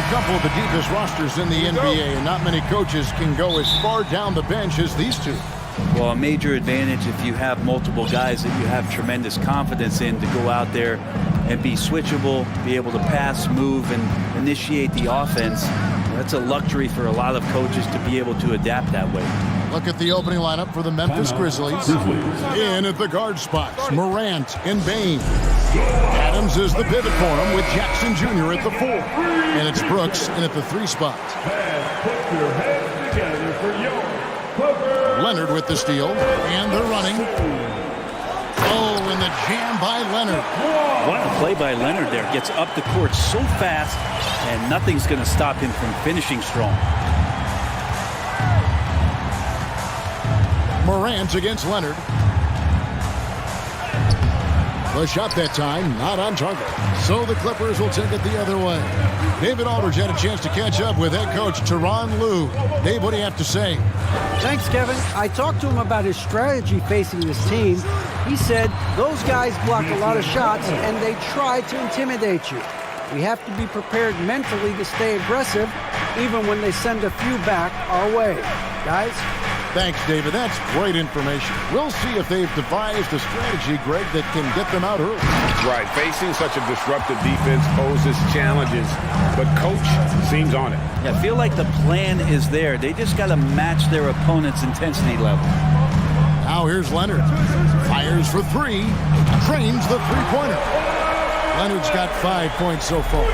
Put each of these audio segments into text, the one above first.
couple of the deepest rosters in the NBA, and not many coaches can go as far down the bench as these two. Well, a major advantage if you have multiple guys that you have tremendous confidence in to go out there and be switchable, be able to pass, move, and initiate the offense. That's a luxury for a lot of coaches to be able to adapt that way. Look at the opening lineup for the Memphis Grizzlies. In at the guard spots, Morant and Bane. Adams is the pivot for him with Jackson Jr. at the 4. And it's Brooks in at the 3 spot. Leonard with the steal, and they're running. Oh, and the jam by Leonard. What a play by Leonard there. Gets up the court so fast, and nothing's going to stop him from finishing strong. Morant against Leonard. The shot that time, not on target. So the Clippers will take it the other way. David Aldridge had a chance to catch up with head coach Tyronn Lue. Dave, what do you have to say? Thanks, Kevin. I talked to him about his strategy facing this team. He said those guys block a lot of shots and they try to intimidate you. We have to be prepared mentally to stay aggressive even when they send a few back our way. Guys? Thanks, David. That's great information. We'll see if they've devised a strategy, Greg, that can get them out early. Right. Facing such a disruptive defense poses challenges, but coach seems on it. Yeah, I feel like the plan is there. They just got to match their opponent's intensity level. Now here's Leonard. Fires for 3. Trains the three-pointer. Leonard's got 5 points so far.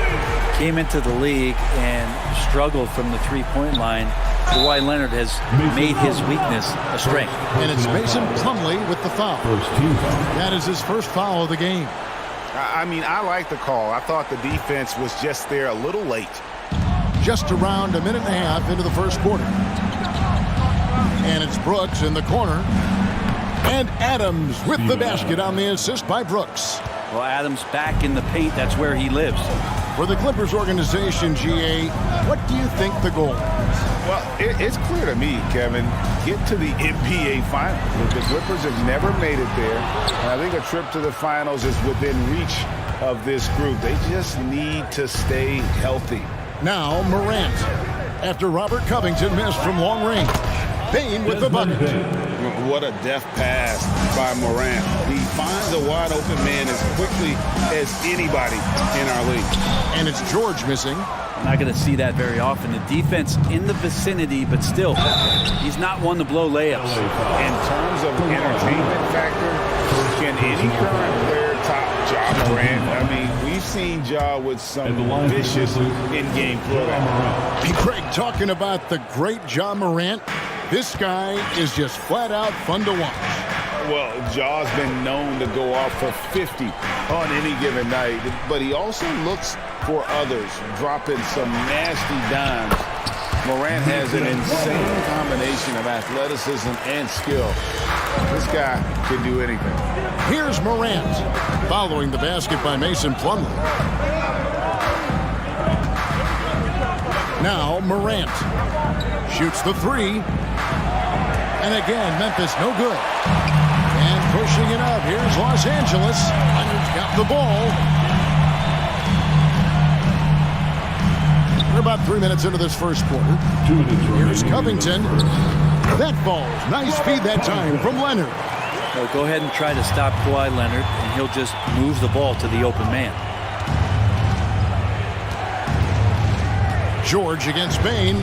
Came into the league and struggled from the three-point line. Kawhi Leonard has made his weakness a strength. And it's Mason Plumlee with the foul. That is his first foul of the game. I mean, I like the call. I thought the defense was just there a little late. Just around a minute and a half into the first quarter. And it's Brooks in the corner. And Adams with the basket on the assist by Brooks. Well, Adams back in the paint. That's where he lives. For the Clippers organization, GA, what do you think the goal is? Well, it's clear to me, Kevin, get to the NBA Finals. The Clippers have never made it there, and I think a trip to the Finals is within reach of this group. They just need to stay healthy. Now Morant, after Robert Covington missed from long range. Bane with the bucket. What a deft pass by Morant. He finds a wide-open man as quickly as anybody in our league. And it's George missing. I'm not going to see that very often. The defense in the vicinity, but still, he's not one to blow layups. In terms of entertainment factor, can any current player top Ja Morant? I mean, we've seen Ja with some vicious in-game play. Hey, Greg, talking about the great Ja Morant, this guy is just flat-out fun to watch. Well, Ja's been known to go off for 50 on any given night, but he also looks for others, dropping some nasty dimes. Morant has an insane combination of athleticism and skill. This guy can do anything. Here's Morant, following the basket by Mason Plumlee. Now Morant shoots the 3. And again, Memphis no good. And pushing it up, here's Los Angeles. Leonard's got the ball. We're about 3 minutes into this first quarter. Here's Covington. That ball, nice feed that time from Leonard. So go ahead and try to stop Kawhi Leonard, and he'll just move the ball to the open man. George against Bane.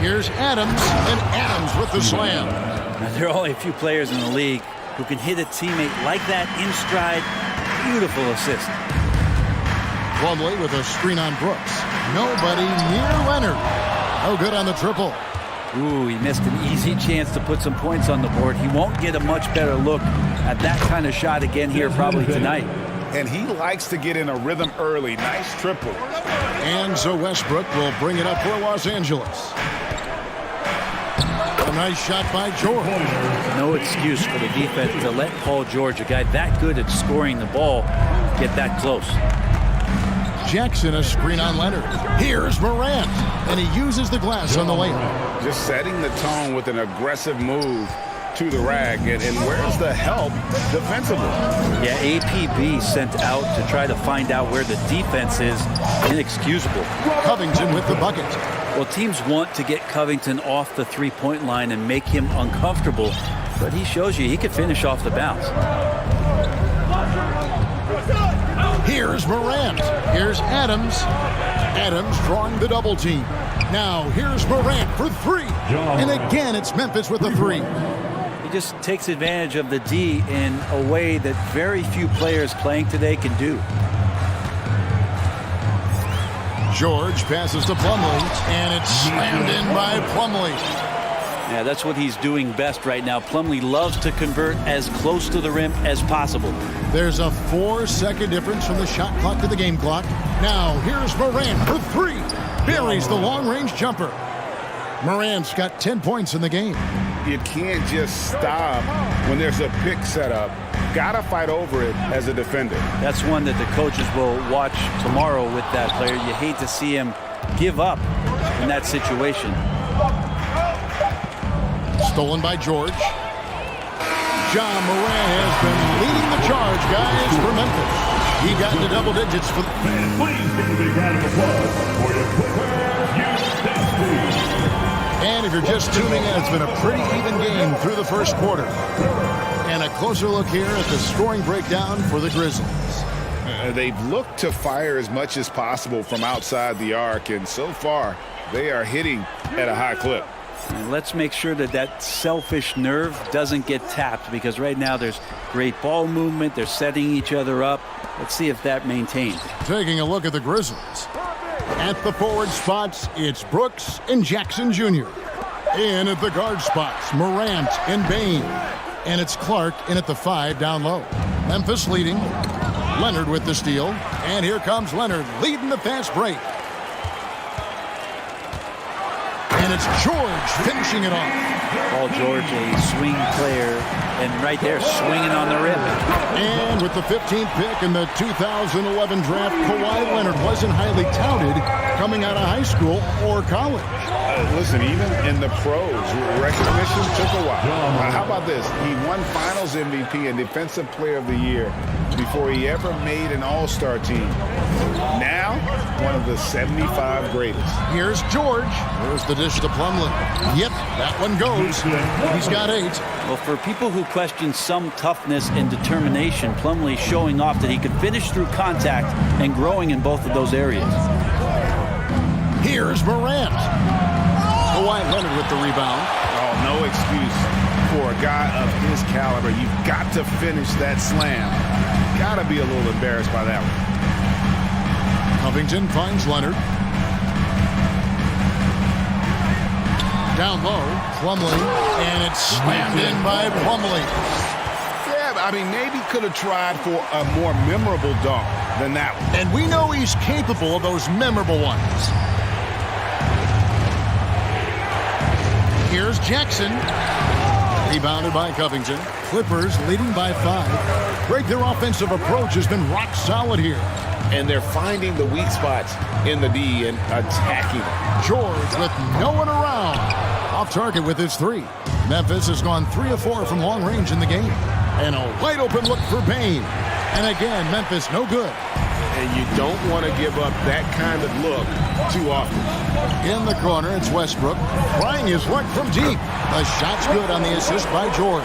Here's Adams, and Adams with the slam. Now, there are only a few players in the league who can hit a teammate like that in stride. Beautiful assist. Plumlee with a screen on Brooks. Nobody near Leonard. No good on the triple. Ooh, he missed an easy chance to put some points on the board. He won't get a much better look at that kind of shot again here probably tonight. And he likes to get in a rhythm early. Nice triple. And so Westbrook will bring it up for Los Angeles. A nice shot by George. No excuse for the defense to let Paul George, a guy that good at scoring the ball, get that close. Jackson, a screen on Leonard. Here's Morant, and he uses the glass on the layup. Just setting the tone with an aggressive move. to the rack. And where's the help defensively? Yeah, APB sent out to try to find out where the defense is. Inexcusable. Covington with the bucket. Well, teams want to get Covington off the three-point line and make him uncomfortable, but he shows you he can finish off the bounce. Here's Morant. Here's Adams. Adams drawing the double team. Now here's Morant for three. And again, it's Memphis with the three. He just takes advantage of the D in a way that very few players playing today can do. George passes to Plumlee, and it's slammed in by Plumlee. Yeah, that's what he's doing best right now. Plumlee loves to convert as close to the rim as possible. There's a 4-second difference from the shot clock to the game clock. Now here's Morant for three. Buries the long-range jumper. Morant's got 10 points in the game. You can't just stop when there's a pick set up. Gotta fight over it as a defender. That's one that the coaches will watch tomorrow with that player. You hate to see him give up in that situation. Stolen by George. John Morant has been leading the charge, guys, for Memphis. He got into double digits for... Please give a big round of applause for your And if you're just tuning in, it's been a pretty even game through the first quarter. And a closer look here at the scoring breakdown for the Grizzlies. They've looked to fire as much as possible from outside the arc, and so far, they are hitting at a high clip. And let's make sure that that selfish nerve doesn't get tapped, because right now there's great ball movement. They're setting each other up. Let's see if that maintains. Taking a look at the Grizzlies. At the forward spots, it's Brooks and Jackson Jr. In at the guard spots, Morant and Bain. And it's Clark in at the 5 down low. Memphis leading. Leonard with the steal. And here comes Leonard leading the fast break. And it's George finishing it off. Paul George, a swing player, and right there swinging on the rim. And with the 15th pick in the 2011 draft, Kawhi Leonard wasn't highly touted coming out of high school or college. Listen, even in the pros, recognition took a while. How about this? He won Finals MVP and Defensive Player of the Year before he ever made an All-Star team. Now, one of the 75 greatest. Here's George. There's the dish to Plumlee. Yep, that one goes. He's got 8. Well, for people who question some toughness and determination, Plumlee showing off that he could finish through contact and growing in both of those areas. Here's Morant. Kawhi Leonard with the rebound. Oh, no excuse for a guy of his caliber. You've got to finish that slam. Got to be a little embarrassed by that one. Covington finds Leonard. Down low, Plumlee, and it's slammed in by Plumlee. Yeah, I mean, maybe could have tried for a more memorable dunk than that one. And we know he's capable of those memorable ones. Here's Jackson. Rebounded by Covington. Clippers leading by 5. Greg, their offensive approach has been rock solid here. And they're finding the weak spots in the D and attacking them. George with no one around. Off target with his 3. Memphis has gone 3 of 4 from long range in the game. And a wide open look for Bain. And again, Memphis no good. And you don't want to give up that kind of look too often. In the corner, it's Westbrook. Trying his luck from deep. The shot's good on the assist by George.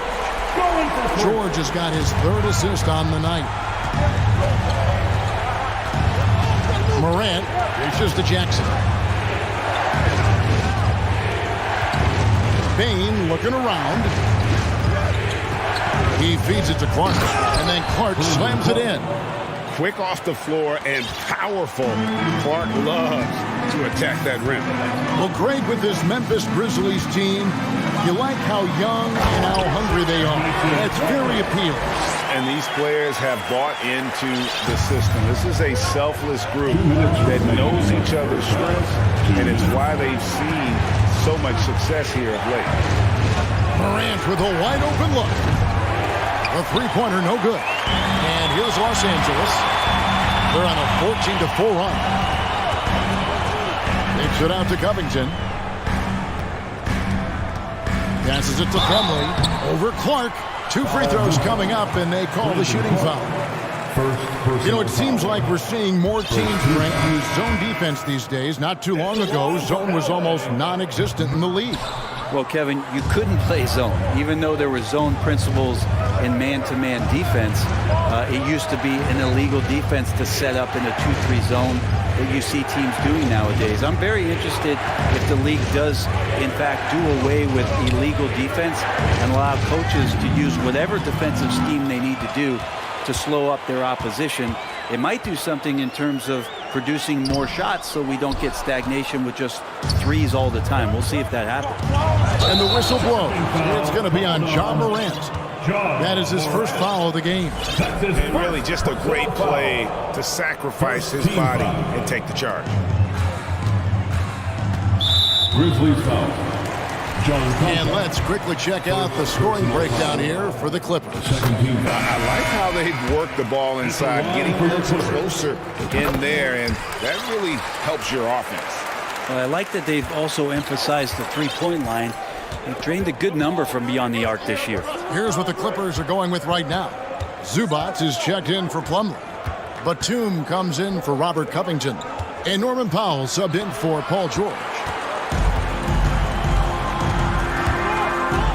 George has got his 3rd assist on the night. Morant reaches to Jackson. Bain looking around. He feeds it to Clark, and then Clark slams it in. Quick off the floor and powerful. Clark loves to attack that rim. Well, Greg, with this Memphis Grizzlies team, you like how young and how hungry they are. That's very appealing. And these players have bought into the system. This is a selfless group that knows each other's strengths, and it's why they've seen so much success here of late. Morant with a wide open look. The three-pointer no good. And here's Los Angeles. They're on a 14-4 run. Takes it out to Covington. Passes it to Plumlee. Over Clark. 2 free throws coming up, and they call the shooting foul. You know, it seems like we're seeing more teams, Frank, use zone defense these days. Not too long ago, zone was almost non-existent in the league. Well, Kevin, you couldn't play zone. Even though there were zone principles in man-to-man defense, it used to be an illegal defense to set up in a 2-3 zone that you see teams doing nowadays. I'm very interested if the league does, in fact, do away with illegal defense and allow coaches to use whatever defensive scheme they need to do to slow up their opposition. It might do something in terms of producing more shots so we don't get stagnation with just threes all the time. We'll see if that happens. And the whistle blows. It's going to be on Ja Morant. That is his first foul of the game. And really just a great play to sacrifice his body and take the charge. Grizzlies foul. And let's quickly check out the scoring breakdown here for the Clippers. I like how they've worked the ball inside, getting closer in there, and that really helps your offense. Well, I like that they've also emphasized the three-point line. They've drained a good number from beyond the arc this year. Here's what the Clippers are going with right now. Zubac is checked in for Plumlee. Batum comes in for Robert Covington. And Norman Powell subbed in for Paul George.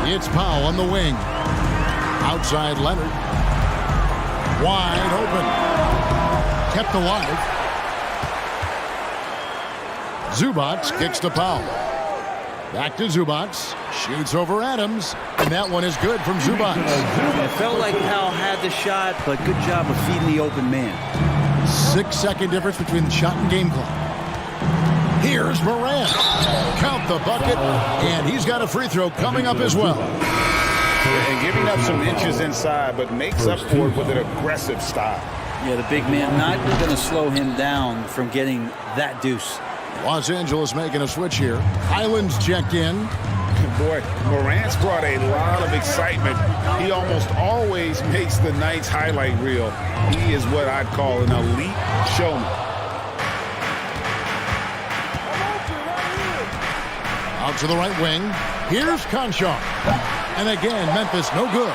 It's Powell on the wing. Outside Leonard. Wide open. Kept alive. Zubac kicks to Powell. Back to Zubac. Shoots over Adams. And that one is good from Zubac. It felt like Powell had the shot, but good job of feeding the open man. 6-second difference between the shot and game clock. Here's Morant. Count the bucket, and he's got a free throw coming up as well. And giving up some inches inside, but makes up for it with an aggressive style. Yeah, the big man not going to slow him down from getting that deuce. Los Angeles making a switch here. Highland's checked in. Boy, Morant's brought a lot of excitement. He almost always makes the night's highlight reel. He is what I'd call an elite showman. Out to the right wing. Here's Conchar. And again, Memphis no good.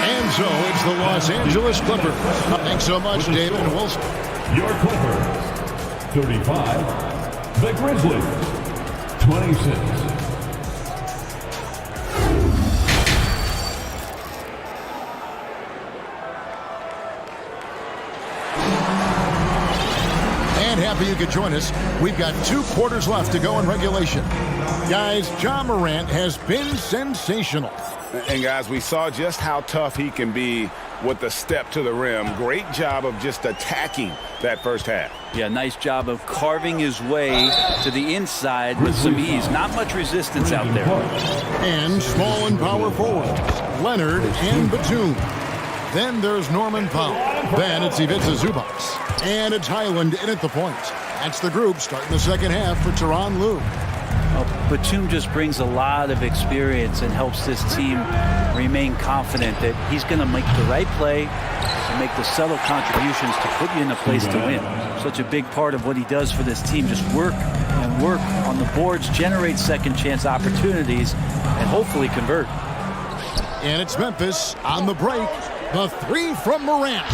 And so it's the Los Angeles Clippers. Thanks so much, David and Wilson. Your Clippers, 35. The Grizzlies, 26. Happy you could join us. We've got 2 quarters left to go in regulation. Guys, Ja Morant has been sensational. And guys, we saw just how tough he can be with the step to the rim. Great job of just attacking that first half. Yeah, nice job of carving his way to the inside with some ease. Not much resistance out there. And small and power forwards, Leonard and Batum. Then there's Norman Powell. Then it's Ivica Zubac. And it's Highland in at the point. That's the group starting the second half for Tyronn Lue. Well, Batum just brings a lot of experience and helps this team remain confident that he's going to make the right play and make the subtle contributions to put you in a place to win. Such a big part of what he does for this team. Just work and work on the boards, generate second chance opportunities, and hopefully convert. And it's Memphis on the break. The 3 from Morant.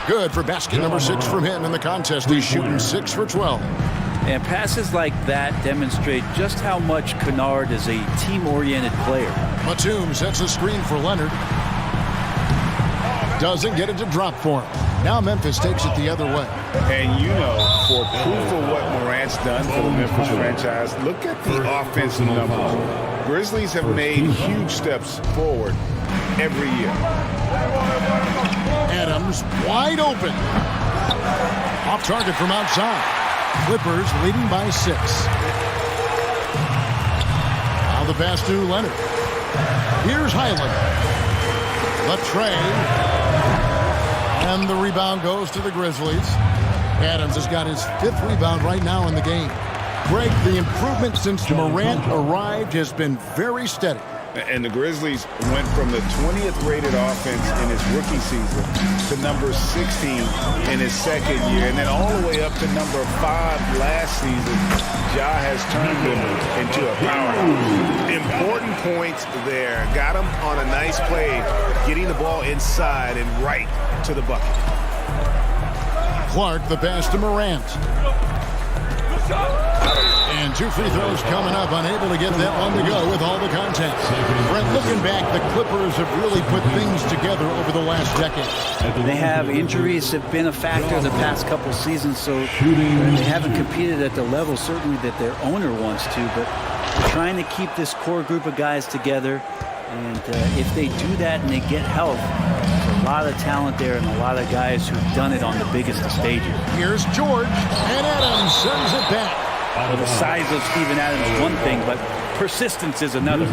Good for basket number 6 from him in the contest. He's shooting 6 for 12. And passes like that demonstrate just how much Kennard is a team-oriented player. Batum sets a screen for Leonard. Doesn't get it to drop for him. Now Memphis takes it the other way. And you know, for proof of what Morant's done for the Memphis franchise, look at the offensive numbers. Grizzlies have made huge steps forward every year. Adams wide open. Off target from outside. Clippers leading by 6. Now the pass to Leonard. Here's Highland. The tray. And the rebound goes to the Grizzlies. Adams has got his 5th rebound right now in the game. Greg, the improvement since Morant arrived has been very steady. And the Grizzlies went from the 20th rated offense in his rookie season to number 16 in his second year, and then all the way up to number 5 last season. Ja has turned them into a powerhouse. Important points there. Got him on a nice play, getting the ball inside and right to the bucket. Clark, the pass to Morant. And 2 free throws coming up, unable to get that one to go with all the contact. Brent, looking back, the Clippers have really put things together over the last decade. They have injuries have been a factor the past couple seasons, so they haven't competed at the level certainly that their owner wants to, but they're trying to keep this core group of guys together. And if they do that and they get health, there's a lot of talent there and a lot of guys who've done it on the biggest of stages. Here's George, and Adams sends it back. Well, the size of Steven Adams is one thing, but persistence is another.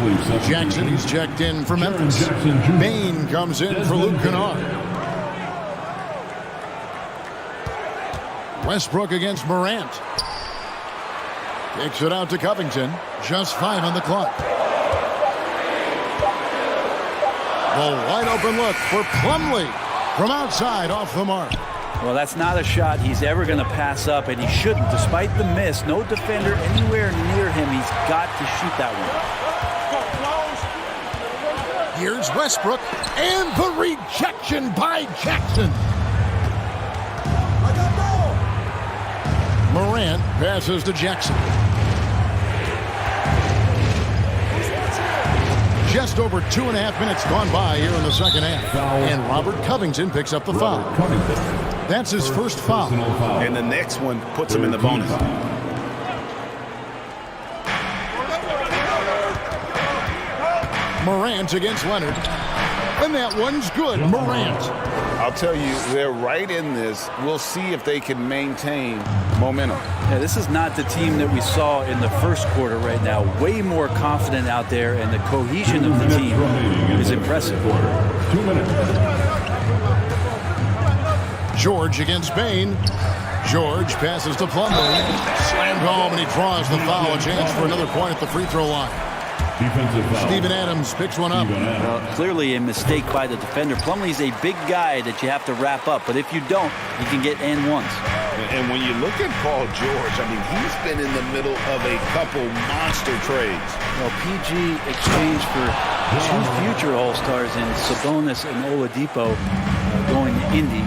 Jackson, he's checked in for Memphis. Bain comes in for Luke Kennard. Westbrook against Morant. Kicks it out to Covington. Just 5 on the clock. The wide open look for Plumlee from outside off the mark. Well, that's not a shot he's ever going to pass up, and he shouldn't. Despite the miss, no defender anywhere near him. He's got to shoot that one. Here's Westbrook, and the rejection by Jackson. Morant passes to Jackson. Just over 2.5 minutes gone by here in the second half. And Robert Covington picks up the foul. That's his first foul. And the next one puts him in the bonus. Morant against Leonard. And that one's good. Morant. I'll tell you, they're right in this. We'll see if they can maintain momentum. Yeah, this is not the team that we saw in the first quarter right now. Way more confident out there, and the cohesion of the team is impressive. 2 minutes. George against Bain. George passes to Plumlee. Slammed home, and he draws the foul. A chance for another point at the free throw line. Defensive foul. Steven Adams picks one up. Well, clearly a mistake by the defender. Plumlee's a big guy that you have to wrap up, but if you don't, you can get and ones. And when you look at Paul George, I mean, he's been in the middle of a couple monster trades. Well, PG exchanged for 2 future All-Stars in Sabonis and Oladipo going to Indy.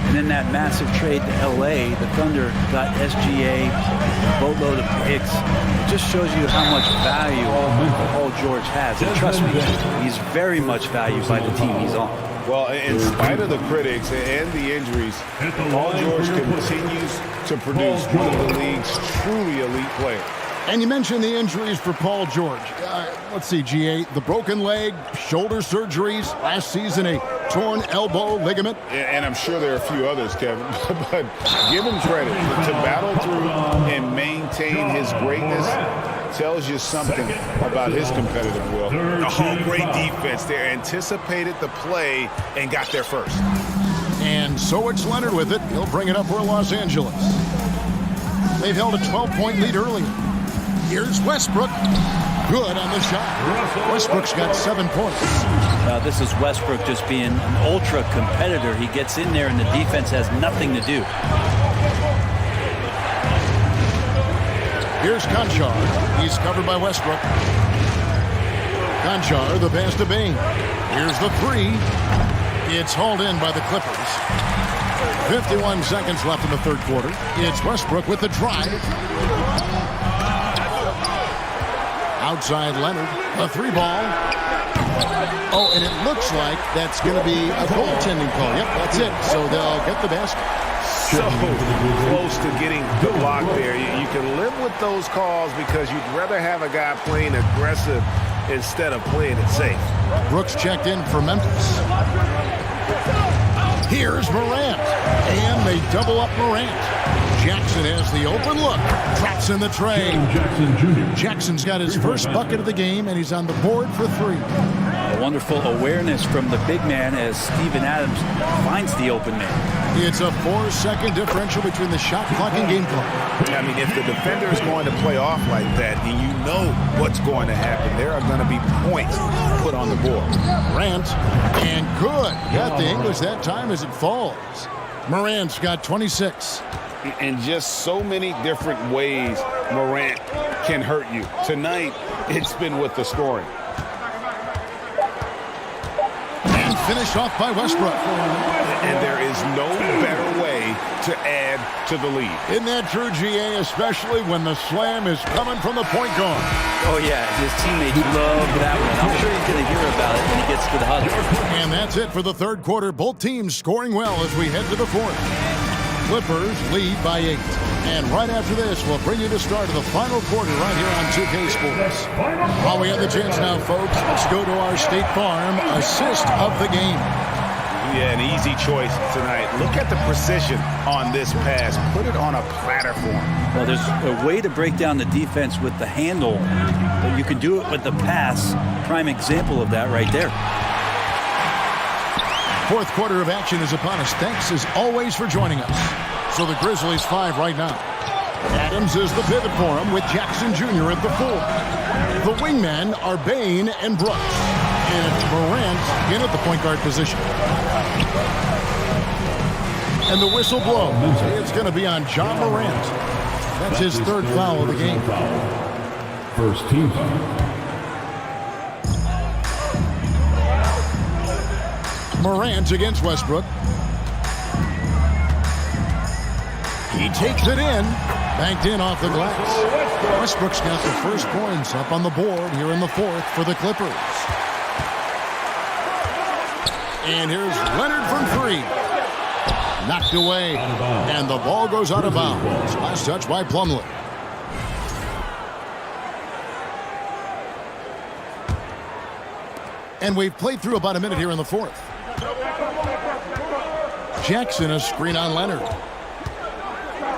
And then that massive trade to LA, the Thunder got SGA, a boatload of picks. It just shows you how much value Paul George has. And trust me, he's very much valued by the team he's on. Well, in spite of the critics and the injuries, Paul George continues to produce one of the league's truly elite players. And you mentioned the injuries for Paul George. Let's see, GA, the broken leg, shoulder surgeries, last season a torn elbow ligament. And I'm sure there are a few others, Kevin, but give him credit to battle through and maintain his greatness. Tells you something about his competitive will. Oh, great defense there. Anticipated the play and got there first. And so it's Leonard with it. He'll bring it up for Los Angeles. They've held a 12-point lead earlier. Here's Westbrook. Good on the shot. Westbrook's got 7 points. This is Westbrook just being an ultra competitor. He gets in there and the defense has nothing to do. Here's Conchar. He's covered by Westbrook. Conchar, the pass to Bain. Here's the 3. It's hauled in by the Clippers. 51 seconds left in the third quarter. It's Westbrook with the drive. Outside Leonard, a 3-ball. Oh, and it looks like that's going to be a goaltending call. Yep, that's it. So they'll get the basket. So close to getting the block there. You can live with those calls because you'd rather have a guy playing aggressive instead of playing it safe. Brooks checked in for Memphis. Here's Morant. And they double up Morant. Jackson has the open look. Drops in the tray. Jackson Jr. Jackson's got his first bucket of the game, and he's on the board for 3. A wonderful awareness from the big man as Steven Adams finds the open man. It's a 4-second differential between the shot clock and game clock. I mean, if the defender is going to play off like that, and you know what's going to happen, there are going to be points put on the board. Morant, and good. Got the English that time as it falls. Morant's got 26. And just so many different ways Morant can hurt you. Tonight, it's been with the scoring. And finished off by Westbrook. And there is no better way to add to the lead. Isn't that true, GA, especially when the slam is coming from the point guard? Oh, yeah, his teammates love that one. I'm sure he's going to hear about it when he gets to the huddle. And that's it for the third quarter. Both teams scoring well as we head to the fourth. Clippers lead by 8. And right after this, we'll bring you the start of the final quarter right here on 2K Sports. While we have the chance now, folks, let's go to our State Farm assist of the game. Yeah, an easy choice tonight. Look at the precision on this pass. Put it on a platter for him. Well, there's a way to break down the defense with the handle, but you can do it with the pass. Prime example of that right there. Fourth quarter of action is upon us. Thanks, as always, for joining us. So the Grizzlies 5 right now. Adams is the pivot for him with Jackson Jr. at the 4. The wingmen are Bain and Brooks. And it's Morant in at the point guard position. And the whistle blows. It's going to be on John Morant. That's his third foul of the game. First team foul. Morant against Westbrook. He takes it in. Banked in off the glass. Westbrook's got the first points up on the board here in the fourth for the Clippers. And here's Leonard from 3. Knocked away. And the ball goes out of bounds. Last touch by Plumlee. And we've played through about a minute here in the fourth. Jackson, a screen on Leonard.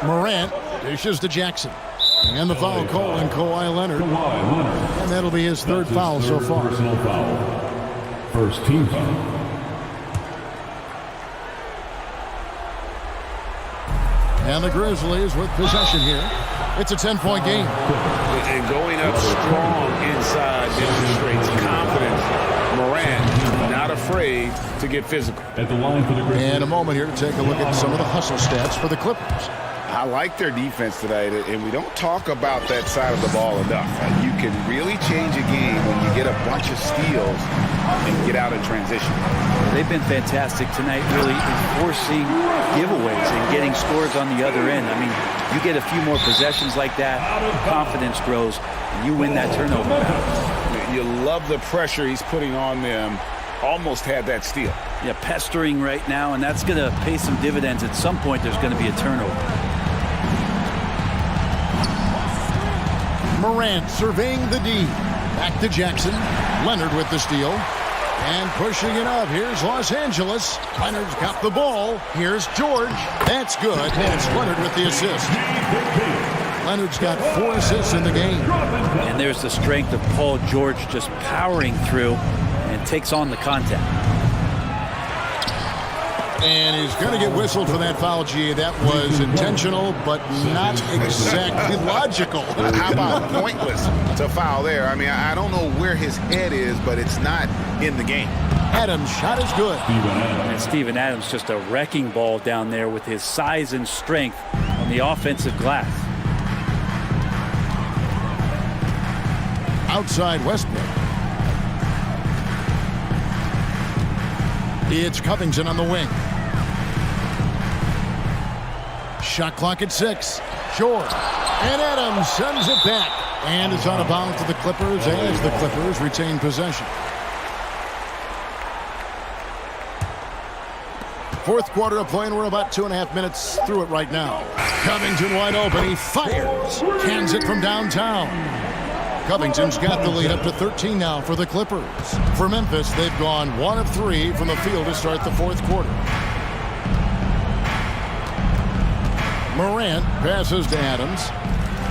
Morant dishes to Jackson. And the foul call on Kawhi Leonard. And that'll be his third foul so far. Personal foul. First team foul. And the Grizzlies with possession here. It's a 10-point game. And going up strong inside demonstrates confidence. Morant not afraid to get physical. At the line for the Grizzlies. And a moment here to take a look at some of the hustle stats for the Clippers. I like their defense tonight, and we don't talk about that side of the ball enough. You can really change a game when you get a bunch of steals and get out in transition. They've been fantastic tonight, really enforcing giveaways and getting scores on the other end. I mean, you get a few more possessions like that, confidence grows, and you win that turnover battle. You love the pressure he's putting on them. Almost had that steal. Yeah, pestering right now, and that's going to pay some dividends. At some point, there's going to be a turnover. Morant surveying the D. Back to Jackson. Leonard with the steal. And pushing it up. Here's Los Angeles. Leonard's got the ball. Here's George. That's good. And it's Leonard with the assist. Leonard's got 4 assists in the game. And there's the strength of Paul George just powering through and takes on the contact. And he's going to get whistled for that foul, G. That was intentional, but not exactly logical. How about pointless to foul there? I mean, I don't know where his head is, but it's not in the game. Adams' shot is good. And Steven Adams just a wrecking ball down there with his size and strength on the offensive glass. Outside Westbrook. It's Covington on the wing. Shot clock at 6. George. And Adams sends it back. And it's out of bounds to the Clippers as the Clippers retain possession. Fourth quarter of play, and we're about 2.5 minutes through it right now. Covington wide open. He fires. Cans it from downtown. Covington's got the lead up to 13 now for the Clippers. For Memphis, they've gone 1 of 3 from the field to start the fourth quarter. Morant passes to Adams.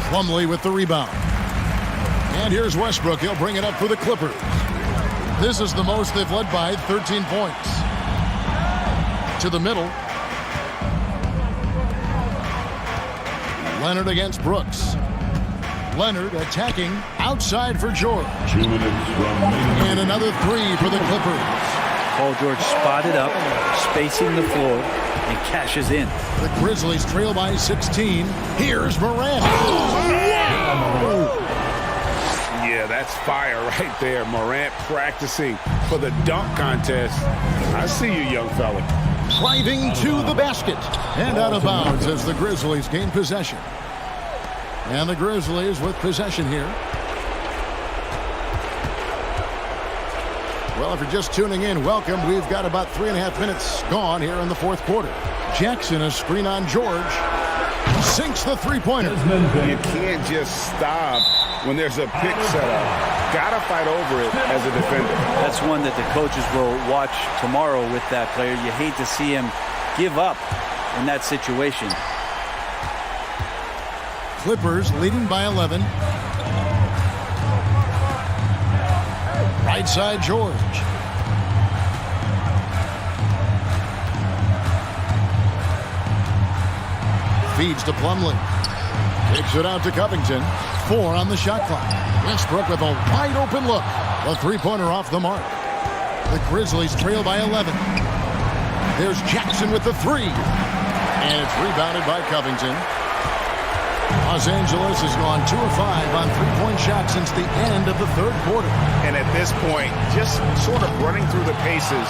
Plumlee with the rebound. And here's Westbrook. He'll bring it up for the Clippers. This is the most they've led by 13 points. To the middle. Leonard against Brooks. Leonard attacking outside for George. 2 minutes remaining. And another three for the Clippers. Paul George spotted up, spacing the floor, and cashes in. The Grizzlies trail by 16. Here's Morant. Yeah, that's fire right there. Morant practicing for the dunk contest. I see you, young fella. Driving to the basket. And out of bounds as the Grizzlies gain possession. And the Grizzlies with possession here. Well, if you're just tuning in, welcome. We've got about 3.5 minutes gone here in the fourth quarter. Jackson, a screen on George. Sinks the three-pointer. You can't just stop when there's a pick set up. Gotta fight over it as a defender. That's one that the coaches will watch tomorrow with that player. You hate to see him give up in that situation. Clippers leading by 11. Right side, George. Feeds to Plumlee. Kicks it out to Covington. 4 on the shot clock. Westbrook with a wide open look. A three-pointer off the mark. The Grizzlies trail by 11. There's Jackson with the three. And it's rebounded by Covington. Los Angeles has gone 2 of 5 on three-point shots since the end of the third quarter. And at this point, just sort of running through the paces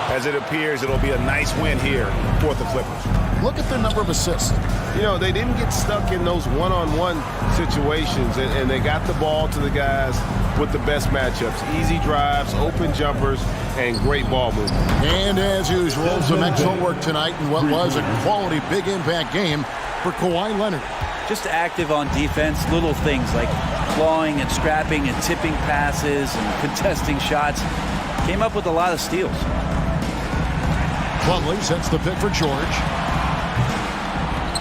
as it appears it'll be a nice win here for the Clippers. Look at their number of assists. You know, they didn't get stuck in those one-on-one situations, and they got the ball to the guys with the best matchups. Easy drives, open jumpers, and great ball movement. And as usual, some excellent work tonight in what was a quality big impact game for Kawhi Leonard. Just active on defense, little things like clawing and scrapping and tipping passes and contesting shots. Came up with a lot of steals. Plumlee sets the pick for George.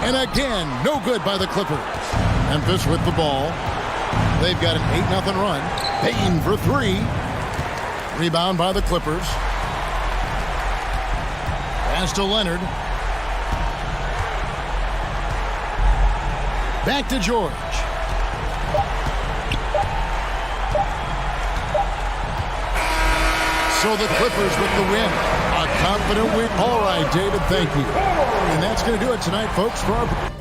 And again, no good by the Clippers. Memphis with the ball. They've got an 8-0 run. Payton for three. Rebound by the Clippers. Pass to Leonard. Back to George. So the Clippers with the win. A confident win. All right, David, thank you. And that's going to do it tonight, folks, for our...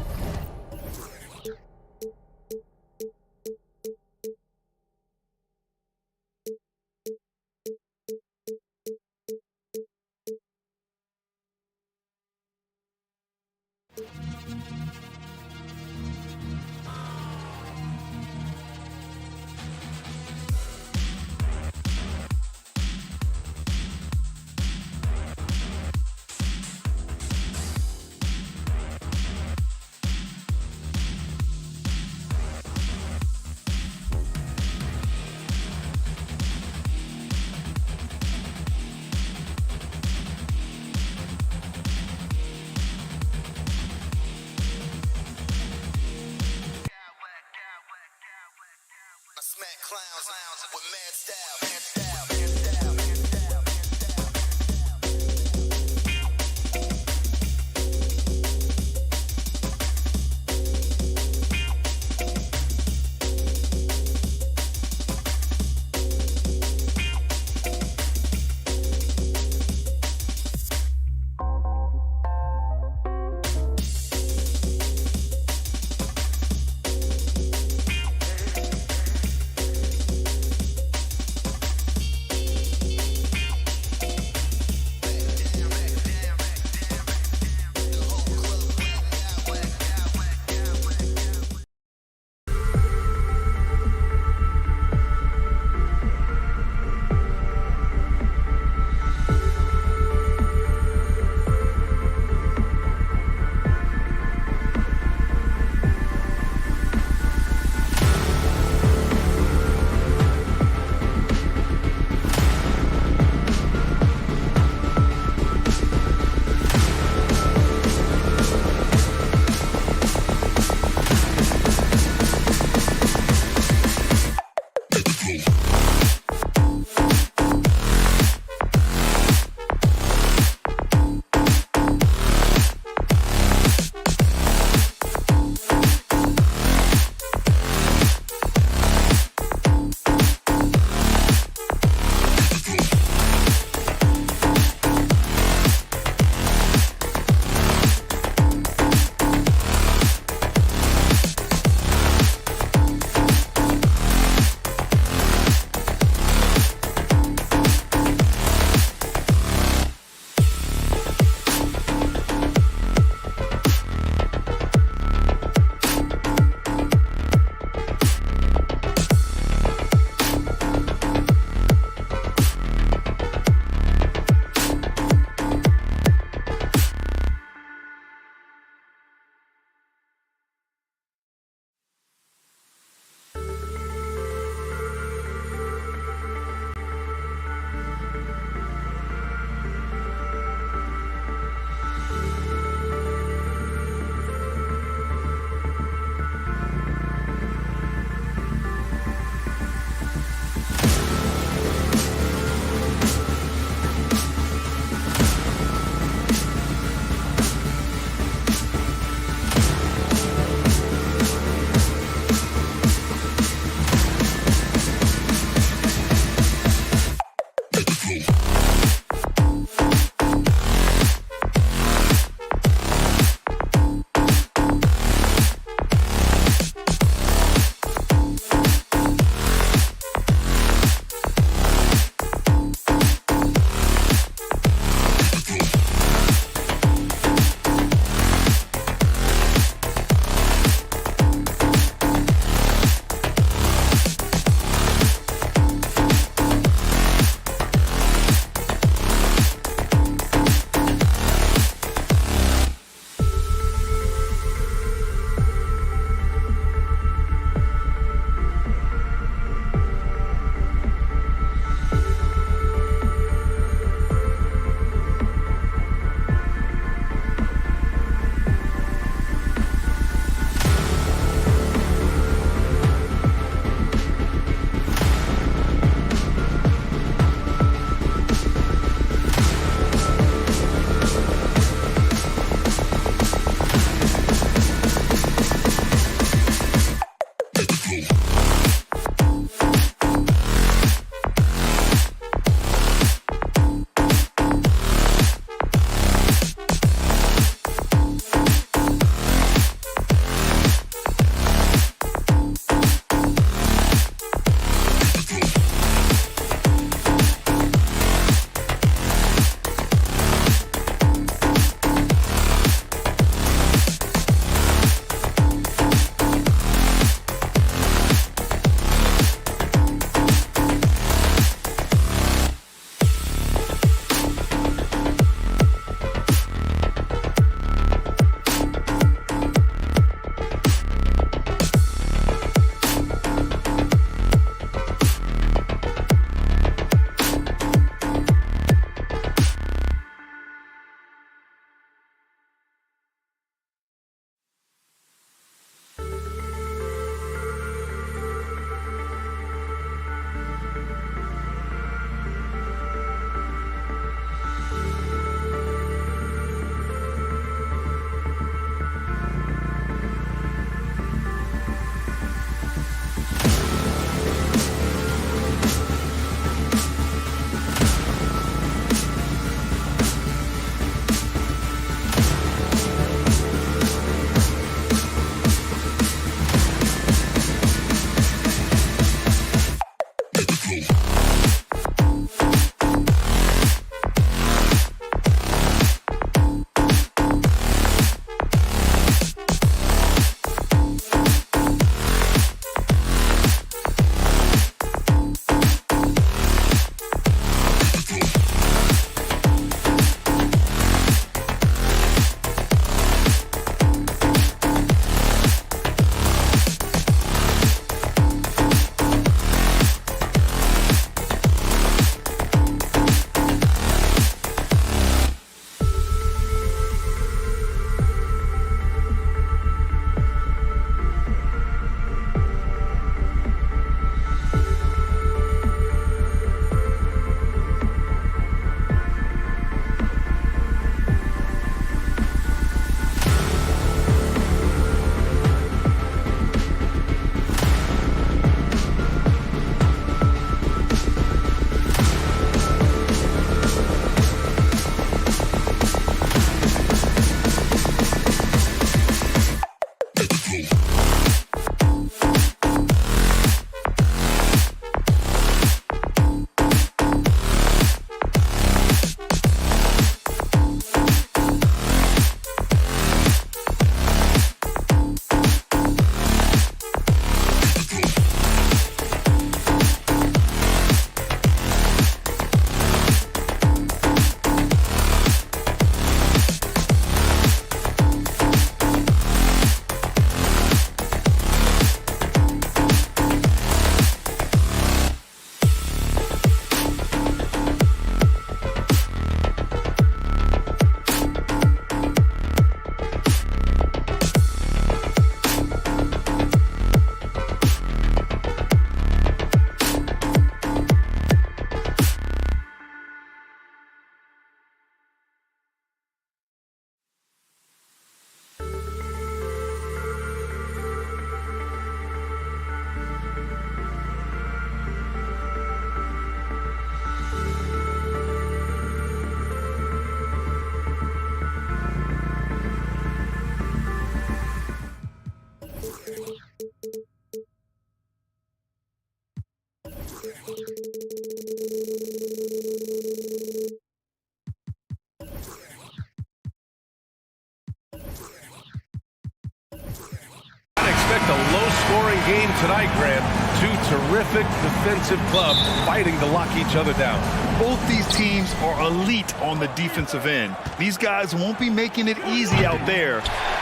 high-scoring game tonight, Grant. Two terrific defensive clubs fighting to lock each other down. Both these teams are elite on the defensive end. These guys won't be making it easy out there.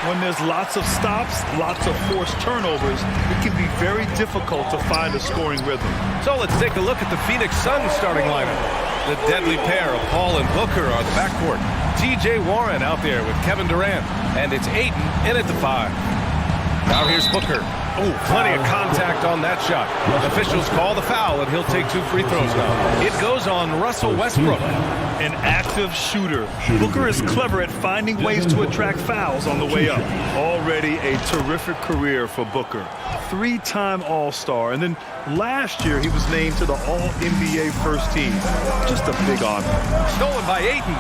When there's lots of stops, lots of forced turnovers, it can be very difficult to find a scoring rhythm. So let's take a look at the Phoenix Suns starting lineup. The deadly pair of Paul and Booker are the backcourt. T.J. Warren out there with Kevin Durant. And it's Ayton in at the 5. Now here's Booker. Oh, plenty of contact on that shot. Officials call the foul, and he'll take 2 free throws now. It goes on Russell Westbrook. An active shooter. Booker is clever at finding ways to attract fouls on the way up. Already a terrific career for Booker. 3-time All-Star, and then last year he was named to the All-NBA first team. Just a big honor. Stolen by Ayton.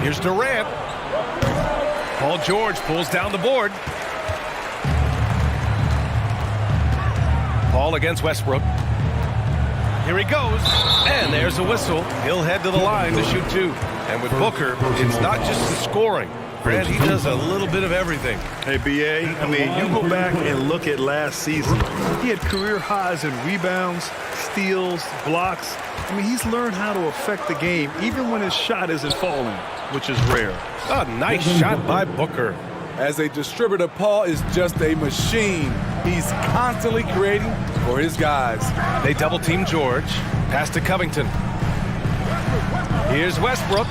Here's Durant. Paul George pulls down the board. Paul against Westbrook. Here he goes. And there's a whistle. He'll head to the line to shoot 2. And with Booker, it's not just the scoring. Grant, he does a little bit of everything. Hey, B.A., I mean, you go back and look at last season. He had career highs in rebounds, steals, blocks. I mean, he's learned how to affect the game even when his shot isn't falling, which is rare. A nice shot by Booker. As a distributor, Paul is just a machine. He's constantly creating for his guys. They double-team George. Pass to Covington. Here's Westbrook.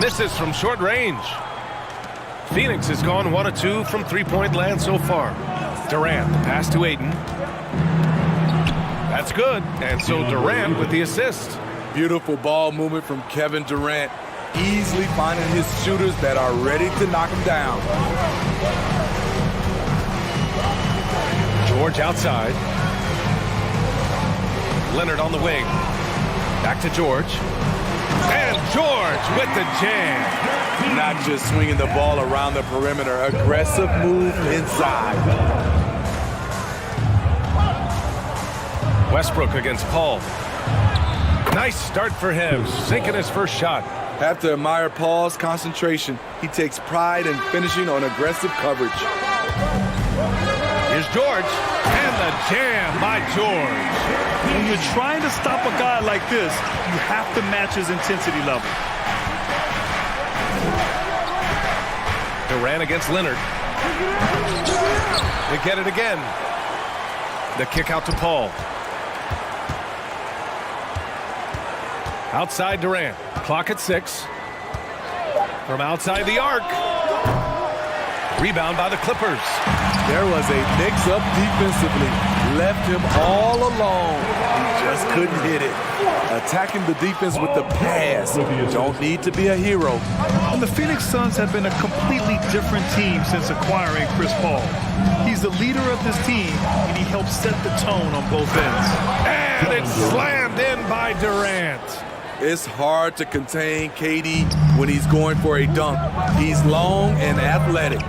Misses from short range. Phoenix has gone 1 of 2 from three-point land so far. Durant, the pass to Ayton. That's good. And so Durant with the assist. Beautiful ball movement from Kevin Durant. Easily finding his shooters that are ready to knock him down. George outside. Leonard on the wing. Back to George. And George with the jam. Not just swinging the ball around the perimeter. Aggressive move inside. Westbrook against Paul. Nice start for him. Sinking his first shot. Have to admire Paul's concentration. He takes pride in finishing on aggressive coverage. Here's George. And the jam by George. When you're trying to stop a guy like this, you have to match his intensity level. Durant against Leonard. They get it again. The kick out to Paul. Outside Durant. Clock at 6. From outside the arc. Rebound by the Clippers. There was a mix-up defensively. Left him all alone. He just couldn't hit it. Attacking the defense with the pass. Don't need to be a hero. And the Phoenix Suns have been a completely different team since acquiring Chris Paul. He's the leader of this team, and he helps set the tone on both ends. And it's slammed in by Durant. It's hard to contain KD when he's going for a dunk. He's long and athletic.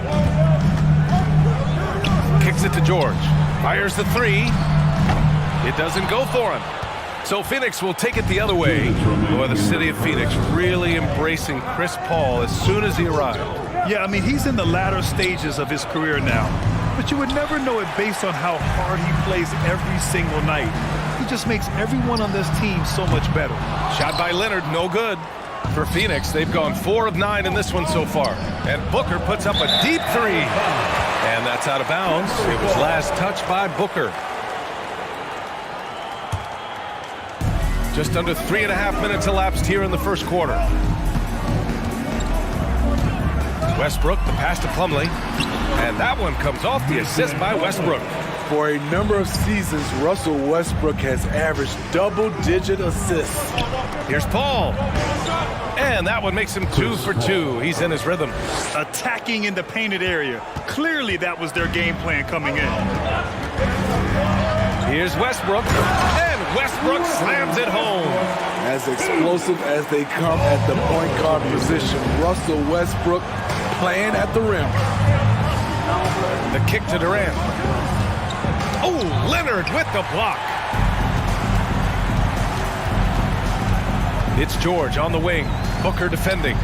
Kicks it to George. Fires the 3. It doesn't go for him. So Phoenix will take it the other way. Boy, the city of Phoenix really embracing Chris Paul as soon as he arrived. Yeah, I mean, he's in the latter stages of his career now. But you would never know it based on how hard he plays every single night. He just makes everyone on this team so much better. Shot by Leonard, no good. For Phoenix, they've gone 4 of 9 in this one so far. And Booker puts up a deep 3. And that's out of bounds. It was last touched by Booker. Just under 3.5 minutes elapsed here in the first quarter. Westbrook, the pass to Plumlee. And that one comes off the assist by Westbrook. For a number of seasons, Russell Westbrook has averaged double-digit assists. Here's Paul. And that one makes him 2 for 2. He's in his rhythm. Attacking in the painted area. Clearly that was their game plan coming in. Here's Westbrook. And Westbrook slams it home. As explosive as they come at the point guard position, Russell Westbrook playing at the rim. The kick to Durant. Oh, Leonard with the block. It's George on the wing. Booker defending.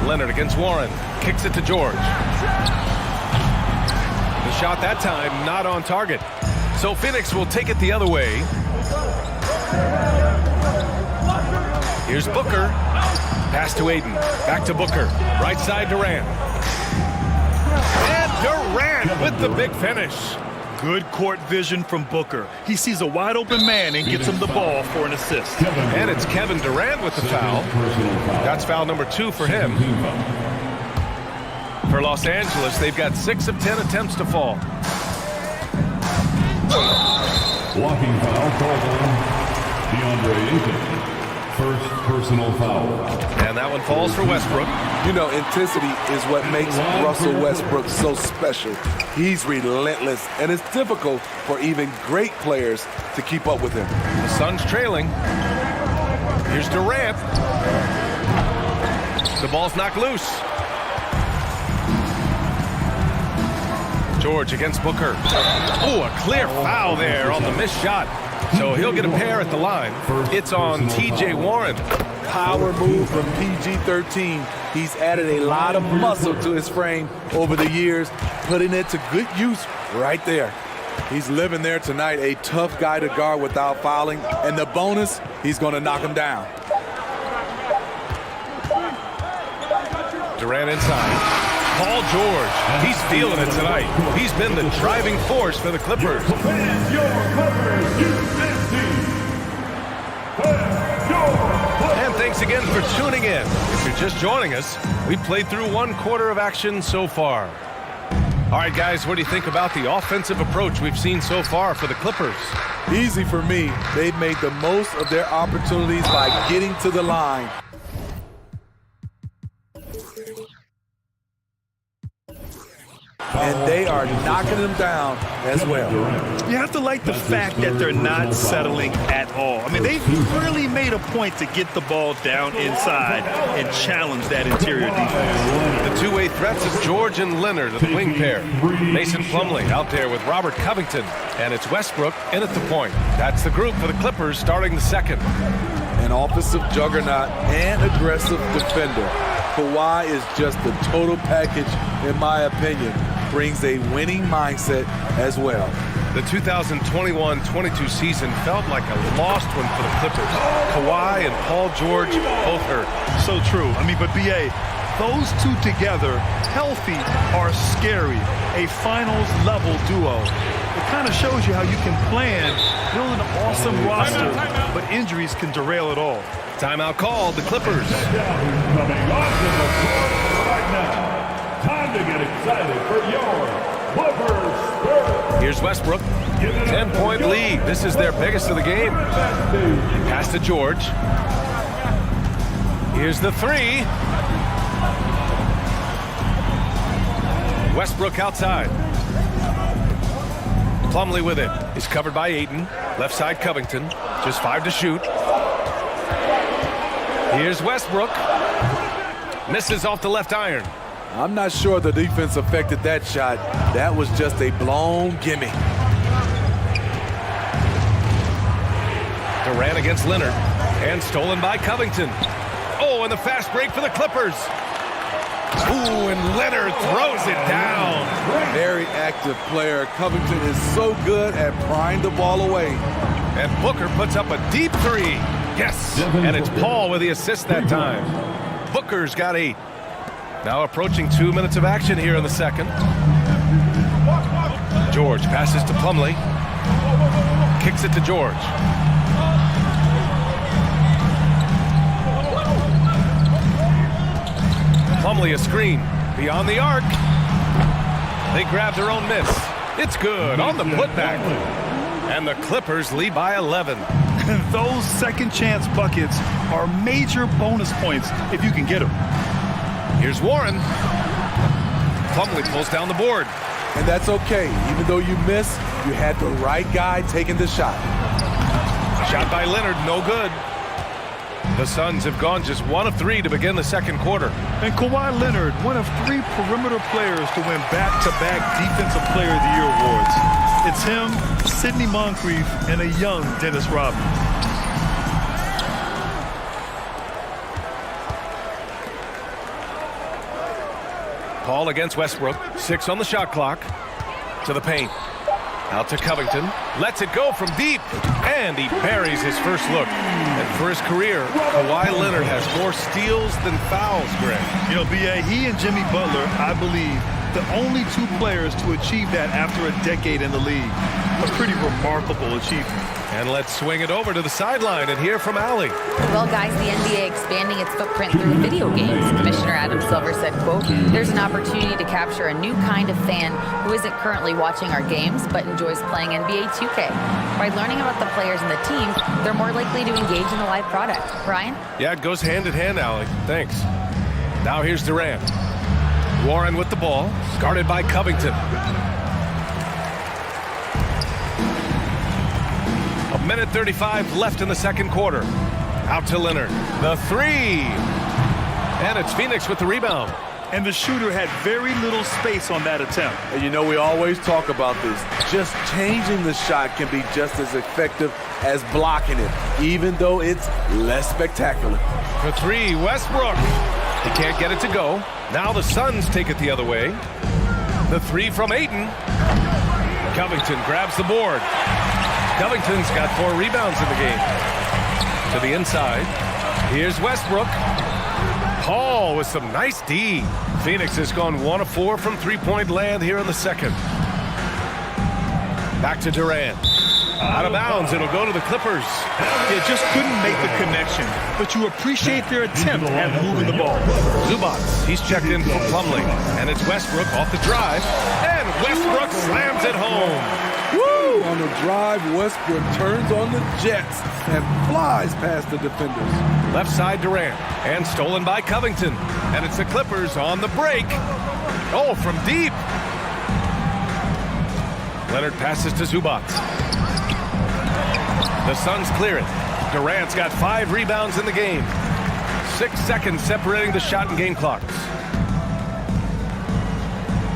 Leonard against Warren. Kicks it to George. The shot that time not on target. So Phoenix will take it the other way. Here's Booker. Pass to Aiden. Back to Booker. Right side Durant. And Durant with the big finish. Good court vision from Booker. He sees a wide open man and gets him the ball for an assist. And it's Kevin Durant with the foul. That's foul number 2 for him. For Los Angeles, they've got 6 of 10 attempts to fall. Blocking foul called on DeAndre Ayton. First personal foul. And that one falls for Westbrook. You know, intensity is what makes Russell Westbrook so special. He's relentless, and it's difficult for even great players to keep up with him. The Suns trailing. Here's Durant. The ball's knocked loose. George against Booker. Oh, a clear foul there on the missed shot. So he'll get a pair at the line. It's on T.J. Warren. Power move from PG-13. He's added a lot of muscle to his frame over the years, putting it to good use right there. He's living there tonight, a tough guy to guard without fouling. And the bonus, he's going to knock him down. Durant inside. Paul George, he's feeling it tonight. He's been the driving force for the Clippers. And thanks again for tuning in. If you're just joining us, we've played through 1 quarter of action so far. All right, guys, what do you think about the offensive approach we've seen so far for the Clippers? Easy for me. They've made the most of their opportunities by getting to the line. And they are knocking them down as well. You have to like the fact that they're not settling at all. I mean, they've really made a point to get the ball down inside and challenge that interior defense. The two-way threats of George and Leonard, the wing pair. Mason Plumlee out there with Robert Covington. And it's Westbrook in at the point. That's the group for the Clippers starting the second. An offensive juggernaut and aggressive defender. Kawhi is just the total package, in my opinion. Brings a winning mindset as well. The 2021-22 season felt like a lost one for the Clippers. Kawhi and Paul George both hurt. So true. I mean, but B.A., those two together, healthy, are scary. A finals-level duo. It kind of shows you how you can plan, build an awesome roster, but injuries can derail it all. Timeout called, the Clippers. Coming onto the court right now. Time to get excited for your Clippers. Here's Westbrook. 10-point lead. This is their biggest of the game. Pass to George. Here's the 3. Westbrook outside. Plumlee with it. He's covered by Ayton. Left side Covington. Just 5 to shoot. Here's Westbrook. Misses off the left iron. I'm not sure the defense affected that shot. That was just a blown gimme. Durant against Leonard. And stolen by Covington. Oh, and the fast break for the Clippers. Ooh, and Leonard throws it down. Very active player. Covington is so good at prying the ball away. And Booker puts up a deep 3. Yes, and it's Paul with the assist that time. Booker's got 8. Now approaching 2 minutes of action here in the second. George passes to Plumlee. Kicks it to George. Plumlee a screen. Beyond the arc. They grab their own miss. It's good on the putback. And the Clippers lead by 11. Those second chance buckets are major bonus points if you can get them. Here's Warren. Plumlee pulls down the board. And that's okay. Even though you miss, you had the right guy taking the shot. Shot by Leonard, no good. The Suns have gone just 1 of 3 to begin the second quarter. And Kawhi Leonard, one of 3 perimeter players to win back-to-back Defensive Player of the Year awards. It's him, Sidney Moncrief, and a young Dennis Rodman. Call against Westbrook. 6 on the shot clock. To the paint. Out to Covington. Lets it go from deep. And he buries his first look. And for his career, Kawhi Leonard has more steals than fouls, Greg. You know, B.A., he and Jimmy Butler, I believe, the only 2 players to achieve that after a decade in the league. A pretty remarkable achievement. And let's swing it over to the sideline and hear from Allie. Well, guys, the NBA expanding its footprint through video games. Commissioner Adam Silver said, quote, "There's an opportunity to capture a new kind of fan who isn't currently watching our games but enjoys playing NBA 2K. By learning about the players and the teams, they're more likely to engage in the live product." Ryan? Yeah, it goes hand in hand, Allie. Thanks. Now here's Durant. Warren with the ball, guarded by Covington. A minute 35 left in the second quarter. Out to Leonard. The 3. And it's Phoenix with the rebound. And the shooter had very little space on that attempt. And you know, we always talk about this. Just changing the shot can be just as effective as blocking it, even though it's less spectacular. For 3, Westbrook. He can't get it to go. Now the Suns take it the other way. The 3 from Ayton. Covington grabs the board. Covington's got 4 rebounds in the game. To the inside. Here's Westbrook. Paul with some nice D. Phoenix has gone 1 of 4 from three-point land here in the second. Back to Durant. Out of bounds. It'll go to the Clippers. They just couldn't make the connection, but you appreciate their attempt at moving the ball. Zubac, he's checked in for Plumlee. And it's Westbrook off the drive. And Westbrook slams it home. Woo! On the drive, Westbrook turns on the Jets and flies past the defenders. Left side Durant. And stolen by Covington. And it's the Clippers on the break. Oh, from deep. Leonard passes to Zubac. The Suns clear it. Durant's got 5 rebounds in the game. 6 seconds separating the shot and game clocks.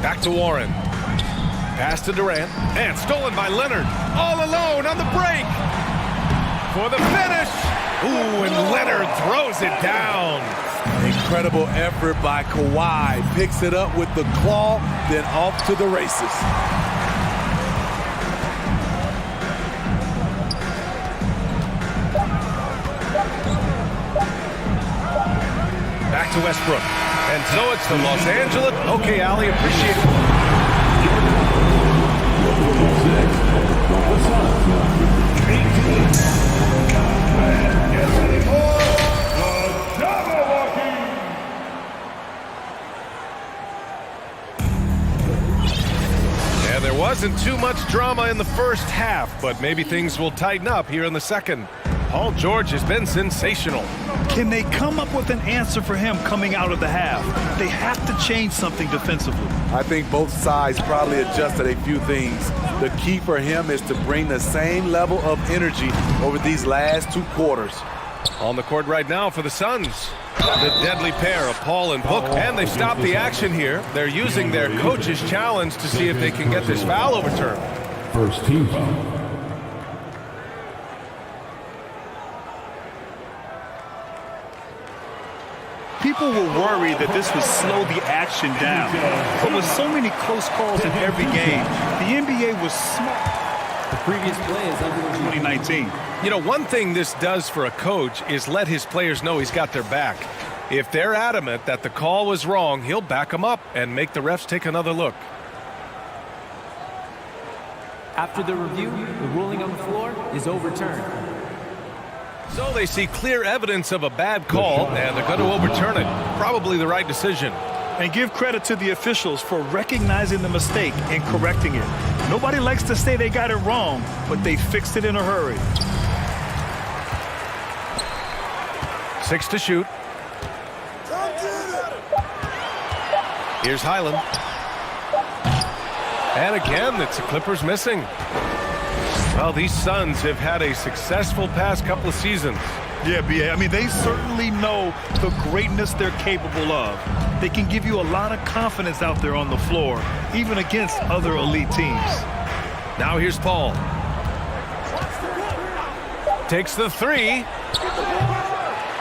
Back to Warren. Pass to Durant. And stolen by Leonard. All alone on the break. For the finish. Ooh, and Leonard throws it down. Incredible effort by Kawhi. Picks it up with the claw, then off to the races. Back to Westbrook. And so it's the Los Angeles. Okay, Allie, appreciate it. And there wasn't too much drama in the first half, but maybe things will tighten up here in the second. Paul George has been sensational. Can they come up with an answer for him coming out of the half? They have to change something defensively. I think both sides probably adjusted a few things. The key for him is to bring the same level of energy over these last 2 quarters. On the court right now for the Suns. The deadly pair of Paul and Book. And they've stopped the action here. They're using their coach's challenge to see if they can get this foul overturned. First team foul. People were worried that this would slow the action down. But with so many close calls in every game, the NBA was smart. The previous play is under 2019. You know, one thing this does for a coach is let his players know he's got their back. If they're adamant that the call was wrong, he'll back them up and make the refs take another look. After the review, the ruling on the floor is overturned. So they see clear evidence of a bad call, and they're going to overturn it. Probably the right decision. And give credit to the officials for recognizing the mistake and correcting it. Nobody likes to say they got it wrong, but they fixed it in a hurry. 6 to shoot. Here's Highland. And again, it's the Clippers missing. Well, these Suns have had a successful past couple of seasons. Yeah, B.A. I mean, they certainly know the greatness they're capable of. They can give you a lot of confidence out there on the floor, even against other elite teams. Now here's Paul. Takes the 3.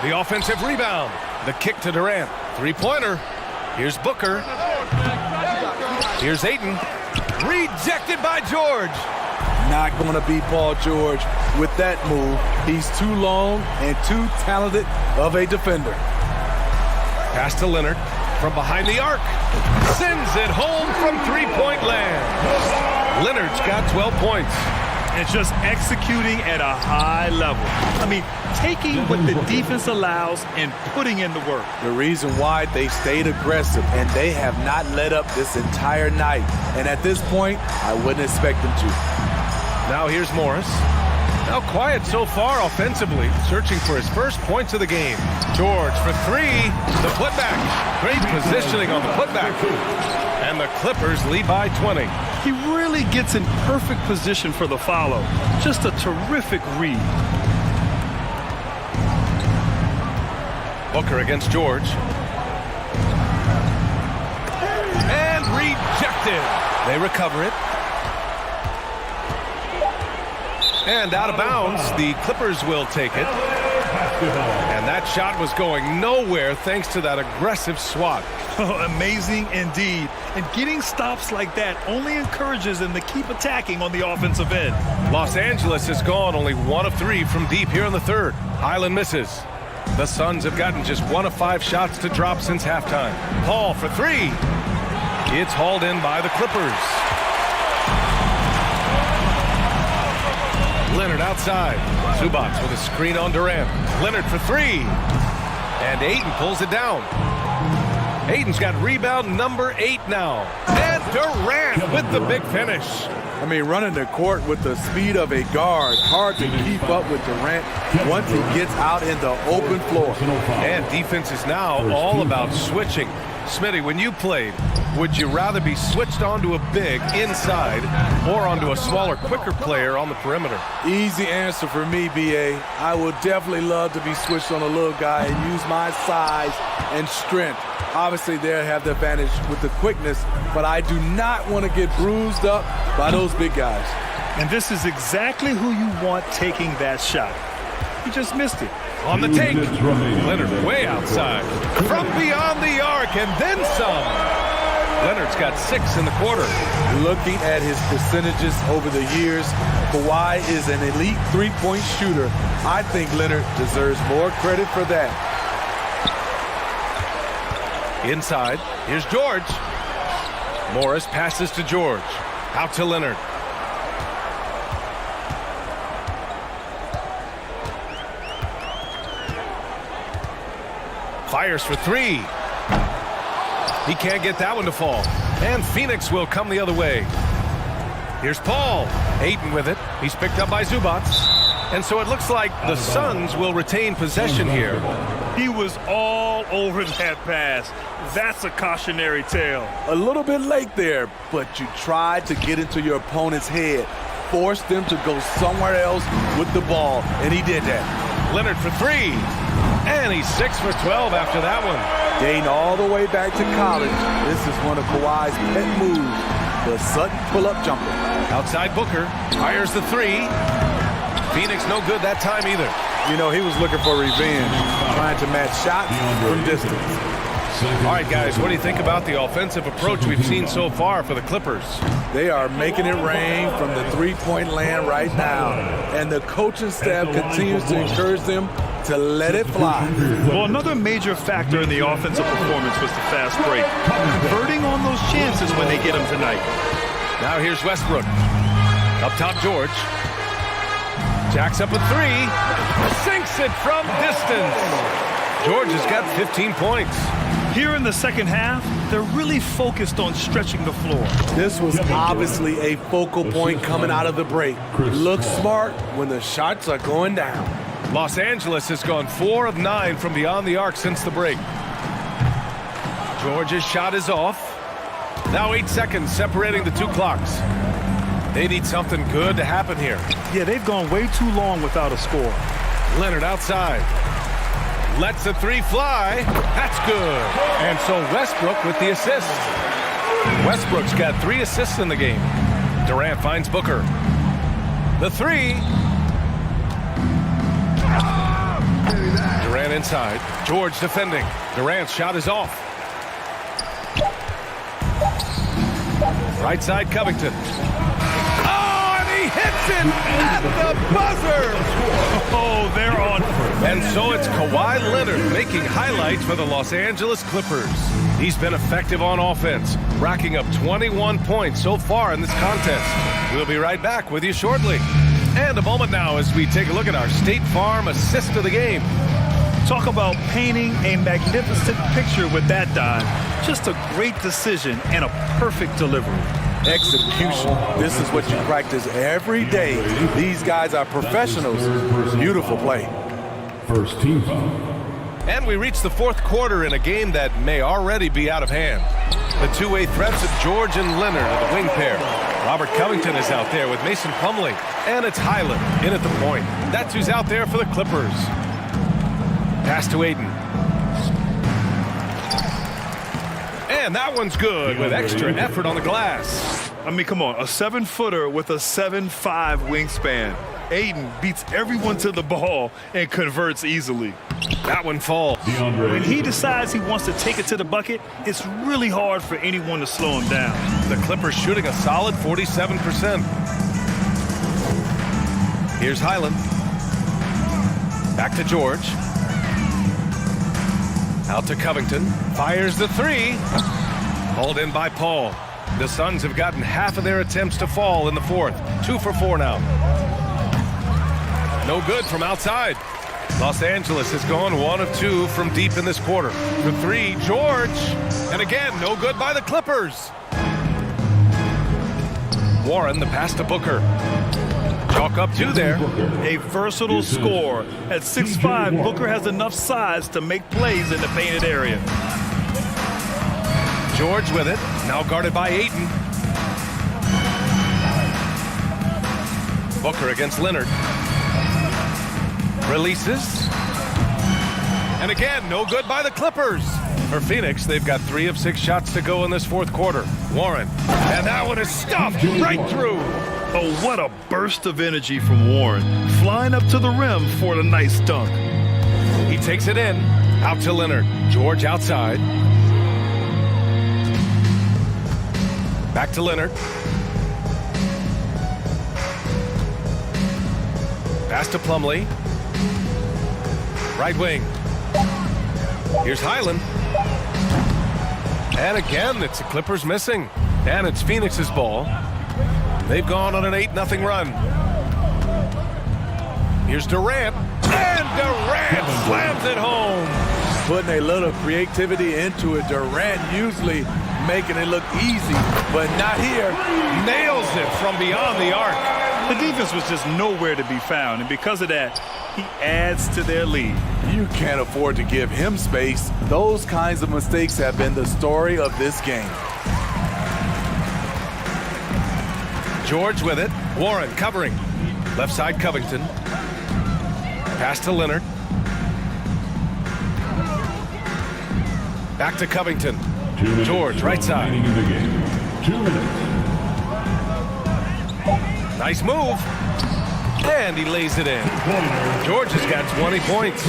The offensive rebound. The kick to Durant. 3-pointer. Here's Booker. Here's Ayton. Rejected by George. Not going to beat Paul George with that move. He's too long and too talented of a defender. Pass to Leonard from behind the arc. Sends it home from three-point land. Leonard's got 12 points. And just executing at a high level. I mean, taking what the defense allows and putting in the work. The reason why they stayed aggressive, and they have not let up this entire night. And at this point, I wouldn't expect them to. Now here's Morris. Now quiet so far offensively, searching for his first points of the game. George for three. The putback. Great positioning on the putback. And the Clippers lead by 20. He really gets in perfect position for the follow. Just a terrific read. Booker against George. And rejected. They recover it. And out of bounds, the Clippers will take it. And that shot was going nowhere thanks to that aggressive swat. Amazing indeed. And getting stops like that only encourages them to keep attacking on the offensive end. Los Angeles has gone only 1 of 3 from deep here in the third. Highland misses. The Suns have gotten just 1 of 5 shots to drop since halftime. Paul for three. It's hauled in by the Clippers. Leonard outside. Zubac with a screen on Durant. Leonard for three. And Ayton pulls it down. Ayton's got rebound number 8 now. And Durant with the big finish. I mean, running the court with the speed of a guard. Hard to keep up with Durant once he gets out in the open floor. And defense is now all about switching. Smitty, when you played, would you rather be switched onto a big inside or onto a smaller, quicker player on the perimeter? Easy answer for me, B.A. I would definitely love to be switched on a little guy and use my size and strength. Obviously, they have the advantage with the quickness, but I do not want to get bruised up by those big guys. And this is exactly who you want taking that shot. He just missed it. On the take, Leonard way outside. From beyond the arc and then some. Leonard's got 6 in the quarter. Looking at his percentages over the years, Kawhi is an elite three-point shooter. I think Leonard deserves more credit for that. Inside, here's George. Morris passes to George. Out to Leonard. Fires for three. He can't get that one to fall. And Phoenix will come the other way. Here's Paul. Ayton with it. He's picked up by Zubac. And so it looks like the Suns will retain possession here. He was all over that pass. That's a cautionary tale. A little bit late there, but you tried to get into your opponent's head. Force them to go somewhere else with the ball, and he did that. Leonard for three. And he's 6 for 12 after that one. Dating all the way back to college, this is one of Kawhi's pet moves, the Sutton pull-up jumper. Outside Booker, fires the three. Phoenix no good that time either. You know, he was looking for revenge, trying to match shots from distance. All right, guys, what do you think about the offensive approach we've seen so far for the Clippers? They are making it rain from the three-point land right now, and the coaching staff continues to encourage them to let it fly. Well, another major factor in the offensive performance was the fast break. Converting on those chances when they get them tonight. Now here's Westbrook. Up top, George. Jacks up a three. Sinks it from distance. George has got 15 points. Here in the second half, they're really focused on stretching the floor. This was obviously a focal point coming out of the break. Looks smart when the shots are going down. Los Angeles has gone 4 of 9 from beyond the arc since the break. George's shot is off. Now 8 seconds separating the two clocks. They need something good to happen here. Yeah, they've gone way too long without a score. Leonard outside. Lets the three fly. That's good. And so Westbrook with the assist. Westbrook's got 3 assists in the game. Durant finds Booker. The three. Durant inside. George defending. Durant's shot is off. Right side, Covington. Oh, and he hits it at the buzzer! Oh, they're on. And so it's Kawhi Leonard making highlights for the Los Angeles Clippers. He's been effective on offense, racking up 21 points so far in this contest. We'll be right back with you shortly. And a moment now as we take a look at our State Farm assist of the game. Talk about painting a magnificent picture with that dime. Just a great decision and a perfect delivery. Execution. This is what you practice every day. These guys are professionals. Beautiful play. First team foul. And we reach the fourth quarter in a game that may already be out of hand. The two-way threats of George and Leonard are the wing pair. Robert Covington is out there with Mason Plumlee. And it's Highland in at the point. That's who's out there for the Clippers. Pass to Aiden. And that one's good with extra effort on the glass. I mean, come on, a 7-footer with a 7'5" wingspan. Aiden beats everyone to the ball and converts easily. That one falls. When he decides he wants to take it to the bucket, it's really hard for anyone to slow him down. The Clippers shooting a solid 47%. Here's Highland. Back to George. Out to Covington. Fires the three. Hauled in by Paul. The Suns have gotten half of their attempts to fall in the fourth. 2 for 4 now. No good from outside. Los Angeles has gone 1 of 2 from deep in this quarter. For 3, George. And again, no good by the Clippers. Warren, the pass to Booker. Chalk up 2 there. A versatile scorer. At 6'5", Booker has enough size to make plays in the painted area. George with it. Now guarded by Ayton. Booker against Leonard. Releases. And again, no good by the Clippers. For Phoenix, they've got 3 of 6 shots to go in this fourth quarter. Warren. And that one is stuffed right through. Oh, what a burst of energy from Warren. Flying up to the rim for the nice dunk. He takes it in. Out to Leonard. George outside. Back to Leonard. Pass to Plumlee. Right wing. Here's Highland. And again, it's the Clippers missing. And it's Phoenix's ball. They've gone on an 8-0 run. Here's Durant. And Durant slams it home. Putting a little creativity into it. Durant usually making it look easy, but not here. Nails it from beyond the arc. The defense was just nowhere to be found, and because of that, he adds to their lead. You can't afford to give him space. Those kinds of mistakes have been the story of this game. George with it. Warren covering. Left side Covington. Pass to Leonard. Back to Covington. George, right side. 2 minutes. Nice move. And he lays it in. George has got 20 points.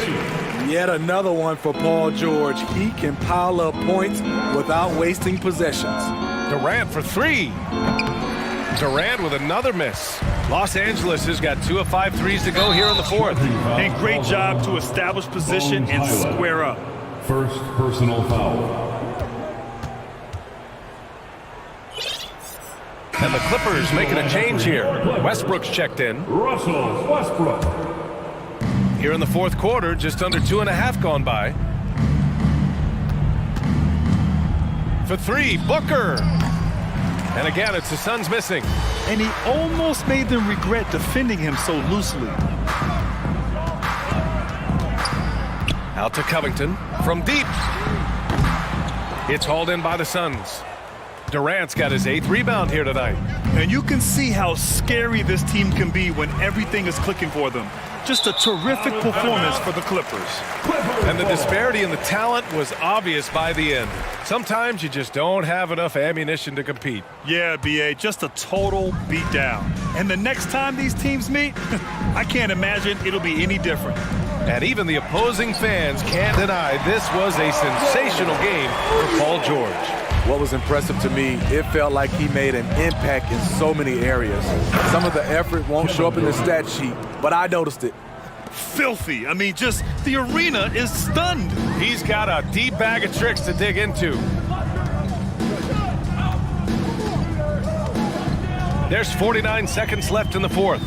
Yet another one for Paul George. He can pile up points without wasting possessions. Durant for 3. Durant with another miss. Los Angeles has got 2 of 5 threes to go here in the fourth. And great job to establish position and square up. First personal foul. And the Clippers making a change here. Westbrook's checked in. Russell Westbrook. Here in the fourth quarter, just under 2.5 gone by. For 3, Booker. And again, it's the Suns missing. And he almost made them regret defending him so loosely. Out to Covington from deep. It's hauled in by the Suns. Durant's got his 8th rebound here tonight. And you can see how scary this team can be when everything is clicking for them. Just a terrific performance for the Clippers. And the disparity in the talent was obvious by the end. Sometimes you just don't have enough ammunition to compete. Yeah, B.A., just a total beatdown. And the next time these teams meet, I can't imagine it'll be any different. And even the opposing fans can't deny this was a sensational game for Paul George. What was impressive to me, it felt like he made an impact in so many areas. Some of the effort won't show up in the stat sheet, but I noticed it. Filthy. I mean, just the arena is stunned. He's got a deep bag of tricks to dig into. There's 49 seconds left in the fourth.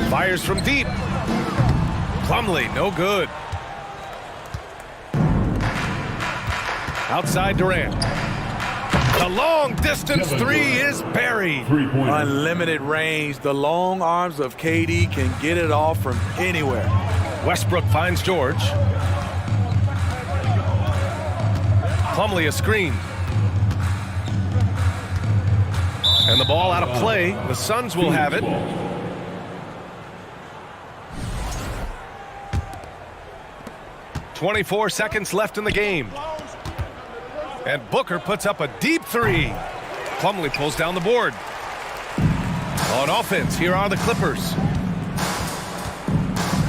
Fires from deep. Plumlee, no good. Outside Durant. The long distance three is buried. Unlimited range. The long arms of KD can get it off from anywhere. Westbrook finds George. Plumlee a screen. And the ball out of play. The Suns will have it. "24 seconds left in the game. And Booker puts up a deep three. Plumlee pulls down the board. On offense, here are the Clippers.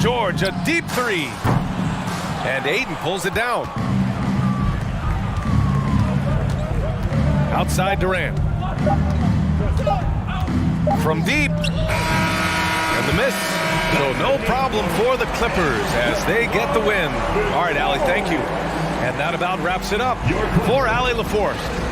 George, a deep three. And Ayton pulls it down. Outside Durant. From deep. And the miss. So no problem for the Clippers as they get the win. All right, Allie, thank you. And that about wraps it up for Allie LaForce.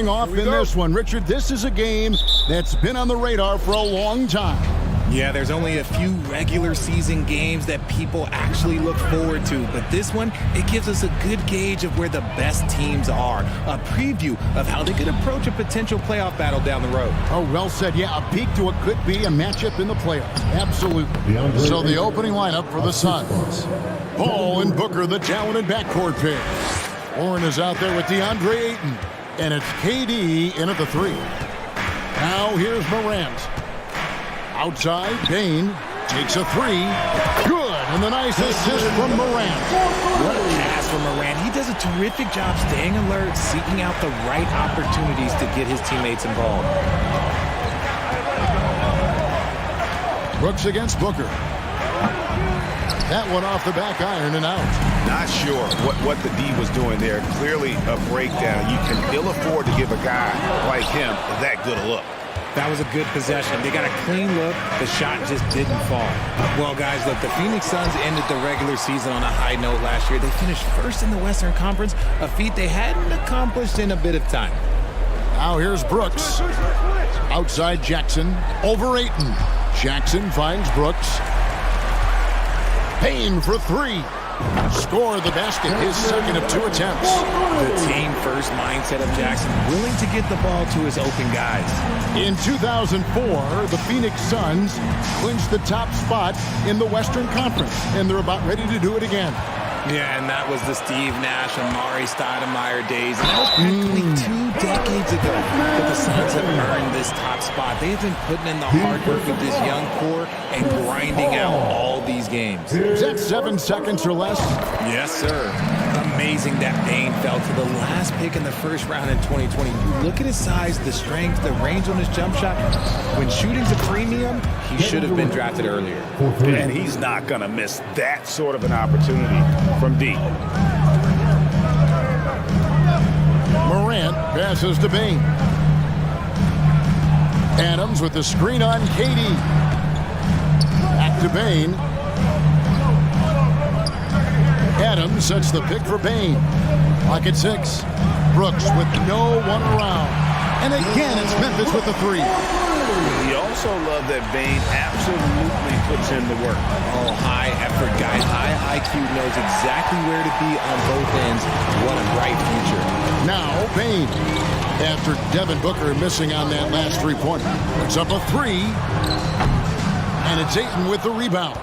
squaring off in this one. Richard, this is a game that's been on the radar for a long time. Yeah, there's only a few regular season games that people actually look forward to, but this one, it gives us a good gauge of where the best teams are, a preview of how they could approach a potential playoff battle down the road. Oh, well said. Yeah, a peek to what could be a matchup in the playoffs. Absolutely. So the opening lineup for the Suns. Paul and Booker, the talented backcourt pair. Warren is out there with DeAndre Ayton, and it's KD in at the 3. Now here's Morant. Outside, Bain takes a 3. Good, and the nice assist from Morant. What a pass from Morant. He does a terrific job staying alert, seeking out the right opportunities to get his teammates involved. Brooks against Booker. That one off the back iron and out. Not sure what the D was doing there. Clearly a breakdown. You can ill afford to give a guy like him that good a look. That was a good possession. They got a clean look. The shot just didn't fall. Well, guys, look, the Phoenix Suns ended the regular season on a high note last year. They finished first in the Western Conference, a feat they hadn't accomplished in a bit of time. Now here's Brooks. Outside Jackson. Over Ayton. Jackson finds Brooks. Payne for 3. Score the basket, his second of 2 attempts. The team-first mindset of Jackson, willing to get the ball to his open guys. In 2004, the Phoenix Suns clinched the top spot in the Western Conference, and they're about ready to do it again. Yeah, and that was the Steve Nash, Amari Stoudemire days. And that was practically 2 decades ago. But the Suns have earned this top spot. They've been putting in the hard work with this young core and grinding out all these games. Is that 7 seconds or less? Yes, sir. Amazing that Bain fell to the last pick in the first round in 2020. You look at his size, the strength, the range on his jump shot. When shooting's a premium, he should have been drafted earlier. And he's not going to miss that sort of an opportunity from D. Morant passes to Bain. Adams with the screen on KD. Back to Bain. Adams sets the pick for Bain. Clock at 6. Brooks with no one around. And again, it's Memphis with the 3. You also love that Bain absolutely puts in the work. Oh, high effort guy. High IQ, knows exactly where to be on both ends. What a bright future. Now Bain, after Devin Booker missing on that last 3-pointer, puts up a 3. And it's Ayton with the rebound.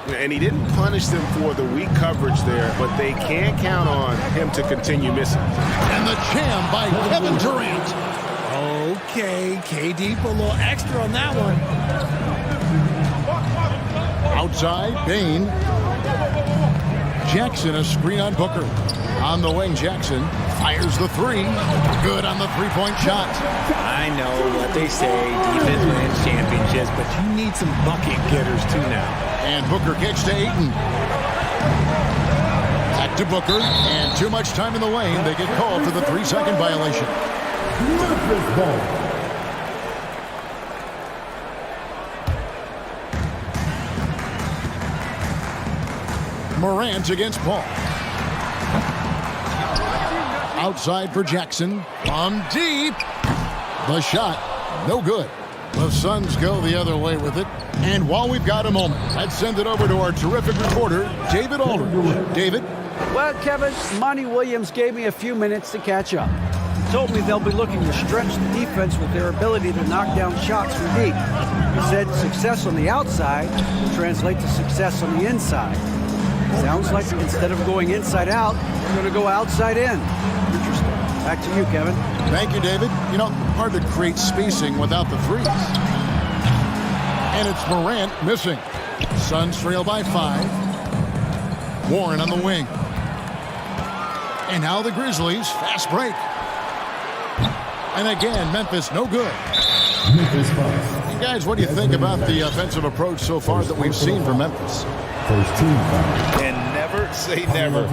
And he didn't punish them for the weak coverage there, but they can't count on him to continue missing. And the jam by Kevin Durant. Okay, KD put a little extra on that one. Outside, Bain. Jackson, a screen on Booker. On the wing, Jackson fires the 3. Good on the 3-point shot. I know what they say, defense wins championships, but you need some bucket getters too now. And Booker kicks to Ayton. Back to Booker, and too much time in the lane. They get called for the 3-second violation. Memphis ball. Morant against Paul. Outside for Jackson. From deep. The shot, no good. The Suns go the other way with it. And while we've got a moment, let's send it over to our terrific reporter, David Aldridge. David? Well, Kevin, Monty Williams gave me a few minutes to catch up. He told me they'll be looking to stretch the defense with their ability to knock down shots from deep. He said success on the outside will translate to success on the inside. Sounds like instead of going inside out, we're going to go outside in. Interesting. Back to you, Kevin. Thank you, David. You know, hard to create spacing without the threes. And it's Morant missing. Suns trail by 5. Warren on the wing. And now the Grizzlies, fast break. And again, Memphis, no good. Hey guys, what do you think about the offensive approach so far that we've seen from Memphis? First team foul. And never say never.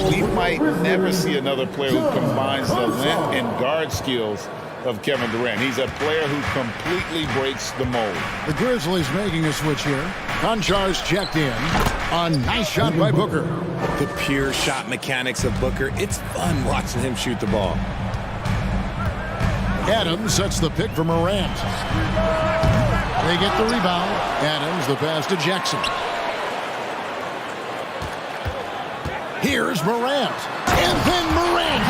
We might never see another player who combines the length and guard skills of Kevin Durant. He's a player who completely breaks the mold. The Grizzlies making a switch here. Konchar's checked in. A nice shot by Booker. The pure shot mechanics of Booker. It's fun watching him shoot the ball. Adams sets the pick for Morant. They get the rebound. Adams, the pass to Jackson. Here's Morant. And then Morant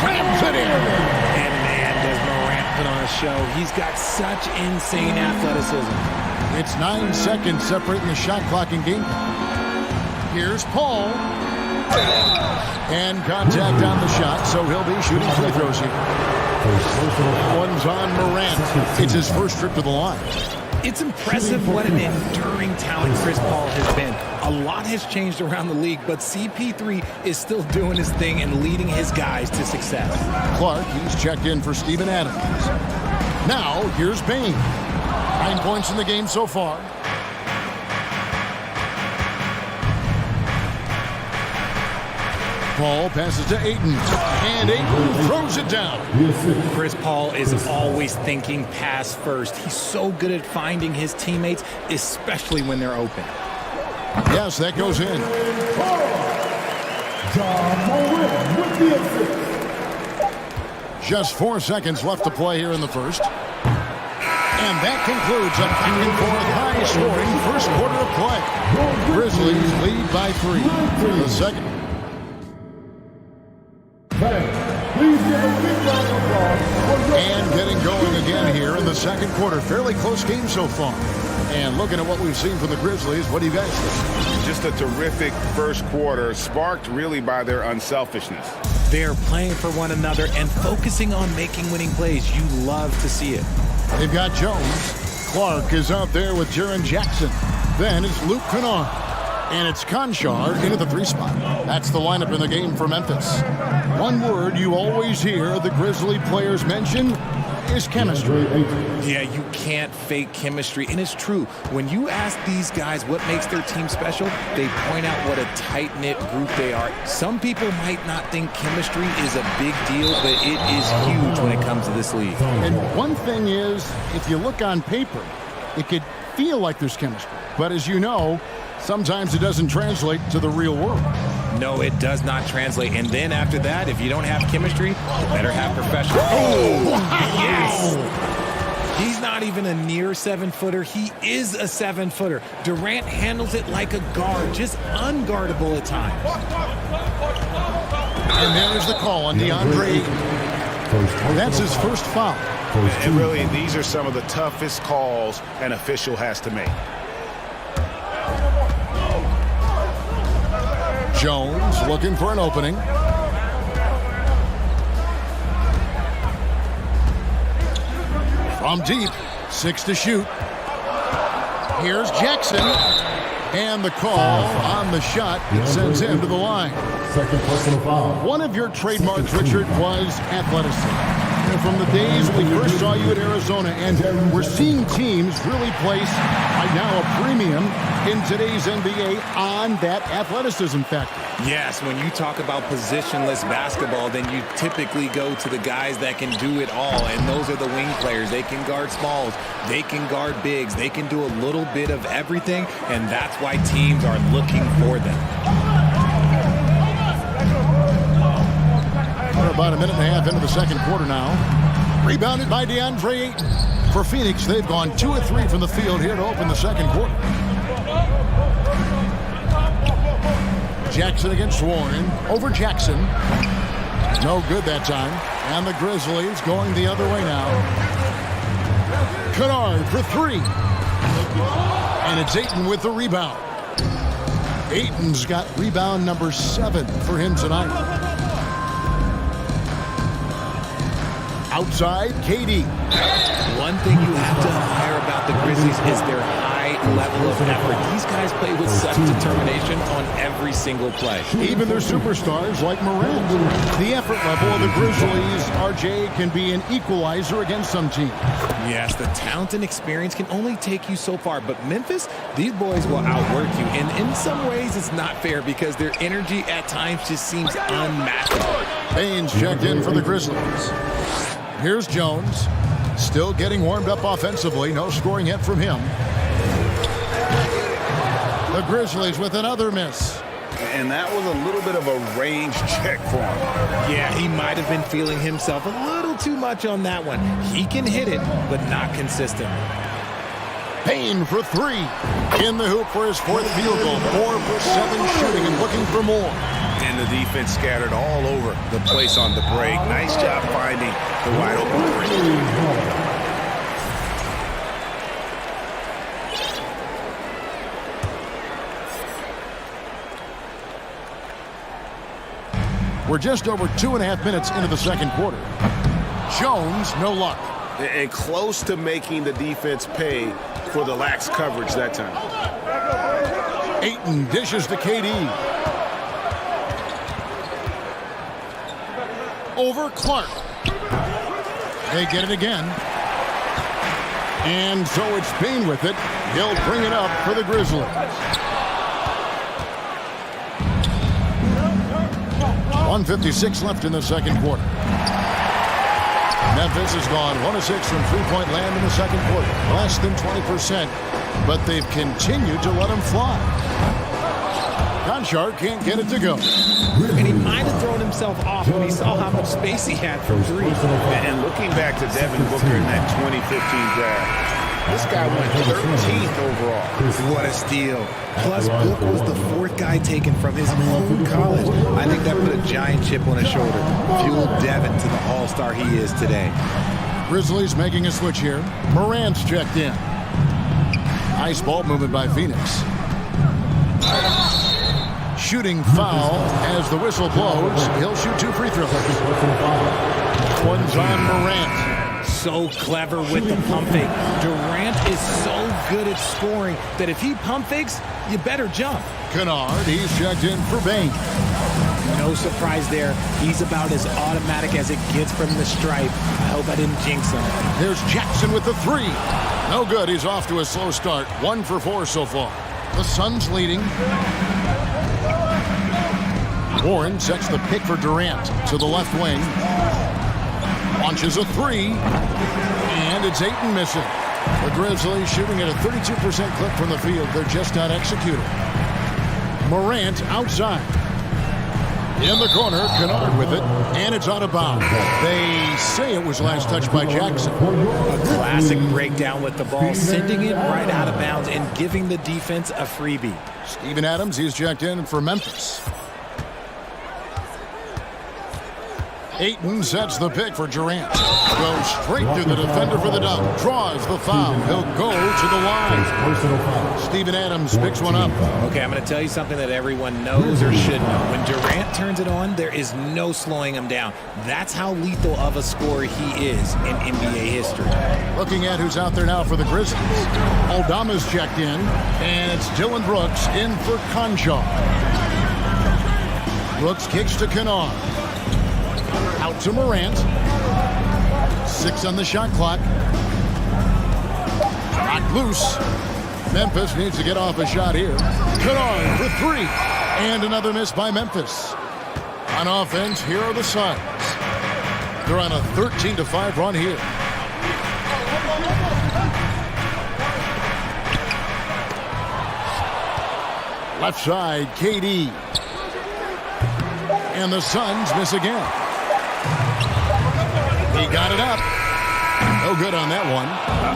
slams it in. And man, does Morant put on a show. He's got such insane athleticism. It's 9 seconds separating the shot clock and game. Here's Paul. And contact on the shot, so he'll be shooting free throws here. One's on Morant. It's his first trip to the line. It's impressive what an enduring talent Chris Paul has been. A lot has changed around the league, but CP3 is still doing his thing and leading his guys to success. Clark, he's checked in for Steven Adams. Now, here's Bain. 9 points in the game so far. Paul passes to Ayton, and Ayton throws it down. Chris Paul is always thinking pass first. He's so good at finding his teammates, especially when they're open. Yes, that goes in. Just 4 seconds left to play here in the first. And that concludes a back-and-forth high-scoring first quarter of play. Grizzlies lead by 3 for the second. And getting going again here in the second quarter. Fairly close game so far. And looking at what we've seen from the Grizzlies, what do you guys think? Just a terrific first quarter, sparked really by their unselfishness. They're playing for one another and focusing on making winning plays. You love to see it. They've got Jones. Clark is out there with Jaren Jackson. Then it's Luke Kennard. And it's Conchar into the 3 spot. That's the lineup in the game for Memphis. One word you always hear the Grizzly players mention is chemistry. Yeah, you can't fake chemistry. And it's true. When you ask these guys what makes their team special, they point out what a tight-knit group they are. Some people might not think chemistry is a big deal, but it is huge when it comes to this league. And one thing is, if you look on paper, it could feel like there's chemistry. But as you know, sometimes it doesn't translate to the real world. No, it does not translate. And then after that, if you don't have chemistry, you better have professional. Oh, yes! He's not even a near 7-footer. He is a 7-footer. Durant handles it like a guard, just unguardable at times. And there's the call on DeAndre. That's his first foul. And really, these are some of the toughest calls an official has to make. Jones looking for an opening. From deep, 6 to shoot. Here's Jackson. And the call on the shot, it sends him to the line. Second personal foul. One of your trademarks, Richard, was athleticism. From the days we first saw you at Arizona, and we're seeing teams really place right now a premium in today's NBA on that athleticism factor. Yes, when you talk about positionless basketball, then you typically go to the guys that can do it all, and those are the wing players. They can guard smalls, they can guard bigs, they can do a little bit of everything, and that's why teams are looking for them. We're about a minute and a half into the second quarter now. Rebounded by DeAndre Ayton. For Phoenix, they've gone 2 of 3 from the field here to open the second quarter. Jackson against Warren. Over Jackson. No good that time. And the Grizzlies going the other way now. Kennard for 3. And it's Ayton with the rebound. Ayton's got rebound number 7 for him tonight. Outside, KD. One thing you have to admire about the Grizzlies is their high level of effort. These guys play with such determination on every single play. Even their superstars like Morant. The effort level of the Grizzlies, RJ, can be an equalizer against some teams. Yes, the talent and experience can only take you so far, but Memphis, these boys will outwork you. And in some ways, it's not fair because their energy at times just seems unmatchable. Baines checked in for the Grizzlies. Here's Jones, still getting warmed up offensively. No scoring yet from him. The Grizzlies with another miss. And that was a little bit of a range check for him. Yeah, he might have been feeling himself a little too much on that one. He can hit it, but not consistent. Payne for three. In the hoop for his fourth field goal. 4 for 7 shooting and looking for more. And the defense scattered all over the place on the break. Nice job finding the wide open three. We're just over 2.5 minutes into the second quarter. Jones, no luck. And close to making the defense pay for the lax coverage that time. Ayton dishes to KD. Over Clark. They get it again. And so it's Payne with it. He'll bring it up for the Grizzlies. 1:56 left in the second quarter. Memphis has gone 1 of 6 from three-point land in the second quarter. Less than 20%, but they've continued to let him fly. Conchar can't get it to go. And he might have thrown himself off when he saw how much space he had for three. And looking back to Devin Booker in that 2015 draft, this guy went 13th overall. What a steal. Plus, Book was the 4th guy taken from his own college. I think that put a giant chip on his shoulder. Fueled Devin to the all-star he is today. Grizzlies making a switch here. Morant's checked in. Nice ball movement by Phoenix. Shooting foul as the whistle blows. He'll shoot 2 free throws. One's on Morant. So clever with the pump fake. Durant is so good at scoring that if he pump fakes, you better jump. Kennard, he's checked in for Bain. No surprise there. He's about as automatic as it gets from the stripe. I hope I didn't jinx him. There's Jackson with the 3. No good. He's off to a slow start. 1 for 4 so far. The Suns leading. Warren sets the pick for Durant to the left wing. Launches a 3. And it's Ayton missing. The Grizzlies shooting at a 32% clip from the field. They're just not executing. Morant outside. In the corner, Kennard with it, and it's out of bounds. They say it was last touched by Jackson. A classic breakdown with the ball, sending it right out of bounds and giving the defense a freebie. Steven Adams, he's checked in for Memphis. Ayton sets the pick for Durant. Goes straight through the defender for the dunk. Draws the foul. He'll go to the line. Steven Adams picks one up. Okay, I'm going to tell you something that everyone knows or should know. When Durant turns it on, there is no slowing him down. That's how lethal of a scorer he is in NBA history. Looking at who's out there now for the Grizzlies. Aldama's checked in, and it's Dylan Brooks in for Conchar. Brooks kicks to Kennard. Out to Morant. 6 on the shot clock. Knocked loose. Memphis needs to get off a shot here. Kennard for 3. And another miss by Memphis. On offense, here are the Suns. They're on a 13-5 run here. Left side, KD. And the Suns miss again. He got it up. No good on that one.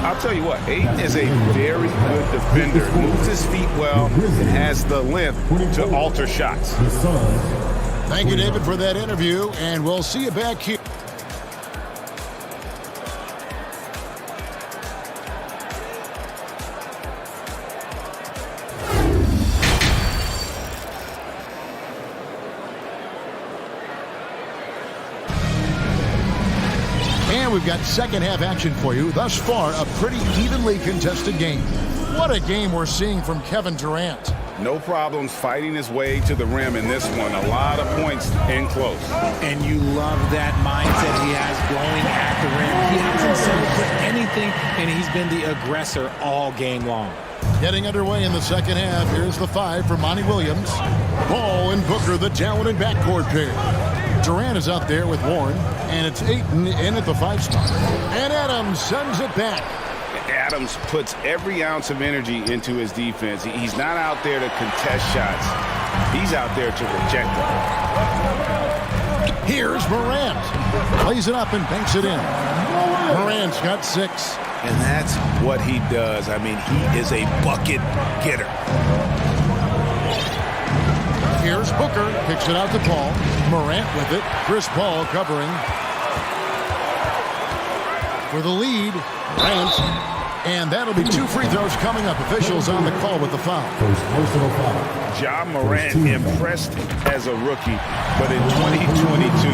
I'll tell you what, Ayton is a very good defender. Moves his feet well and has the length to alter shots. Thank you, David, for that interview, and we'll see you back here. And we've got second half action for you. Thus far, a pretty evenly contested game. What a game we're seeing from Kevin Durant. No problems fighting his way to the rim in this one. A lot of points in close. And you love that mindset he has going at the rim. He hasn't settled for anything, and he's been the aggressor all game long. Getting underway in the second half. Here's the 5 for Monty Williams. Ball and Booker, the talented backcourt pair. Durant is out there with Warren, and it's Ayton in at the 5 spot. And Adams sends it back. Adams puts every ounce of energy into his defense. He's not out there to contest shots. He's out there to reject it. Here's Morant. Plays it up and banks it in. Morant's got 6. And that's what he does. I mean, he is a bucket getter. Here's Booker. Kicks it out to Paul. Morant with it. Chris Paul covering. For the lead, Morant. And that'll be 2 free throws coming up. Officials on the call with the foul. Ja Morant impressed as a rookie, but in 2022,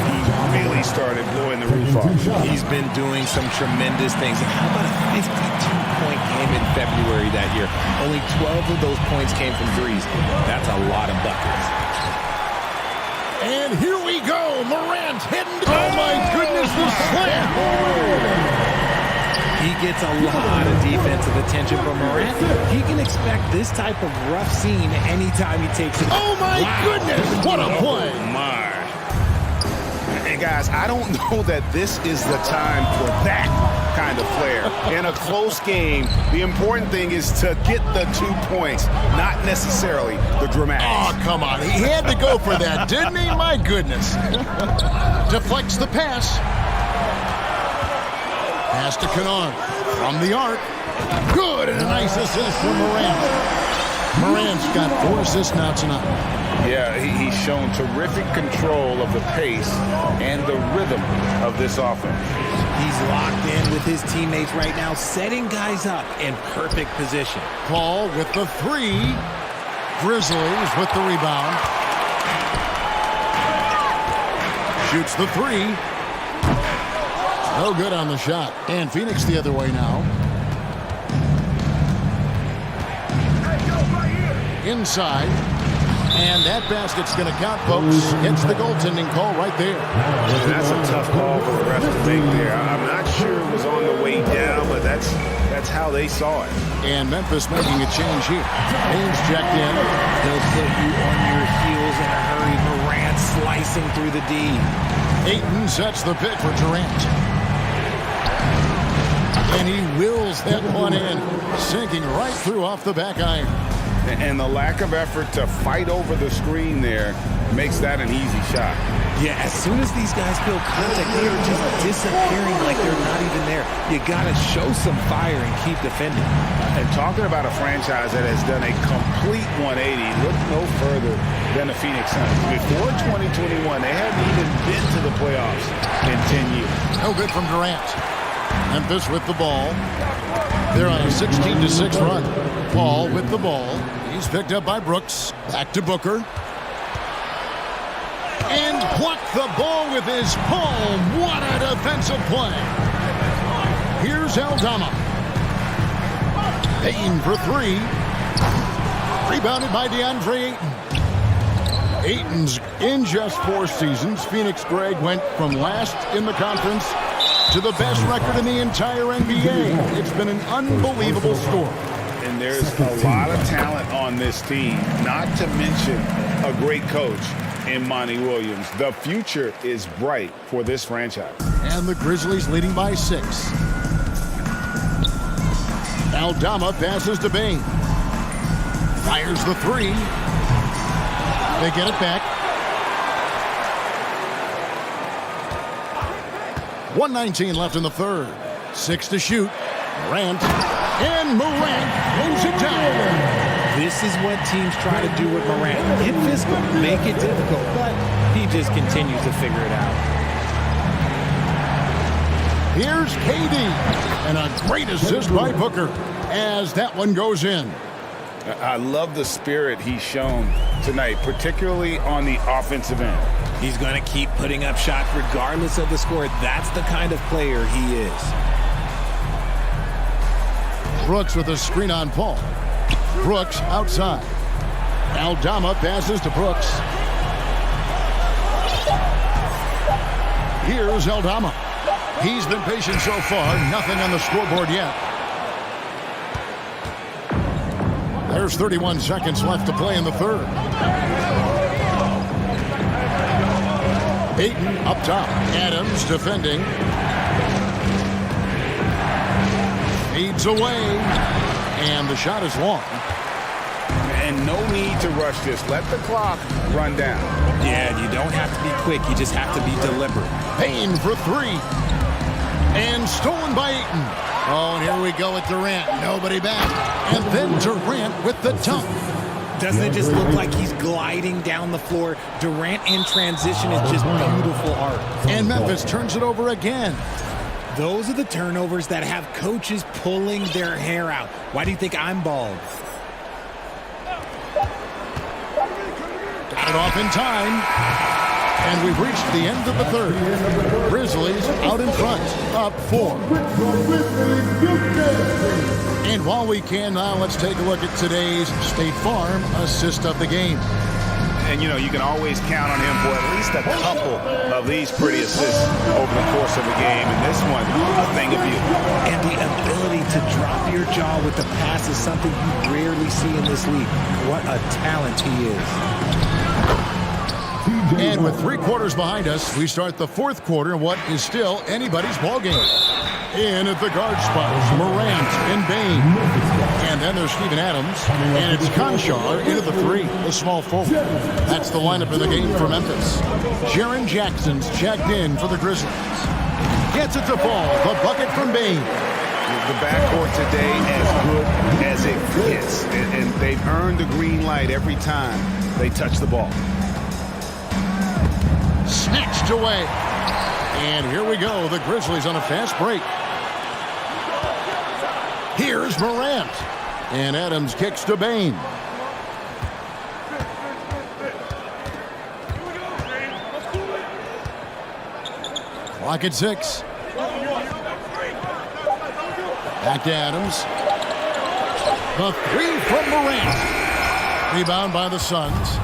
he really started blowing the roof off. He's been doing some tremendous things. And how about a 52-point game in February that year? Only 12 of those points came from threes. That's a lot of buckets. And here we go. Morant hitting. Oh, my goodness, the slam. He gets a lot of defensive attention from Morant. He can expect this type of rough scene anytime he takes it. Oh, my goodness. What a play. Oh, my. And, guys, I don't know that this is the time for that kind of flair. In a close game, the important thing is to get the 2 points, not necessarily the dramatics. Oh, come on. He had to go for that, didn't he? My goodness. Deflects the pass. Pass to Kennard from the arc. Good, and a nice assist from Morant. Morant's got 4 assists now tonight. Yeah, he's shown terrific control of the pace and the rhythm of this offense. He's locked in with his teammates right now, setting guys up in perfect position. Paul with the 3. Grizzlies with the rebound. Shoots the 3. No good on the shot. And Phoenix the other way now. Inside. And that basket's going to count, folks. Gets the goaltending call right there. That's a tough call for the ref to make there. I'm not sure it was on the way down, but that's how they saw it. And Memphis making a change here. Haynes checked in. They'll put you on your heels in a hurry. Morant slicing through the D. Ayton sets the pick for Durant. And he wills that one in, sinking right through off the back iron. And the lack of effort to fight over the screen there makes that an easy shot. Yeah, as soon as these guys feel contact, they are just disappearing like they're not even there. You got to show some fire and keep defending. And talking about a franchise that has done a complete 180, look no further than the Phoenix Suns. Before 2021, they hadn't even been to the playoffs in 10 years. No good from Durant. Memphis with the ball. They're on a 16-6 run. Paul with the ball. He's picked up by Brooks. Back to Booker. And blocked the ball with his palm. What a defensive play. Here's Aldama. Ayton for 3. Rebounded by DeAndre Ayton. Ayton's in just 4 seasons. Phoenix, Greg, went from last in the conference to the best record in the entire NBA. It's been an unbelievable story. And there's a lot of talent on this team, not to mention a great coach in Monty Williams. The future is bright for this franchise. And the Grizzlies leading by 6. Aldama passes to Bain. Fires the 3. They get it back. 1:19 left in the third. 6 to shoot. Morant. And Morant moves it down. This is what teams try to do with Morant. Get physical, make it difficult, but he just continues to figure it out. Here's KD. And a great assist by Booker as that one goes in. I love the spirit he's shown tonight, particularly on the offensive end. He's going to keep putting up shots regardless of the score. That's the kind of player he is. Brooks with a screen on Paul. Brooks outside. Aldama passes to Brooks. Here's Aldama. He's been patient so far. Nothing on the scoreboard yet. There's 31 seconds left to play in the third. Ayton up top. Adams defending. Feeds away. And the shot is long. and no need to rush this. Let the clock run down. Yeah, you don't have to be quick. You just have to be deliberate. Payne for three. And stolen by Ayton. Oh, and here we go with Durant. Nobody back. And then Durant with the dunk. Doesn't it just look like he's gliding down the floor? Durant in transition is just beautiful art. And Memphis turns it over again. Those are the turnovers that have coaches pulling their hair out. Why do you think I'm bald? Got it off in time. And we've reached the end of the third. Grizzlies out in front, up 4. And while we can now, let's take a look at today's State Farm assist of the game. And, you know, you can always count on him for at least a couple of these pretty assists over the course of the game. And this one, a thing of beauty. And the ability to drop your jaw with the pass is something you rarely see in this league. What a talent he is. And with 3 quarters behind us, we start the 4th quarter in what is still anybody's ball game. In at the guard spots, Morant and Bane. And then there's Steven Adams. And it's Conchar into the 3, the small forward. That's the lineup of the game for Memphis. Jaren Jackson's checked in for the Grizzlies. Gets it to fall, the bucket from Bane. The backcourt today as good as it gets. And they've earned the green light every time they touch the ball. Snatched away. And here we go. The Grizzlies on a fast break. Here's Morant. And Adams kicks to Bane. Clock at 6. Back to Adams. The 3 from Morant. Rebound by the Suns.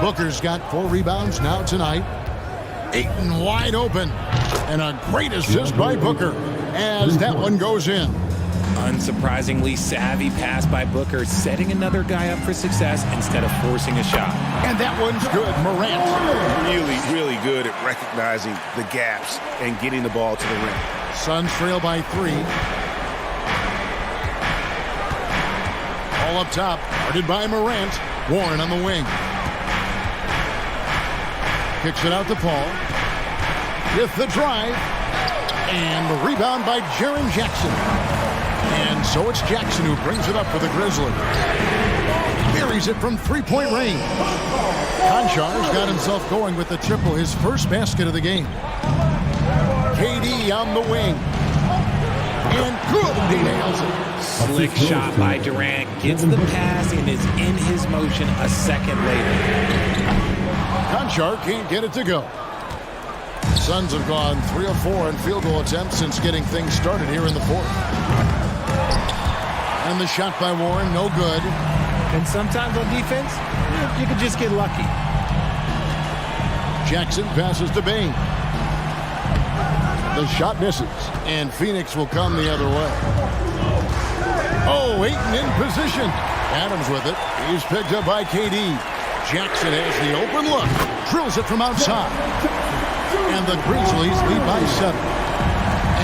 Booker's got 4 rebounds now tonight. Ayton wide open. And a great assist by Booker as that one goes in. Unsurprisingly savvy pass by Booker, setting another guy up for success instead of forcing a shot. And that one's good. Morant. Really, really good at recognizing the gaps and getting the ball to the rim. Suns trail by 3. All up top. Guarded by Morant. Warren on the wing. Kicks it out to Paul. With the drive. And the rebound by Jaren Jackson. And so it's Jackson who brings it up for the Grizzlies. Buries it from 3-point range. Konchar's got himself going with the triple, his first basket of the game. KD on the wing. And good, he nails it. Slick shot by Durant, gets the pass and is in his motion a second later. Konchar can't get it to go. Suns have gone 3 of 4 in field goal attempts since getting things started here in the 4th. And the shot by Warren, no good. And sometimes on defense, you can just get lucky. Jackson passes to Bane. The shot misses, and Phoenix will come the other way. Oh, Ayton in position. Adams with it. He's picked up by KD. Jackson has the open look. Drills it from outside. And the Grizzlies lead by 7.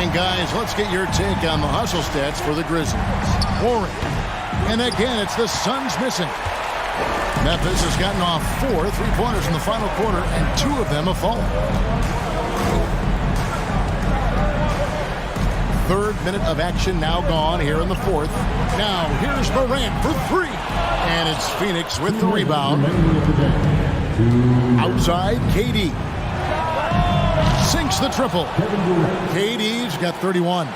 And guys, let's get your take on the hustle stats for the Grizzlies. Warren. And again, it's the Suns missing. Memphis has gotten off 4 3-pointers in the final quarter, and 2 of them have fallen. 3rd minute of action now gone here in the 4th. Now, here's Morant for 3. And it's Phoenix with the rebound. Outside, KD. Sinks the triple. KD's got 31.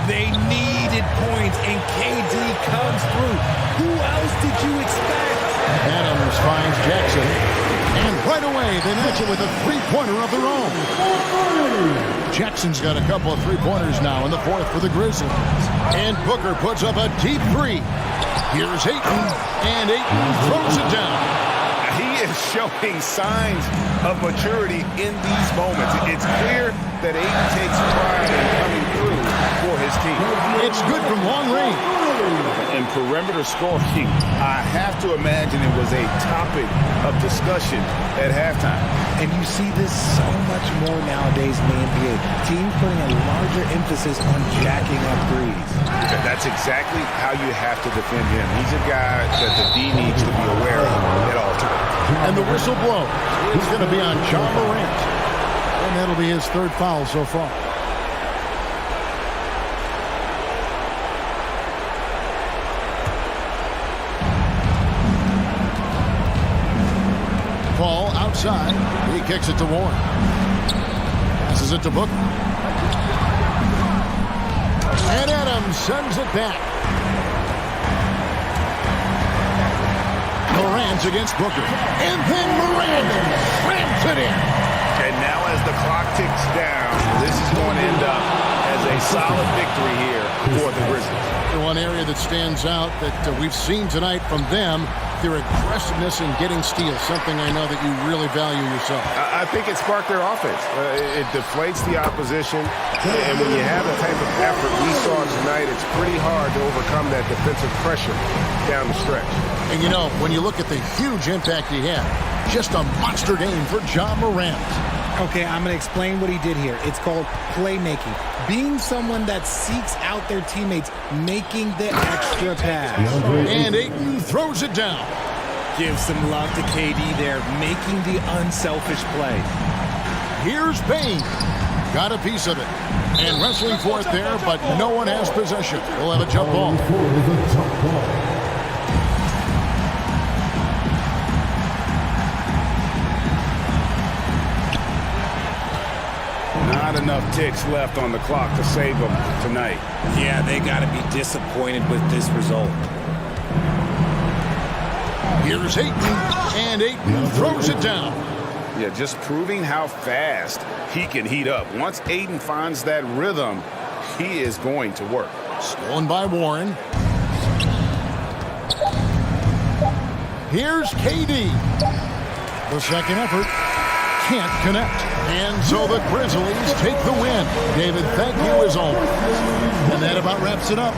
They needed points, and KD comes through. Who else did you expect? Adams finds Jackson. And right away, they match it with a 3-pointer of their own. Jackson's got a couple of 3-pointers now in the 4th for the Grizzlies. And Booker puts up a deep 3. Here's Ayton, and Ayton throws it down. He is showing signs of maturity in these moments. It's clear that Ayton takes pride in coming through for his team. It's good from long range. And perimeter scoring, I have to imagine it was a topic of discussion at halftime. And you see this so much more nowadays in the NBA. Teams putting a larger emphasis on jacking up threes. That's exactly how you have to defend him. He's a guy that the D needs to be aware of at all times. And the whistle blows. It's going to be on Ja Morant. And that'll be his third foul so far. Ball outside. He kicks it to Warren. Passes it to Booker. And Adams sends it back. Morant against Booker. And then Morant slams it in. And now as the clock ticks down, this is going to end up as a solid victory here for the Grizzlies. The one area that stands out that we've seen tonight from them, their aggressiveness in getting steals, something I know that you really value yourself. I think it sparked their offense. It deflates the opposition, and when you have the type of effort we saw tonight, it's pretty hard to overcome that defensive pressure down the stretch. And you know, when you look at the huge impact he had, just a monster game for Ja Morant. Okay, I'm going to explain what he did here. It's called playmaking. Being someone that seeks out their teammates, making the extra pass. And Ayton throws it down. Give some love to KD there, making the unselfish play. Here's Payne. Got a piece of it. And wrestling for it there, but no one has possession. We'll have a jump ball. Not enough ticks left on the clock to save them tonight. Yeah, they got to be disappointed with this result. Here's Ayton, and Ayton throws it down. Yeah, just proving how fast he can heat up. Once Ayton finds that rhythm, he is going to work. Stolen by Warren. Here's KD. The second effort can't connect. And so the Grizzlies take the win. David, thank you as always. And that about wraps it up.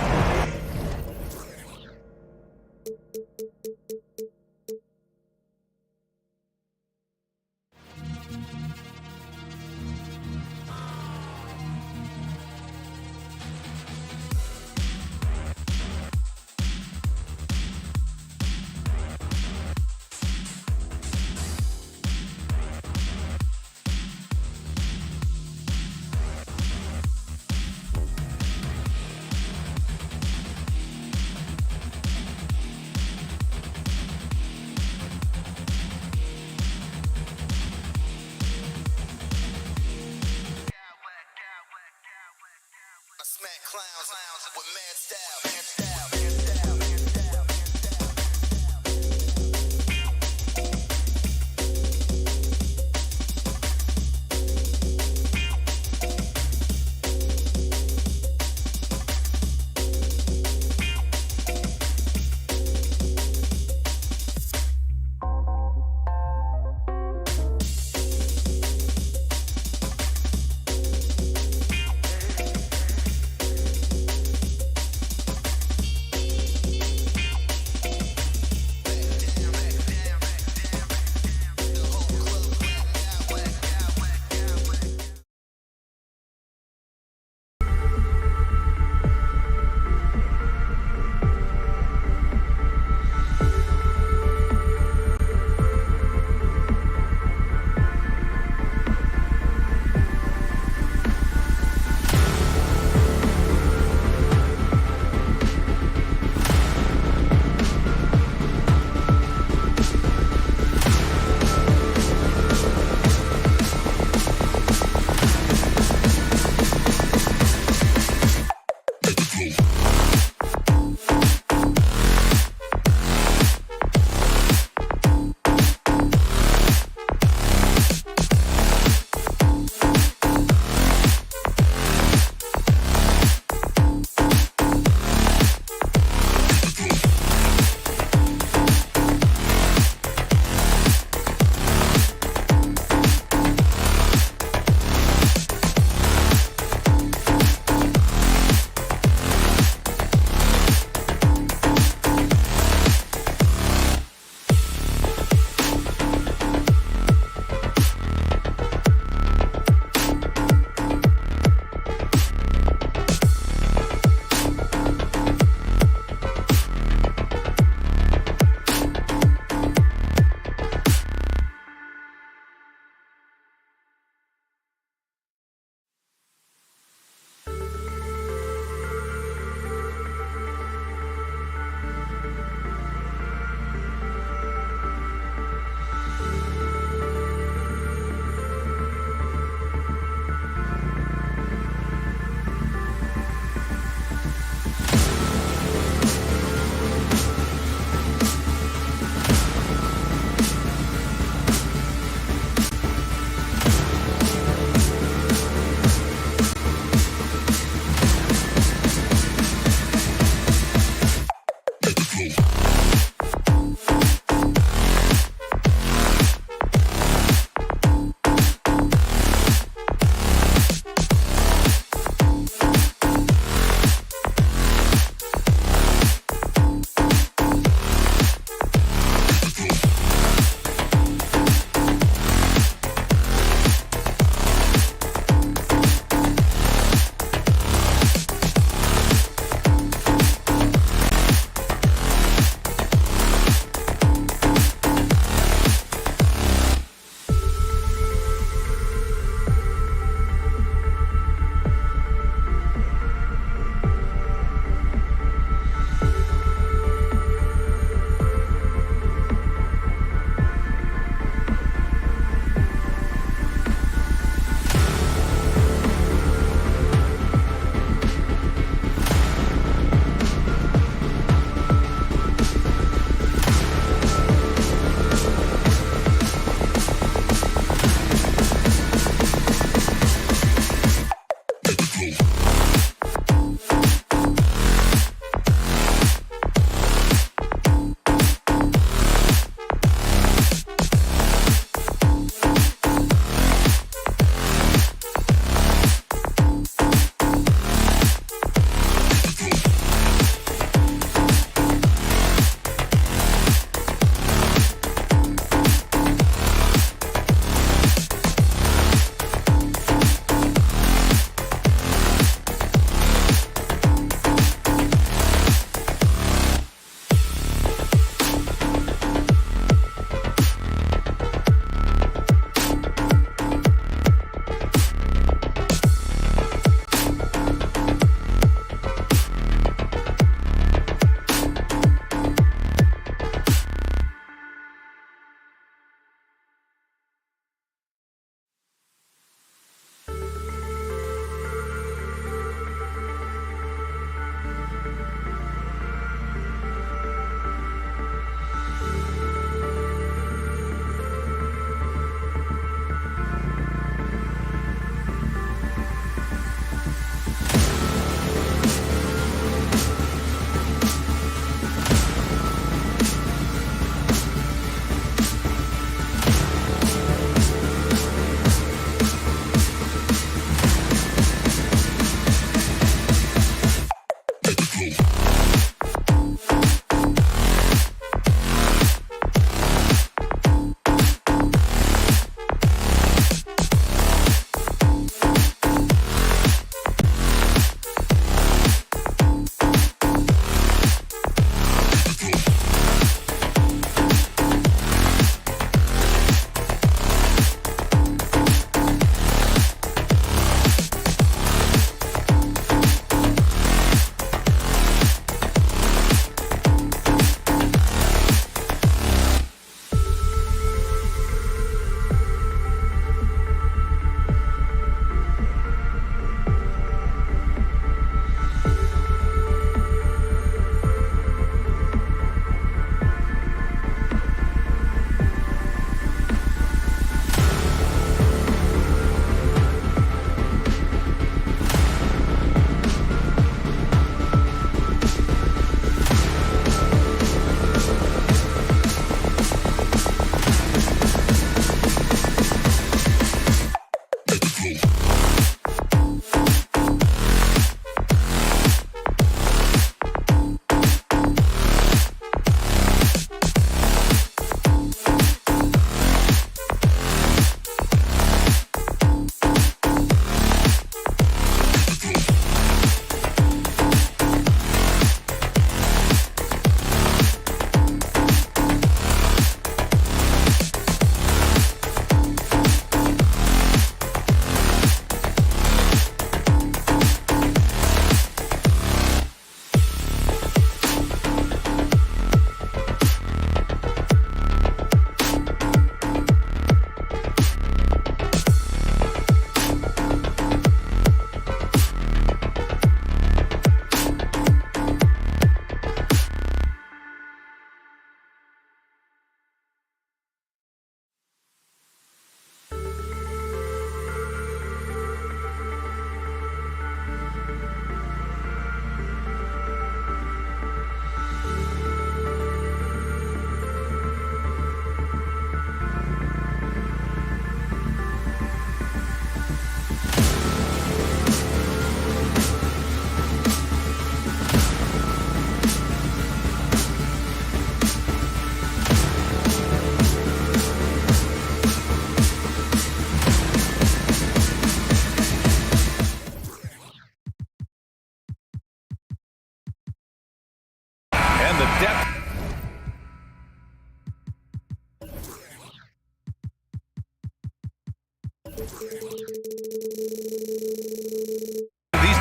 These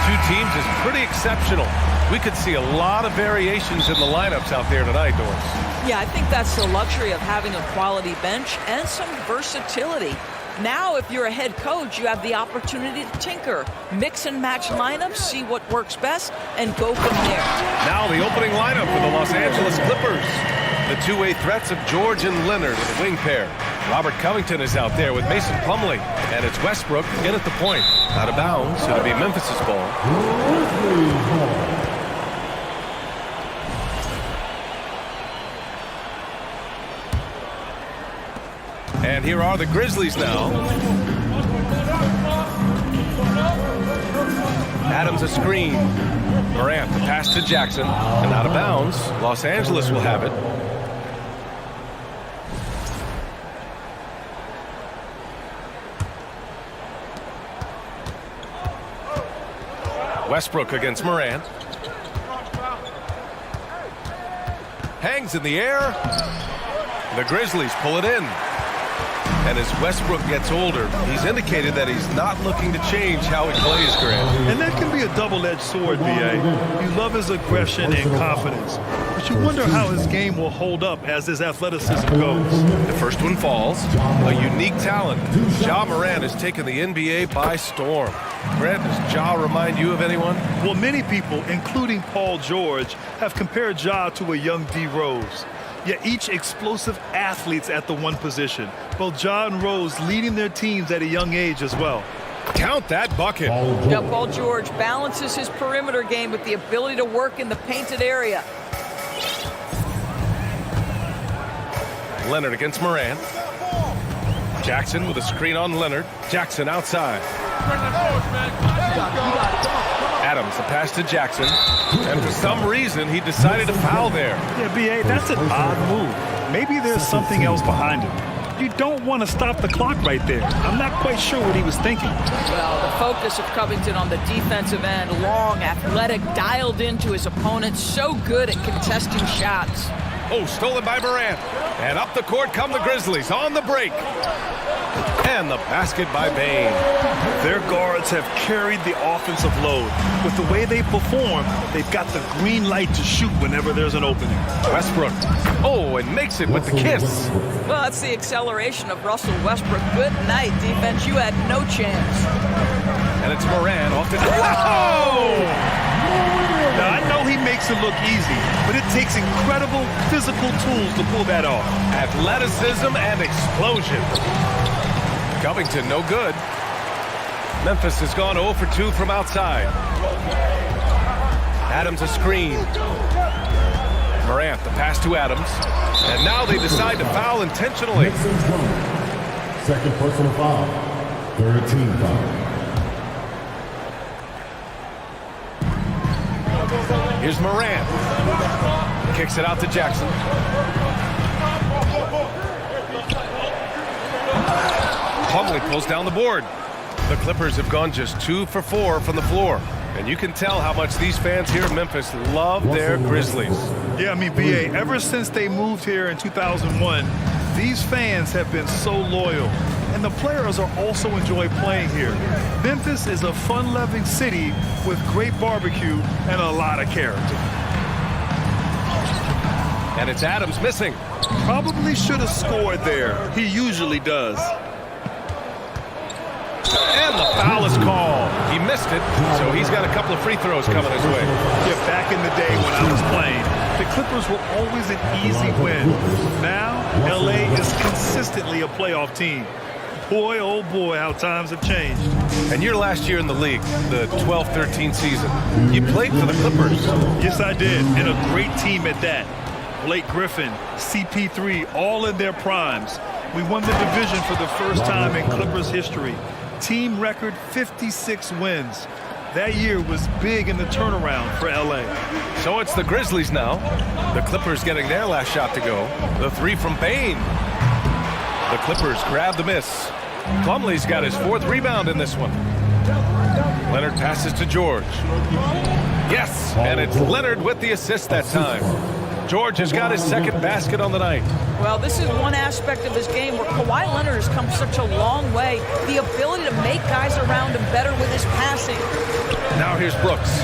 two teams is pretty exceptional. We could see a lot of variations in the lineups out there tonight, Doris. Yeah, I think that's the luxury of having a quality bench and some versatility. Now, if you're a head coach, you have the opportunity to tinker, mix and match lineups, see what works best, and go from there. Now the opening lineup for the Los Angeles Clippers. The two-way threats of George and Leonard in the wing pair. Robert Covington is out there with Mason Plumlee, and it's Westbrook in at the point. Out of bounds, it'll be Memphis's ball. And here are the Grizzlies now. Adams a screen. Morant the pass to Jackson. And out of bounds. Los Angeles will have it. Westbrook against Morant. Hangs in the air. The Grizzlies pull it in. And as Westbrook gets older, he's indicated that he's not looking to change how he plays, Grant. And that can be a double-edged sword, B.A. You love his aggression and confidence, but you wonder how his game will hold up as his athleticism goes. The first one falls. A unique talent. Ja Morant has taken the NBA by storm. Grant, does Ja remind you of anyone? Well, many people, including Paul George, have compared Ja to a young D. Rose. Yet each explosive athletes at the one position. Both Ja and Rose leading their teams at a young age as well. Count that bucket. Now, Paul George balances his perimeter game with the ability to work in the painted area. Leonard against Morant. Jackson with a screen on Leonard. Jackson outside. Adams, the pass to Jackson. And for some reason, he decided to foul there. Yeah, B.A., that's an odd move. Maybe there's something else behind it. You don't want to stop the clock right there. I'm not quite sure what he was thinking. Well, the focus of Covington on the defensive end, long, athletic, dialed into his opponent, so good at contesting shots. Oh, stolen by Morant. And up the court come the Grizzlies on the break. And the basket by Bane. Their guards have carried the offensive load. With the way they perform, they've got the green light to shoot whenever there's an opening. Westbrook. Oh, and makes it with the kiss. Well, that's the acceleration of Russell Westbrook. Good night, defense. You had no chance. And it's Morant off the... Oh! Now, I know he makes it look easy, but it takes incredible physical tools to pull that off. Athleticism and explosion. Covington, no good. Memphis has gone 0 for 2 from outside. Adams a screen. Morant, the pass to Adams. And now they decide to foul intentionally. Second personal foul. Third team foul. Here's Morant. Kicks it out to Jackson. Plumlee pulls down the board. The Clippers have gone just 2 for 4 from the floor. And you can tell how much these fans here in Memphis love their Grizzlies. Yeah, I mean, B.A., ever since they moved here in 2001, these fans have been so loyal. And the players are also enjoy playing here. Memphis is a fun-loving city with great barbecue and a lot of character. And it's Adams missing. Probably should have scored there. He usually does. And the foul is called. He missed it, so he's got a couple of free throws coming his way. Yeah, back in the day when I was playing, the Clippers were always an easy win. Now, LA is consistently a playoff team. Boy, oh boy, how times have changed. And your last year in the league, the 12-13 season, you played for the Clippers. Yes, I did, and a great team at that. Blake Griffin, CP3, all in their primes. We won the division for the first time in Clippers history. Team record 56 wins. That year was big in the turnaround for LA. So it's the Grizzlies now. The Clippers getting their last shot to go. The three from Bane. The Clippers grab the miss. Plumlee's got his 4th rebound in this one. Leonard passes to George. Yes, and it's Leonard with the assist that time. George has got his second basket on the night. Well, this is one aspect of his game where Kawhi Leonard has come such a long way. The ability to make guys around him better with his passing. Now here's Brooks.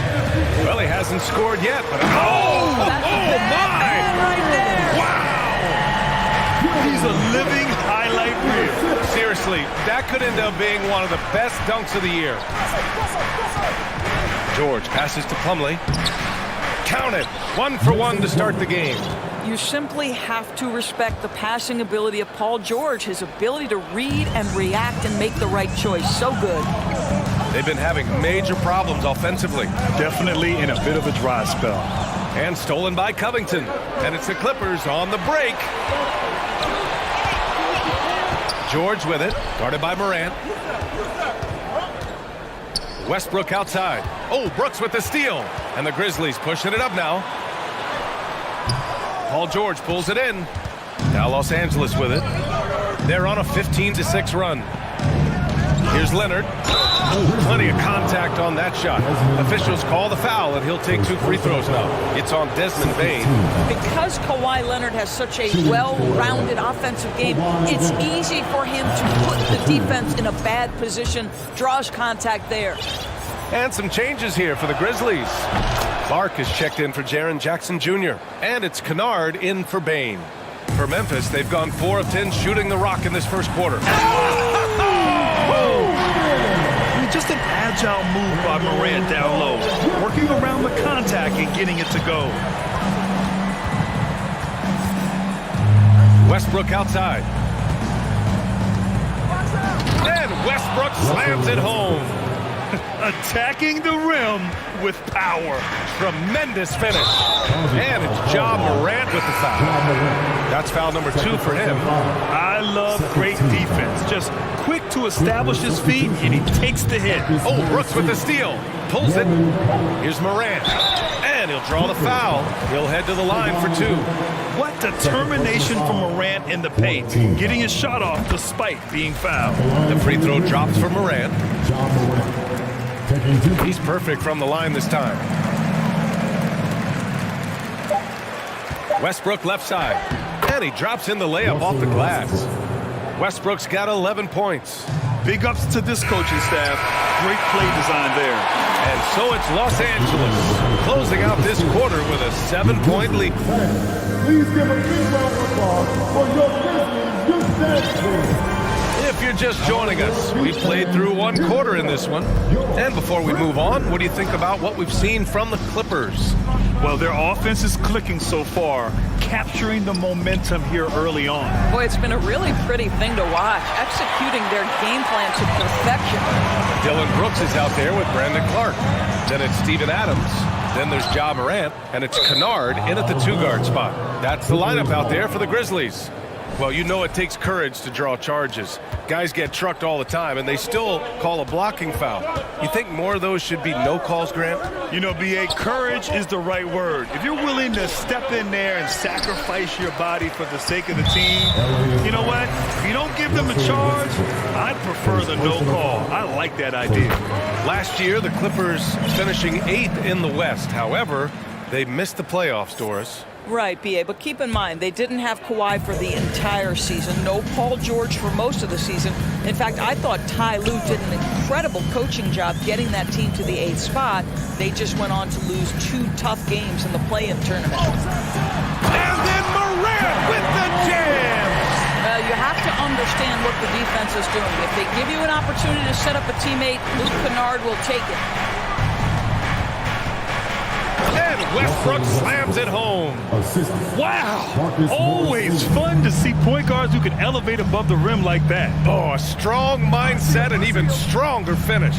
Well, he hasn't scored yet, but oh my! Right there. Wow! He's a living highlight reel. Seriously, that could end up being one of the best dunks of the year. George passes to Plumlee. Count it. 1 for 1 to start the game. You simply have to respect the passing ability of Paul George, his ability to read and react and make the right choice. So good. They've been having major problems offensively. Definitely in a bit of a dry spell. And stolen by Covington. And it's the Clippers on the break. George with it, guarded by Morant. Westbrook outside. Oh, Brooks with the steal. And the Grizzlies pushing it up now. Paul George pulls it in. Now Los Angeles with it. They're on a 15-6 run. Here's Leonard. Plenty of contact on that shot. Officials call the foul, and he'll take 2 free throws now. It's on Desmond Bane. Because Kawhi Leonard has such a well-rounded offensive game, it's easy for him to put the defense in a bad position, draws contact there. And some changes here for the Grizzlies. Clark is checked in for Jaren Jackson Jr. And it's Kennard in for Bane. For Memphis, they've gone 4 of 10 shooting the rock in this first quarter. Just an agile move by Morant down low, working around the contact and getting it to go. Westbrook outside. And Westbrook slams it home. Attacking the rim with power. Tremendous finish. And it's Ja Morant with the foul. That's foul number 2 for him. I love great defense. Just quick to establish his feet, and he takes the hit. Oh, Brooks with the steal. Pulls it. Here's Morant. And he'll draw the foul. He'll head to the line for 2. What determination from Morant in the paint. Getting his shot off despite being fouled. The free throw drops for Morant. He's perfect from the line this time. Westbrook left side. And he drops in the layup off the glass. Westbrook's got 11 points. Big ups to this coaching staff. Great play design there. And so it's Los Angeles closing out this quarter with a 7-point lead. Please give a big round of applause for your Grizzlies youth. If you're just joining us, we played through 1 quarter in this one. And before we move on, what do you think about what we've seen from the Clippers? Well, their offense is clicking so far, capturing the momentum here early on. Boy, it's been a really pretty thing to watch, executing their game plan to perfection. Dylan Brooks is out there with Brandon Clark. Then it's Steven Adams. Then there's Ja Morant, and it's Kennard in at the 2-guard spot. That's the lineup out there for the Grizzlies. Well, you know it takes courage to draw charges. Guys get trucked all the time, and they still call a blocking foul. You think more of those should be no calls, Grant? You know, B.A., courage is the right word. If you're willing to step in there and sacrifice your body for the sake of the team, you know what? If you don't give them a charge, I'd prefer the no call. I like that idea. Last year, the Clippers finishing 8th in the West. However, they missed the playoffs, Doris. Right, B.A., but keep in mind, they didn't have Kawhi for the entire season. No Paul George for most of the season. In fact, I thought Ty Lue did an incredible coaching job getting that team to the 8th spot. They just went on to lose 2 tough games in the play-in tournament. And then Morant with the jam! Well, you have to understand what the defense is doing. If they give you an opportunity to set up a teammate, Luke Kennard will take it. And Westbrook slams it home. Wow! Always fun to see point guards who can elevate above the rim like that. Oh, a strong mindset and even stronger finish.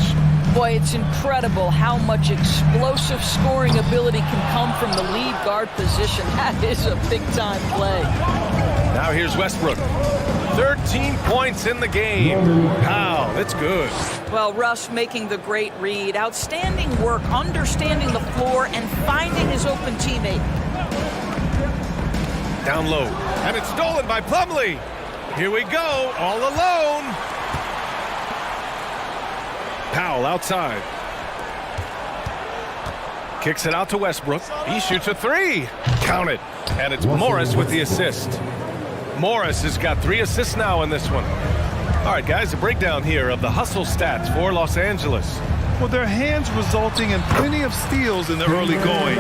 Boy, it's incredible how much explosive scoring ability can come from the lead guard position. That is a big-time play. Now here's Westbrook. 13 points in the game. Wow, that's good. Well, Russ making the great read. Outstanding work, understanding the floor, and finding his open teammate. Down low. And it's stolen by Plumlee. Here we go, all alone. Powell outside. Kicks it out to Westbrook. He shoots a three. Count it. And it's Morris with the assist. Morris has got 3 assists now in this one. All right, guys, a breakdown here of the hustle stats for Los Angeles. Well, their hands resulting in plenty of steals in the early going,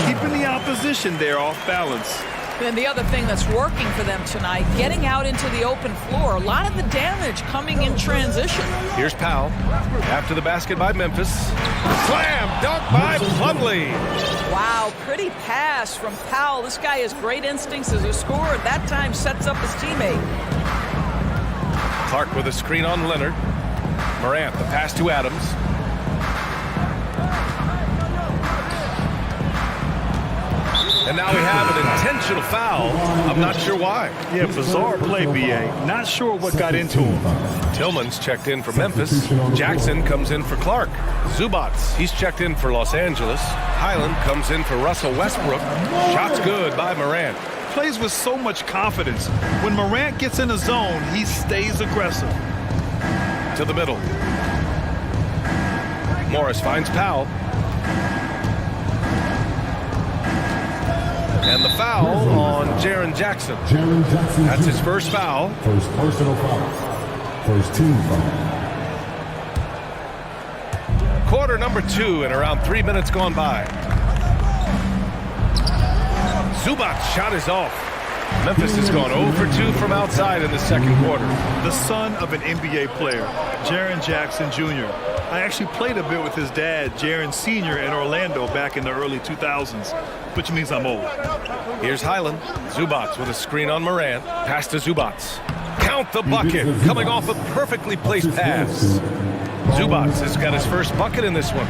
keeping the opposition there off balance. And the other thing that's working for them tonight, getting out into the open floor. A lot of the damage coming in transition. Here's Powell. After the basket by Memphis. Slam dunk by Plumlee. Wow, pretty pass from Powell. This guy has great instincts as a scorer. That time sets up his teammate. Clark with a screen on Leonard. Morant, the pass to Adams. And now we have an intentional foul. I'm not sure why. Yeah, bizarre play, B.A. Not sure what got into him. Tillman's checked in for Memphis. Jackson comes in for Clark. Zubac, he's checked in for Los Angeles. Highland comes in for Russell Westbrook. Shot's good by Morant. Plays with so much confidence. When Morant gets in a zone, he stays aggressive. To the middle. Morris finds Powell. And the foul on Jaren Jackson. That's his first foul. First personal foul. First team foul. Quarter number 2 and around 3 minutes gone by. Zubac's shot is off. Memphis has gone 0 for 2 from outside in the second quarter. The son of an NBA player, Jaren Jackson Jr. I actually played a bit with his dad, Jaren Sr. in Orlando back in the early 2000s, which means I'm old. Here's Highland. Zubac with a screen on Morant. Pass to Zubac. Count the bucket. Coming off a perfectly placed pass. Zubac has got his first bucket in this one.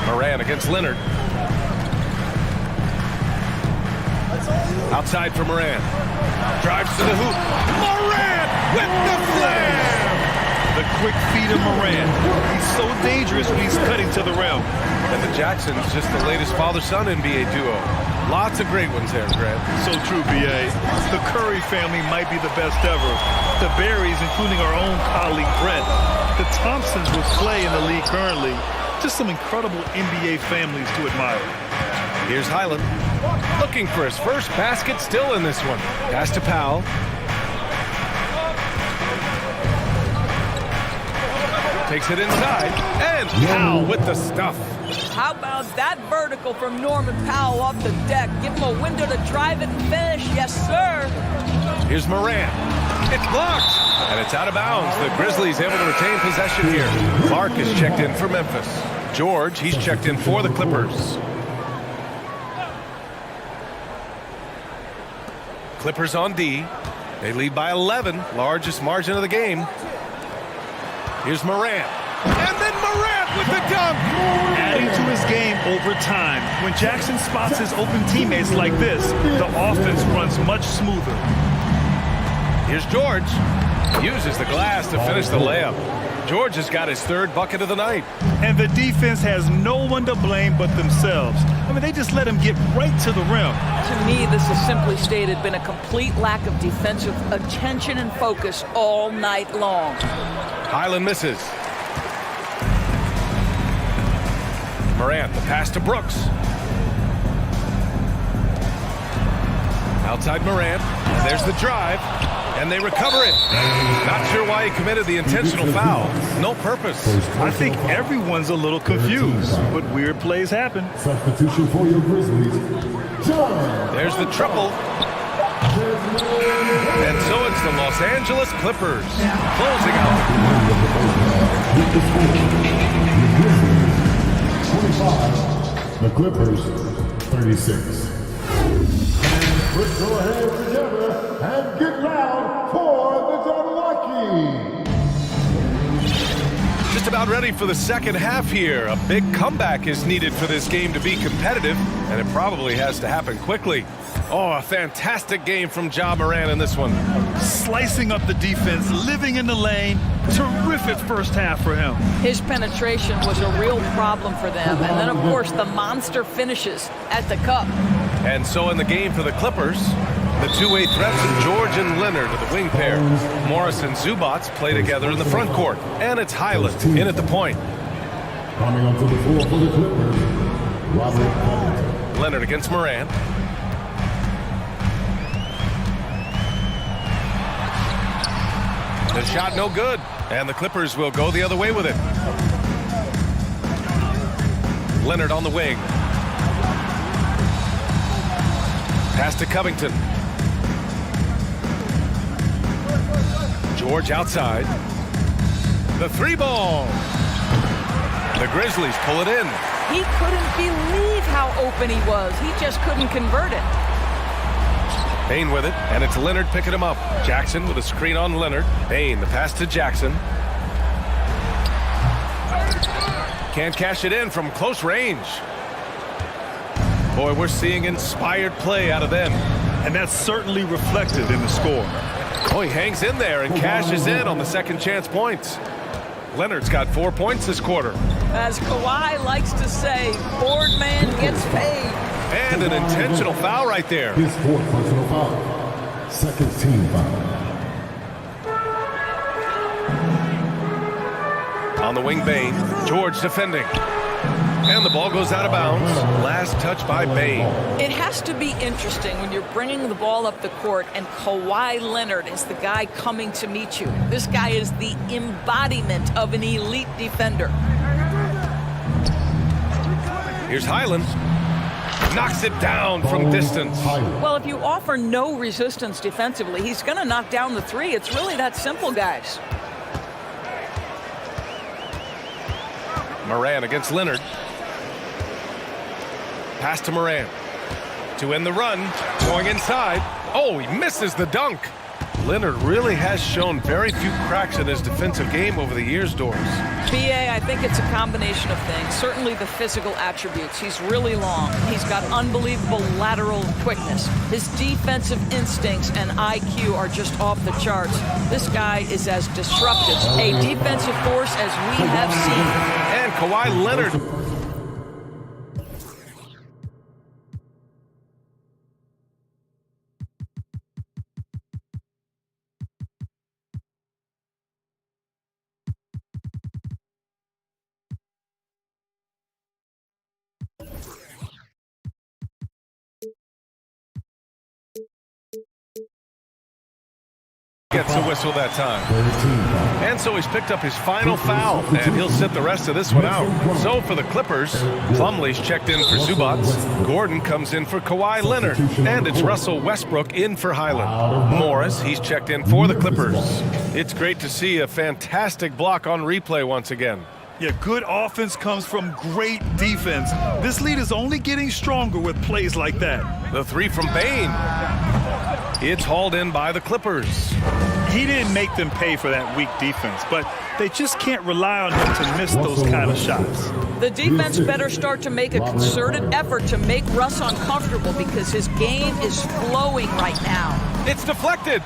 Morant against Leonard. Outside for Morant. Drives to the hoop. Morant with the slam! The quick feet of Morant. He's so dangerous when he's cutting to the rim. And the Jacksons, just the latest father-son NBA duo. Lots of great ones there, Grant. So true, B.A. The Curry family might be the best ever. The Berries, including our own colleague Brett. The Thompsons would play in the league currently. Just some incredible NBA families to admire. Here's Highland. Looking for his first basket still in this one. Pass to Powell. Takes it inside. And Powell with the stuff. How about that vertical from Norman Powell off the deck? Give him a window to drive it and finish. Yes, sir. Here's Morant. It's blocked. And it's out of bounds. The Grizzlies able to retain possession here. Clark is checked in for Memphis. George, he's checked in for the Clippers. Clippers on D. They lead by 11. Largest margin of the game. Here's Morant. And then Morant with the dunk. Adding to his game over time. When Jackson spots his open teammates like this, the offense runs much smoother. Here's George. Uses the glass to finish the layup. George has got his 3rd bucket of the night. And the defense has no one to blame but themselves. I mean, they just let him get right to the rim. To me, this has simply stated been a complete lack of defensive attention and focus all night long. Highland misses. Morant, the pass to Brooks. Outside Morant. There's the drive. And they recover it. Not sure why he committed the intentional foul. No purpose. I think everyone's a little confused, but weird plays happen. Substitution for your Grizzlies. There's the triple. And so it's the Los Angeles Clippers closing out. The Clippers, 36. Let's go ahead together and get loud for the Jabberwocky. Just about ready for the second half here. A big comeback is needed for this game to be competitive, and it probably has to happen quickly. Oh, a fantastic game from Ja Morant in this one. Slicing up the defense, living in the lane. Terrific first half for him. His penetration was a real problem for them. And then, of course, the monster finishes at the cup. And so in the game for the Clippers, the two-way threats of George and Leonard are the wing pair. Morris and Zubac play together in the front court. And it's Highland in at the point. Coming onto the floor for the Clippers, Robert Covington. Leonard against Moran. The shot no good, and the Clippers will go the other way with it. Leonard on the wing. Pass to Covington. George outside. The three ball. The Grizzlies pull it in. He couldn't believe how open he was. He just couldn't convert it. Payne with it, and it's Leonard picking him up. Jackson with a screen on Leonard. Payne, the pass to Jackson. Can't cash it in from close range. Boy, we're seeing inspired play out of them. And that's certainly reflected in the score. Oh, he hangs in there and cashes in on the second chance points. Leonard's got 4 points this quarter. As Kawhi likes to say, board man gets paid. And an intentional foul right there. His fourth personal foul. Second team foul. On the wing, Bane. George defending. And the ball goes out of bounds. Last touch by Bane. It has to be interesting when you're bringing the ball up the court and Kawhi Leonard is the guy coming to meet you. This guy is the embodiment of an elite defender. Here's Highland. Knocks it down from distance. Well, if you offer no resistance defensively, he's going to knock down the three. It's really that simple, guys. Moran against Leonard. Pass to Moran. To end the run. Going inside. Oh, he misses the dunk. Leonard really has shown very few cracks in his defensive game over the years, Doris. BA, I think it's a combination of things. Certainly the physical attributes. He's really long. He's got unbelievable lateral quickness. His defensive instincts and IQ are just off the charts. This guy is as disruptive a defensive force as we have seen. And Kawhi Leonard. Gets a whistle that time. And so he's picked up his final foul, and he'll sit the rest of this one out. So for the Clippers, Plumlee's checked in for Zubac. Gordon comes in for Kawhi Leonard. And it's Russell Westbrook in for Highland. Morris, he's checked in for the Clippers. It's great to see a fantastic block on replay once again. Yeah, good offense comes from great defense. This lead is only getting stronger with plays like that. The three from Bane. It's hauled in by the Clippers. He didn't make them pay for that weak defense, but they just can't rely on him to miss those kind of shots. The defense better start to make a concerted effort to make Russ uncomfortable because his game is flowing right now. It's deflected.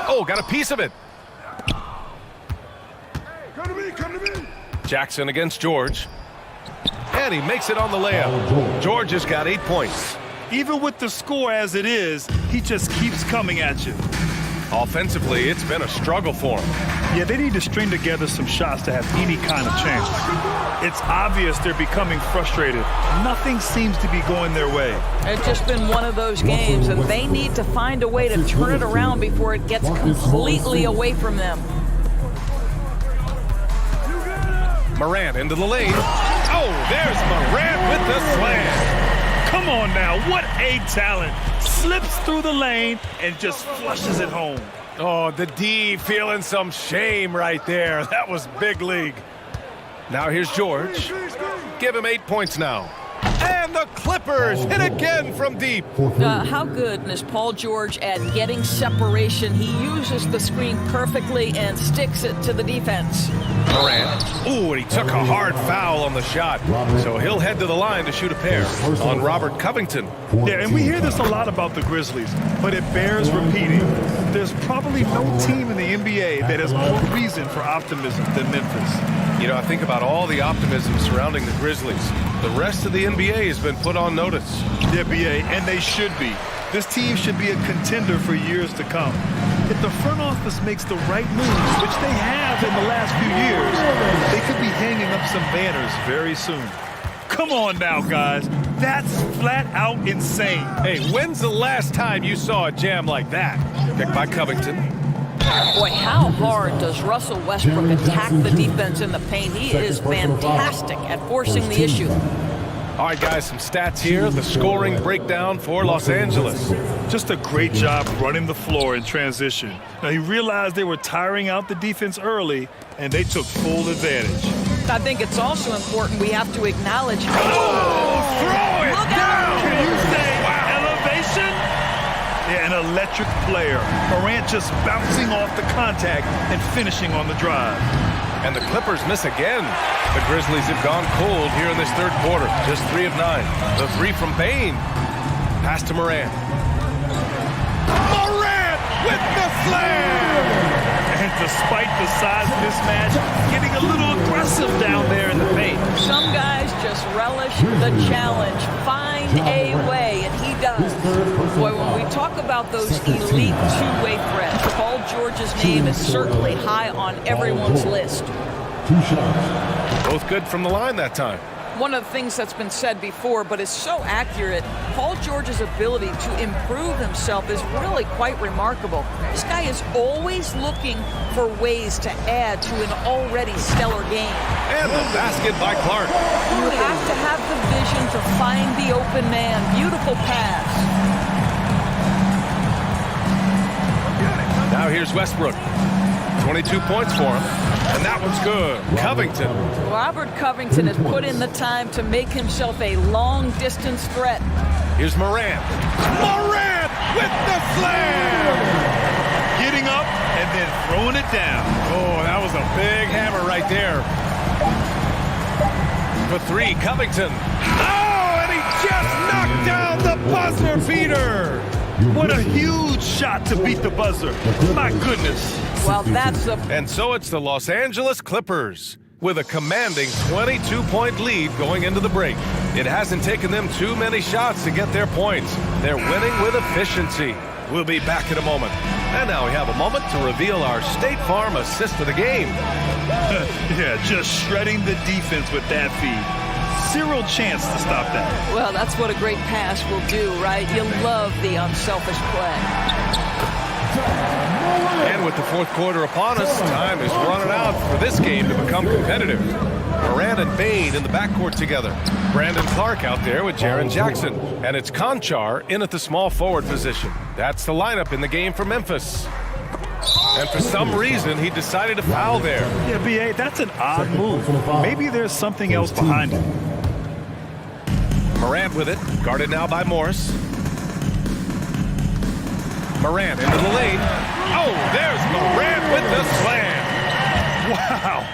Oh, got a piece of it. Come to me. Jackson against George. And he makes it on the layup. George has got 8 points. Even with the score as it is, he just keeps coming at you. Offensively, it's been a struggle for him. Yeah, they need to string together some shots to have any kind of chance. It's obvious they're becoming frustrated. Nothing seems to be going their way. It's just been one of those games, and they need to find a way to turn it around before it gets completely away from them. Moran into the lane. Oh, there's Moran with the slam. Come on now, what a talent. Slips through the lane and just flushes it home. Oh, the D feeling some shame right there. That was big league. Now here's George. Give him 8 points now. And the Clippers hit again from deep. How good is Paul George at getting separation? He uses the screen perfectly and sticks it to the defense. Moran. Ooh, and he took a hard foul on the shot. So he'll head to the line to shoot a pair on Robert Covington. Yeah, and we hear this a lot about the Grizzlies, but it bears repeating. There's probably no team in the NBA that has more reason for optimism than Memphis. You know, I think about all the optimism surrounding the Grizzlies. The rest of the NBA has been put on notice. Yeah, BA, and they should be. This team should be a contender for years to come. if the front office makes the right moves, which they have in the last few years, they could be hanging up some banners very soon. Come on now, guys. That's flat out insane. Hey, when's the last time you saw a jam like that? Picked by Covington. Boy, how hard does Russell Westbrook attack the defense in the paint? He is fantastic at forcing the issue. All right, guys, some stats here. The scoring breakdown for Los Angeles. Just a great job running the floor in transition. Now, he realized they were tiring out the defense early, and they took full advantage. I think it's also important we have to acknowledge. Oh, throw it Look down! out! Can you say elevation? Yeah, an electric player. Morant just bouncing off the contact and finishing on the drive. And the Clippers miss again. The Grizzlies have gone cold here in this third quarter. Just 3 of 9. The 3 from Bane. Pass to Morant. Morant with the slam! And despite the size mismatch, getting a little aggressive down there in the paint. Some guys just relish the challenge. Find a way, and he does. Boy, when we talk about those elite two-way threats, Paul George's name is certainly high on everyone's list. Both good from the line that time. One of the things that's been said before, but is so accurate, Paul George's ability to improve himself is really quite remarkable. This guy is always looking for ways to add to an already stellar game. And the basket by Clark. You have to have the vision to find the open man. Beautiful pass. Now here's Westbrook. 22 points for him. And that one's good. Covington. Robert Covington has put in the time to make himself a long-distance threat. Here's Morant. Morant with the slam! Getting up and then throwing it down. Oh, that was a big hammer right there. For 3, Covington. Oh, and he just knocked down the buzzer beater. What a huge shot to beat the buzzer. My goodness. Well, that's the... And so it's the Los Angeles Clippers with a commanding 22-point lead going into the break. It hasn't taken them too many shots to get their points. They're winning with efficiency. We'll be back in a moment. And now we have a moment to reveal our State Farm assist of the game. Yeah, just shredding the defense with that feed. Zero chance to stop that. Well, that's what a great pass will do, right? You love the unselfish play. And with the fourth quarter upon us, time is running out for this game to become competitive. Morant and Bane in the backcourt together. Brandon Clark out there with Jaren Jackson. And it's Conchar in at the small forward position. That's the lineup in the game for Memphis. And for some reason, he decided to foul there. Yeah, B.A., that's an odd move. Maybe there's something else behind it. Morant with it, guarded now by Morris. Morant into the lane. Oh, there's Morant with the slam. Wow.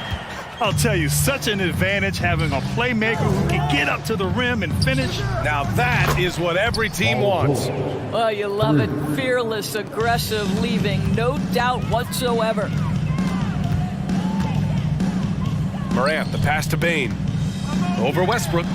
I'll tell you, such an advantage having a playmaker who can get up to the rim and finish. Now that is what every team wants. Well, you love it. Fearless, aggressive, leaving no doubt whatsoever. Morant, the pass to Bane. Over Westbrook.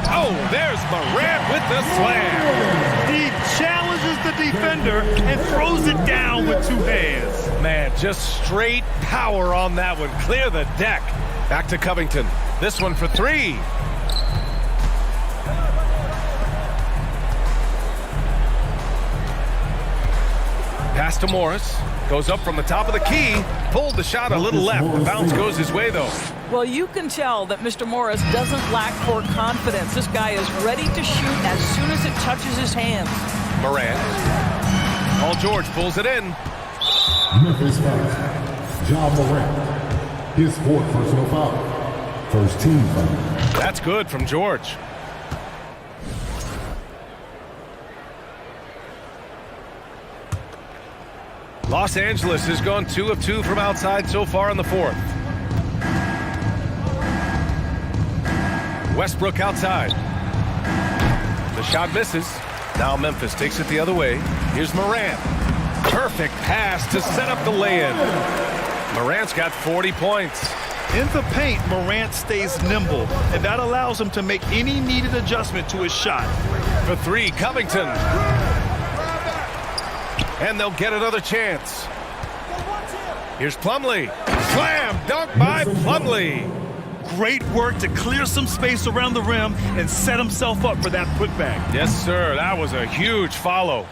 Oh, there's Morant with the slam. He challenges the defender and throws it down with 2 hands. Man, just straight power on that one. Clear the deck. Back to Covington. This one for 3. Pass to Morris. Goes up from the top of the key. Pulled the shot a little left. The bounce goes his way, though. Well, you can tell that Mr. Morris doesn't lack for confidence. This guy is ready to shoot as soon as it touches his hands. Morant. Paul George pulls it in. Memphis foul. Ja Morant. His 4th personal foul. First team foul. That's good from George. Los Angeles has gone 2 of 2 from outside so far in the 4th. Westbrook outside. The shot misses. Now Memphis takes it the other way. Here's Morant. Perfect pass to set up the lay-in. Morant's got 40 points. In the paint, Morant stays nimble, and that allows him to make any needed adjustment to his shot. For 3, Covington. And they'll get another chance. Here's Plumlee. Slam dunk by Plumlee. Great work to clear some space around the rim and set himself up for that putback. Yes, sir. That was a huge follow.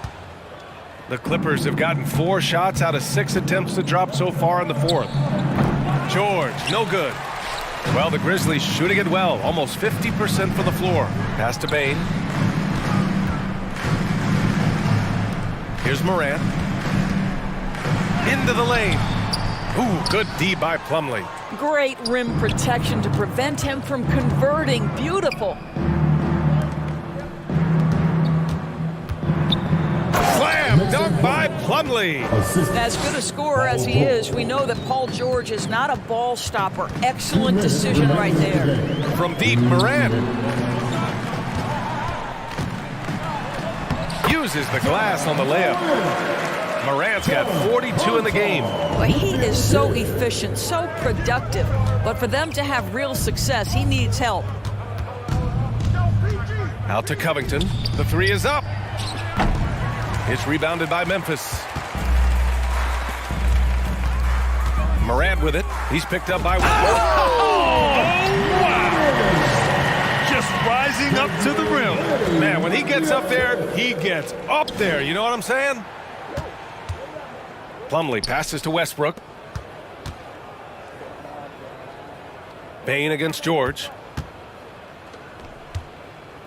The Clippers have gotten 4 shots out of 6 attempts to drop so far in the fourth. George, no good. Well, the Grizzlies shooting it well, almost 50% from the floor. Pass to Bane. Here's Morant. Into the lane. Ooh, good D by Plumlee. Great rim protection to prevent him from converting. Beautiful. Slam dunk by Plumlee. As good a scorer as he is, we know that Paul George is not a ball stopper. Excellent decision right there. From deep, Morant uses the glass on the layup. Morant's got 42 in the game. Well, he is so efficient, so productive. But for them to have real success, he needs help. Out to Covington. The 3 is up. It's rebounded by Memphis. Morant with it. He's picked up by... Oh, wow! Just rising up to the rim. Man, when he gets up there, he gets up there. You know what I'm saying? Plumlee passes to Westbrook. Bane against George.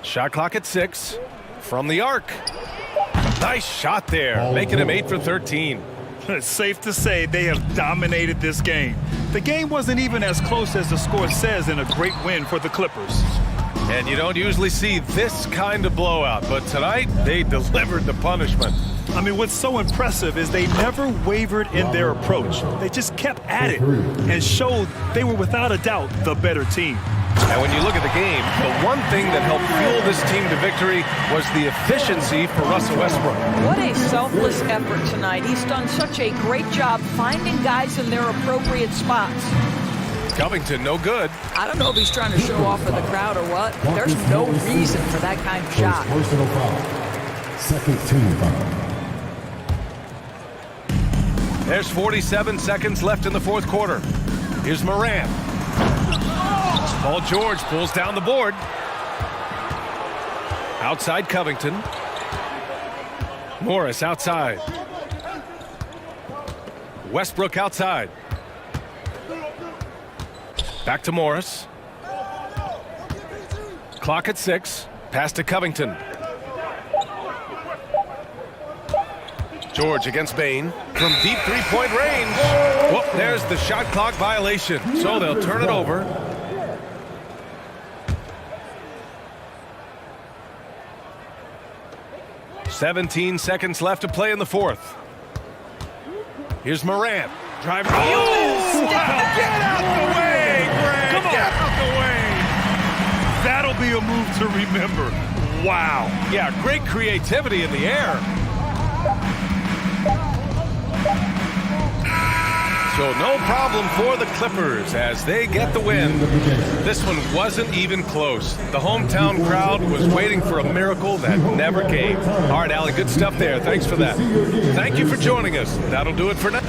Shot clock at 6. From the arc. Nice shot there, making him 8 for 13. It's safe to say they have dominated this game. The game wasn't even as close as the score says in a great win for the Clippers. And you don't usually see this kind of blowout, but tonight they delivered the punishment. I mean, what's so impressive is they never wavered in their approach. They just kept at it and showed they were without a doubt the better team. And when you look at the game, the one thing that helped fuel this team to victory was the efficiency for Russell Westbrook. What a selfless effort tonight. He's done such a great job finding guys in their appropriate spots. Covington, no good. I don't know if he's trying to show off for the crowd or what. There's no reason for that kind of shot. Personal foul. Second team foul. There's 47 seconds left in the fourth quarter. Here's Morant. Paul George pulls down the board. Outside Covington. Morris outside. Westbrook outside. Back to Morris. Clock at 6. Pass to Covington. George against Bane from deep three-point range. Whoop, there's the shot clock violation. So they'll turn it over. "17 seconds left to play in the fourth. Here's Morant. Driving. Oh! Get out the way, Greg! Come on. Get out the way! That'll be a move to remember. Wow. Yeah, great creativity in the air. So no problem for the Clippers as they get the win. This one wasn't even close. The hometown crowd was waiting for a miracle that never came. All right, Allie, good stuff there. Thanks for that. Thank you for joining us. That'll do it for now.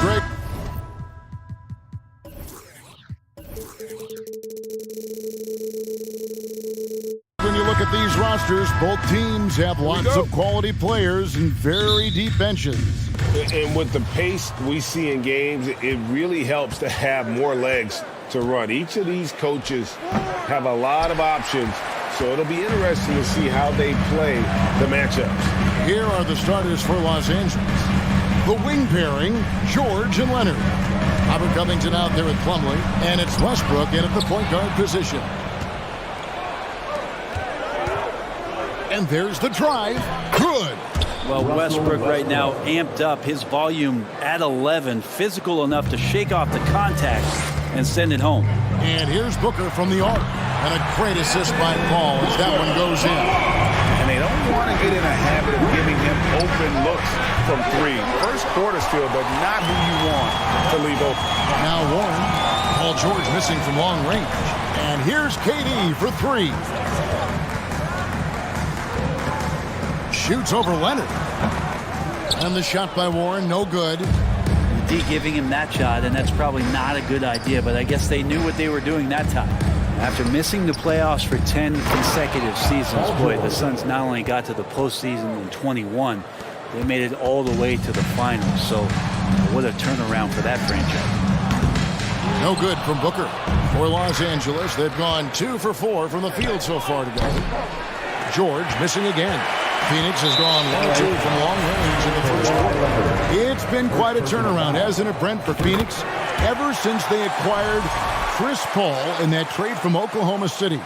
Greg. When you look at these rosters, both teams have lots of quality players and very deep benches. And with the pace we see in games, it really helps to have more legs to run. Each of these coaches have a lot of options, so it'll be interesting to see how they play the matchups. Here are the starters for Los Angeles. The wing pairing, George and Leonard. Robert Covington out there with Plumlee, and it's Westbrook in at the point guard position. And there's the drive. Good. Well, Westbrook right now amped up, his volume at 11, physical enough to shake off the contact and send it home. And here's Booker from the arc. And a great assist by Paul as that one goes in. And they don't want to get in a habit of giving him open looks from three. First quarter still, but not who you want to leave open. Now Warren. Paul George missing from long range. And here's KD for three. Shoots over Leonard. And the shot by Warren, no good. D giving him that shot, and that's probably not a good idea, but I guess they knew what they were doing that time. After missing the playoffs for 10 consecutive seasons, boy, the Suns not only got to the postseason in 21, they made it all the way to the finals. So what a turnaround for that franchise. No good from Booker. For Los Angeles, they've gone 2 for 4 from the field so far today. George missing again. Phoenix has gone 1-2 from long range in the first quarter. It's been quite a turnaround, hasn't it, Brent, for Phoenix? Ever since they acquired Chris Paul in that trade from Oklahoma City,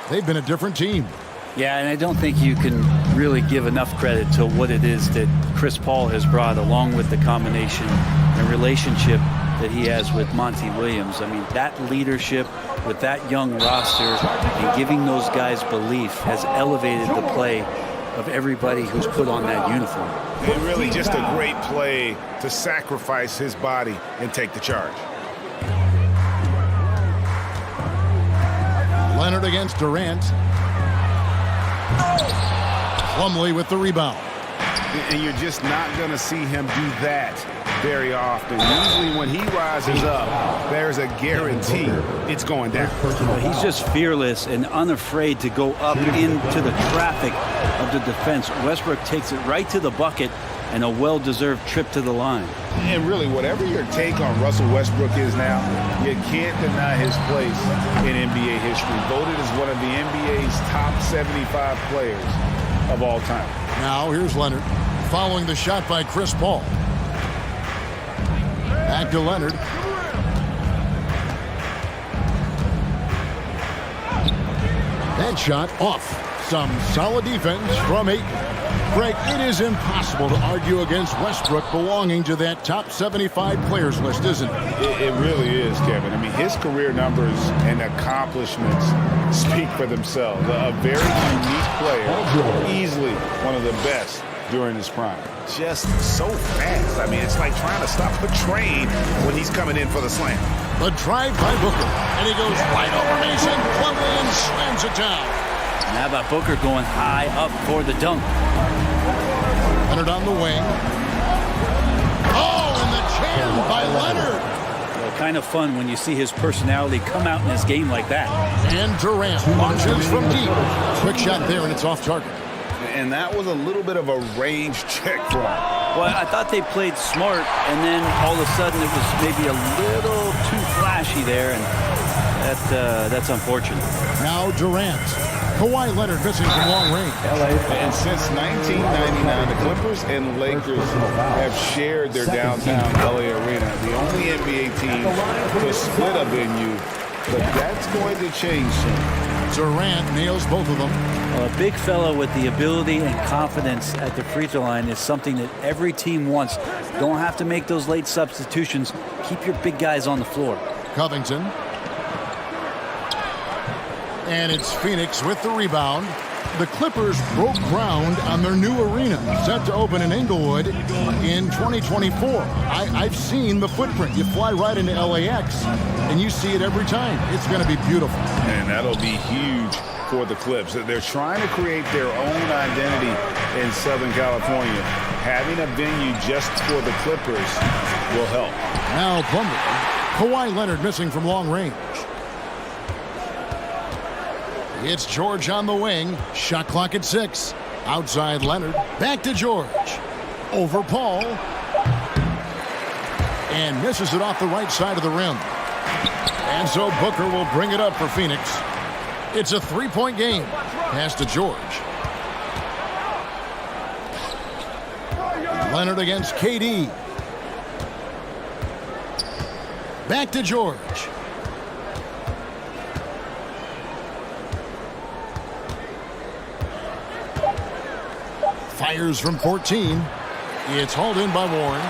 they've been a different team. Yeah, and I don't think you can really give enough credit to what it is that Chris Paul has brought, along with the combination and relationship that he has with Monty Williams. I mean, that leadership with that young roster and giving those guys belief has elevated the play of everybody who's put on that uniform. And really just a great play to sacrifice his body and take the charge. Leonard against Durant. Plumlee with the rebound. And you're just not going to see him do that very often. Usually when he rises up, there's a guarantee it's going down. He's just fearless and unafraid to go up into the traffic of the defense. Westbrook takes it right to the bucket, and a well-deserved trip to the line. And really, whatever your take on Russell Westbrook is now, you can't deny his place in NBA history. Voted as one of the NBA's top 75 players of all time. Now here's Leonard following the shot by Chris Paul. Back to Leonard. That shot off. Some solid defense from Ayton. Greg, it is impossible to argue against Westbrook belonging to that top 75 players list, isn't it? It really is, Kevin. I mean, his career numbers and accomplishments speak for themselves. A very unique player, easily one of the best during his prime. Just so fast. I mean, it's like trying to stop a train when he's coming in for the slam. The drive by Booker, and he goes right over Mason Plumlee and slams it down. And how about Booker going high up for the dunk? Leonard on the wing. Oh, and the jam by Leonard. Well, kind of fun when you see his personality come out in his game like that. And Durant launches from deep. Quick shot there, and it's off target. And that was a little bit of a range check for him. Well, I thought they played smart, and then all of a sudden it was maybe a little too flashy there, and that's unfortunate. Now Durant. Kawhi Leonard missing from long range. And since 1999, the Clippers and Lakers have shared their downtown LA arena. The only NBA team to split a venue, but that's going to change soon. Durant nails both of them. A big fella with the ability and confidence at the free throw line is something that every team wants. Don't have to make those late substitutions. Keep your big guys on the floor. Covington. And it's Phoenix with the rebound. The Clippers broke ground on their new arena, set to open in Inglewood in 2024. I've seen the footprint. You fly right into LAX, and you see it every time. It's going to be beautiful. And that'll be huge for the Clips. They're trying to create their own identity in Southern California. Having a venue just for the Clippers will help. Now Plumlee. Kawhi Leonard missing from long range. It's George on the wing. Shot clock at 6. Outside Leonard. Back to George. Over Paul. And misses it off the right side of the rim. And so Booker will bring it up for Phoenix. It's a 3-point game. Pass to George. Leonard against KD. Back to George. Fires from 14. It's hauled in by Warren.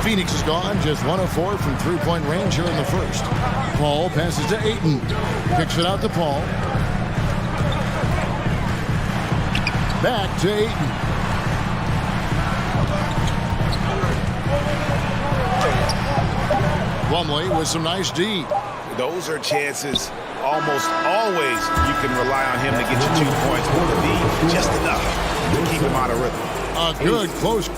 Phoenix is gone, just 1 of 4 from 3-point range here in the first. Paul passes to Ayton. Kicks it out to Paul. Back to Ayton. Plumlee with some nice D. Those are chances almost always you can rely on him to get you 2 points. Or the D, just enough to keep him out of rhythm. A good close.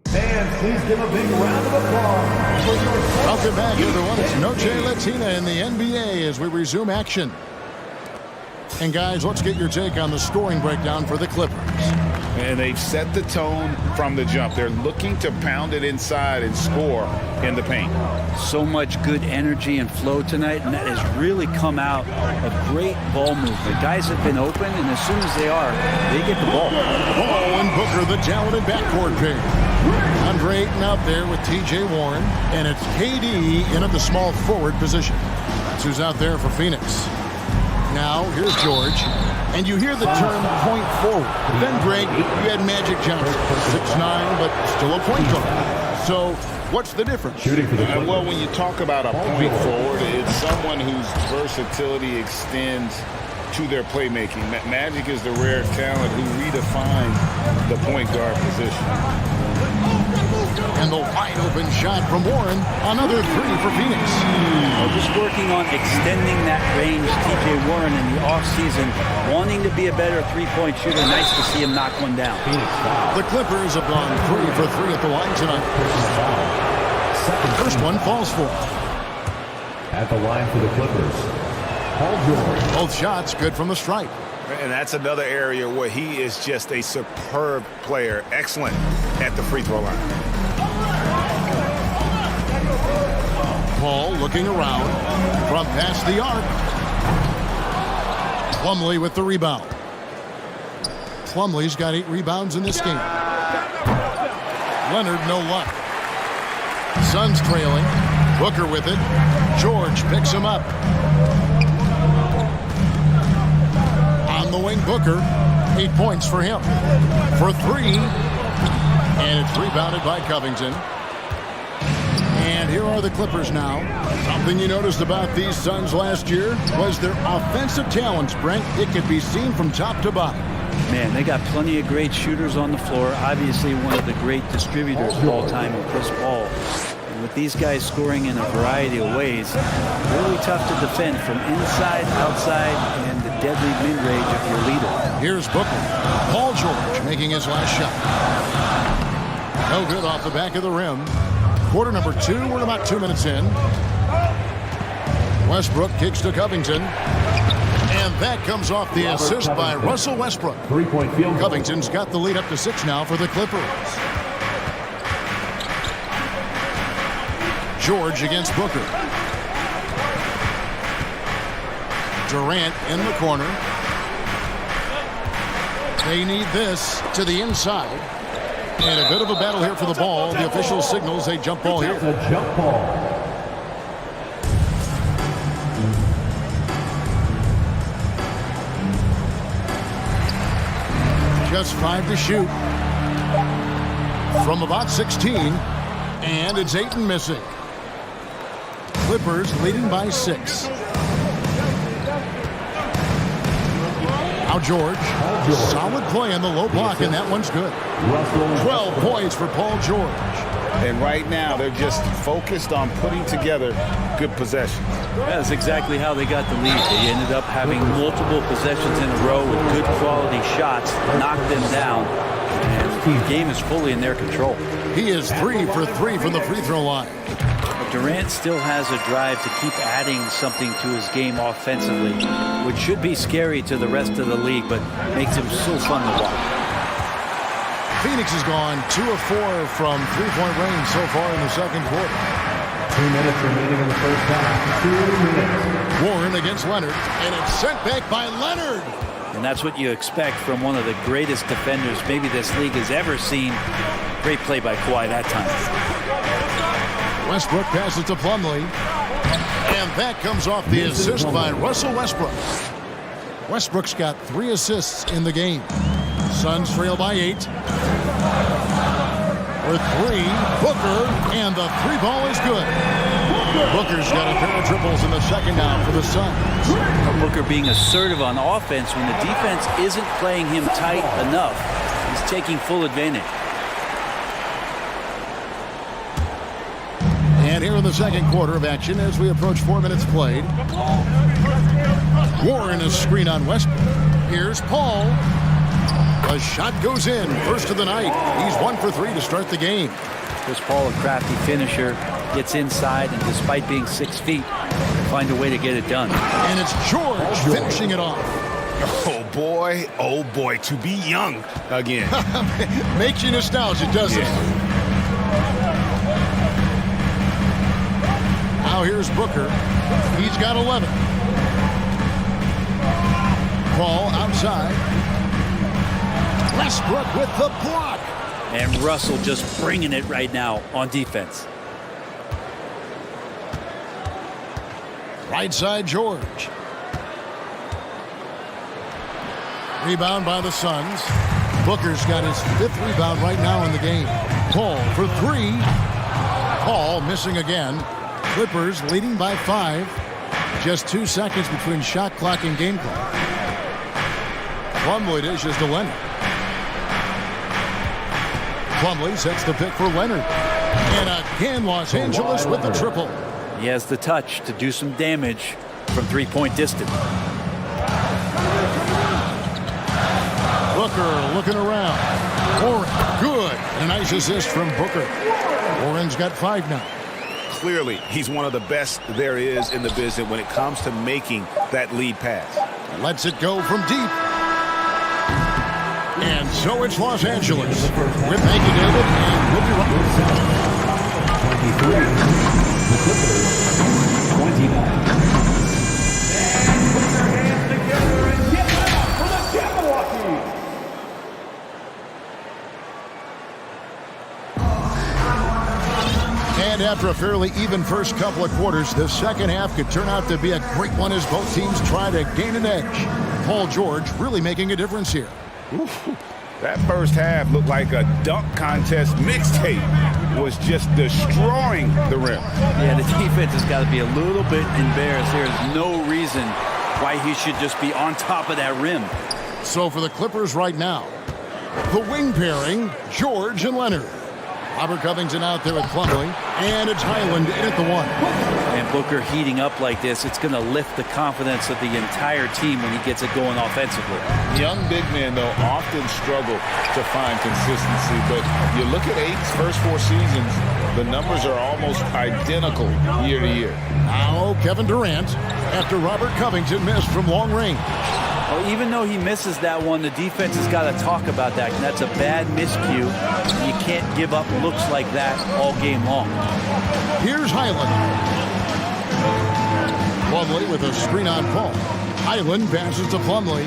Fans, please give a big round of applause for your... Welcome back, everyone. It's Noche Latina in the NBA as we resume action. And guys, let's get your take on the scoring breakdown for the Clippers. And they've set the tone from the jump. They're looking to pound it inside and score in the paint. So much good energy and flow tonight, and that has really come out of great ball movement. Guys have been open, and as soon as they are, they get the ball. Paul and Booker, the talented backcourt pair. Andre Ayton out there with T.J. Warren, and it's KD in at the small forward position. That's who's out there for Phoenix. Now, here's George. And you hear the term point forward. Then, Greg, you had Magic Johnson, 6'9", but still a point guard. So, what's the difference? Well, when you talk about a point forward, it's someone whose versatility extends to their playmaking. Magic is the rare talent who redefines the point guard position. And the wide open shot from Warren. Another 3 for Phoenix. Just working on extending that range. T.J. Warren in the offseason, wanting to be a better three-point shooter. Nice to see him knock one down. The Clippers have gone 3 for 3 at the line tonight. First one falls for. At the line for the Clippers, Paul George. Both shots good from the stripe. And that's another area where he is just a superb player. Excellent at the free throw line. Paul looking around from past the arc. Plumlee with the rebound. Plumlee's got 8 rebounds in this game. Leonard, no luck. Suns trailing. Booker with it. George picks him up. On the wing, Booker. 8 points for him. For 3. And it's rebounded by Covington. And here are the Clippers now. Something you noticed about these Suns last year was their offensive talents, Brent. It could be seen from top to bottom. Man, they got plenty of great shooters on the floor. Obviously, one of the great distributors of all time in Chris Paul. And with these guys scoring in a variety of ways, really tough to defend from inside, outside, and the deadly mid-range of your leader. Here's Booker. Paul George making his last shot. No good off the back of the rim. Quarter number 2, we're about 2 minutes in. Westbrook kicks to Covington. And that comes off the assist by Russell Westbrook. 3-point field goal. Covington's got the lead up to 6 now for the Clippers. George against Booker. Durant in the corner. They need this to the inside. And a bit of a battle here for the ball. The official signals a jump ball here. It's a jump ball. Just 5 to shoot. From about 16. And it's Ayton missing. Clippers leading by 6. Now George. Solid play on the low block, and that one's good. 12 points for Paul George. And right now, they're just focused on putting together good possessions. That's exactly how they got the lead. They ended up having multiple possessions in a row with good quality shots, knocked them down, and The game is fully in their control. He is 3 for 3 from the free throw line. Durant still has a drive to keep adding something to his game offensively, which should be scary to the rest of the league, but makes him so fun to watch. Phoenix has gone 2 of 4 from three-point range so far in the second quarter. 2 minutes remaining in the first half. 2 minutes. Warren against Leonard, and it's sent back by Leonard. And that's what you expect from one of the greatest defenders maybe this league has ever seen. Great play by Kawhi that time. Westbrook passes to Plumlee. And that comes off the assist by Russell Westbrook. Westbrook's got 3 assists in the game. Suns trail by 8. With 3, Booker, and the 3 ball is good. Booker's got a pair of triples in the second half for the Suns. Booker being assertive on offense when the defense isn't playing him tight enough. He's taking full advantage. And here in the second quarter of action as we approach 4 minutes played. Warren is screen on Westbrook. Here's Paul. The shot goes in. First of the night. He's 1 for 3 to start the game. Chris Paul, a crafty finisher, gets inside, and despite being 6 feet, find a way to get it done. And it's George finishing it off. Oh boy, to be young again. Makes you nostalgic, doesn't it? Now here's Booker. He's got 11. Paul outside. Westbrook with the block. And Russell just bringing it right now on defense. Right side, George. Rebound by the Suns. Booker's got his 5th rebound right now in the game. Paul for 3. Paul missing again. Clippers leading by 5. Just 2 seconds between shot clock and game clock. Plumlee dishes to Leonard. Plumlee sets the pick for Leonard. And again, Los Angeles with the triple. He has the touch to do some damage from 3-point distance. Booker looking around. Warren, good. A nice assist from Booker. Warren's got 5 now. Clearly, he's one of the best there is in the business when it comes to making that lead pass. Lets it go from deep. And so it's Los Angeles. With Thank you, David, and we'll be right back. 23. The Clippers, 29. And put your hands together and get out for the Milwaukee. And after a fairly even first couple of quarters, the second half could turn out to be a great one as both teams try to gain an edge. Paul George really making a difference here. Ooh, that first half looked like a dunk contest mixtape. Was just destroying the rim. Yeah, the defense has got to be a little bit embarrassed. There's no reason why he should just be on top of that rim. So for the Clippers right now, the wing pairing, George and Leonard. Robert Covington out there with Plumlee, and it's Highland in at the 1. And Booker heating up like this, it's going to lift the confidence of the entire team when he gets it going offensively. Young big men, though, often struggle to find consistency, but you look at Aiden's first 4 seasons, the numbers are almost identical year to year. Now Kevin Durant, after Robert Covington missed from long range. Well, even though he misses that one, the defense has got to talk about that. And that's a bad miscue. You can't give up looks like that all game long. Here's Highland. Plumlee with a screen on Paul. Highland passes to Plumlee.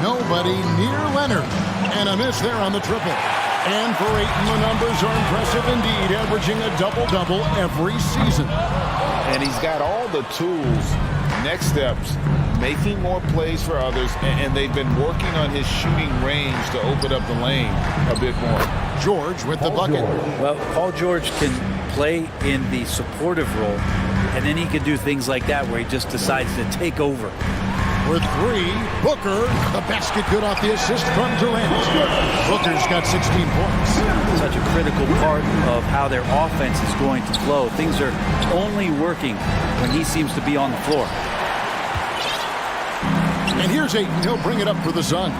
Nobody near Leonard. And a miss there on the triple. And for Ayton, the numbers are impressive indeed, averaging a double-double every season. And he's got all the tools. Next steps, making more plays for others, and they've been working on his shooting range to open up the lane a bit more. George with the bucket. Well, Paul George can play in the supportive role, and then he can do things like that where he just decides to take over. With 3, Booker, the basket good off the assist from Durant. Booker's got 16 points. Such a critical part of how their offense is going to flow. Things are only working when he seems to be on the floor. And here's Ayton. He'll bring it up for the Suns.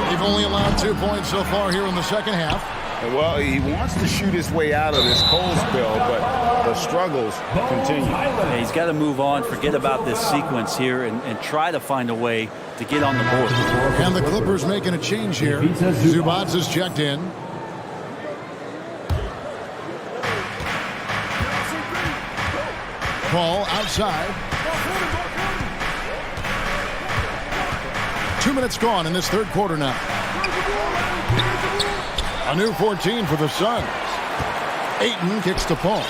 They've only allowed 2 points so far here in the second half. Well, he wants to shoot his way out of this cold spell, but the struggles continue. Yeah, he's got to move on, forget about this sequence here, and try to find a way to get on the board. And the Clippers making a change here. Zubac is checked in. Ball outside. 2 minutes gone in this third quarter now. A new 14 for the Suns. Ayton kicks to Paul.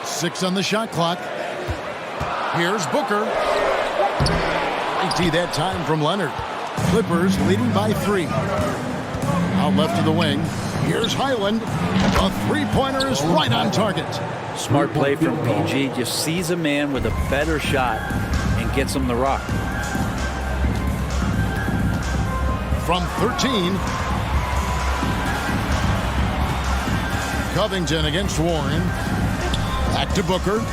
6 on the shot clock. Here's Booker. Empty that time from Leonard. Clippers leading by 3. Out left of the wing. Here's Highland. A three-pointer is right on target. Smart play from PG. Just sees a man with a better shot and gets him the rock. From 13. Covington against Warren. Back to Booker.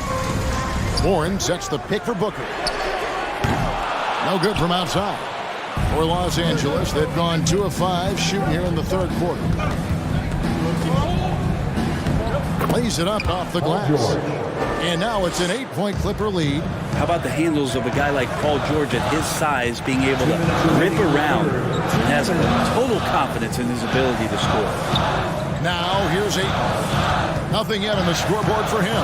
Warren sets the pick for Booker. No good from outside. For Los Angeles, they've gone 2 of 5 shooting here in the third quarter. Plays it up off the glass. And now it's an 8-point Clipper lead. How about the handles of a guy like Paul George at his size being able to rip around and has total confidence in his ability to score. Now here's Ayton. Nothing yet on the scoreboard for him.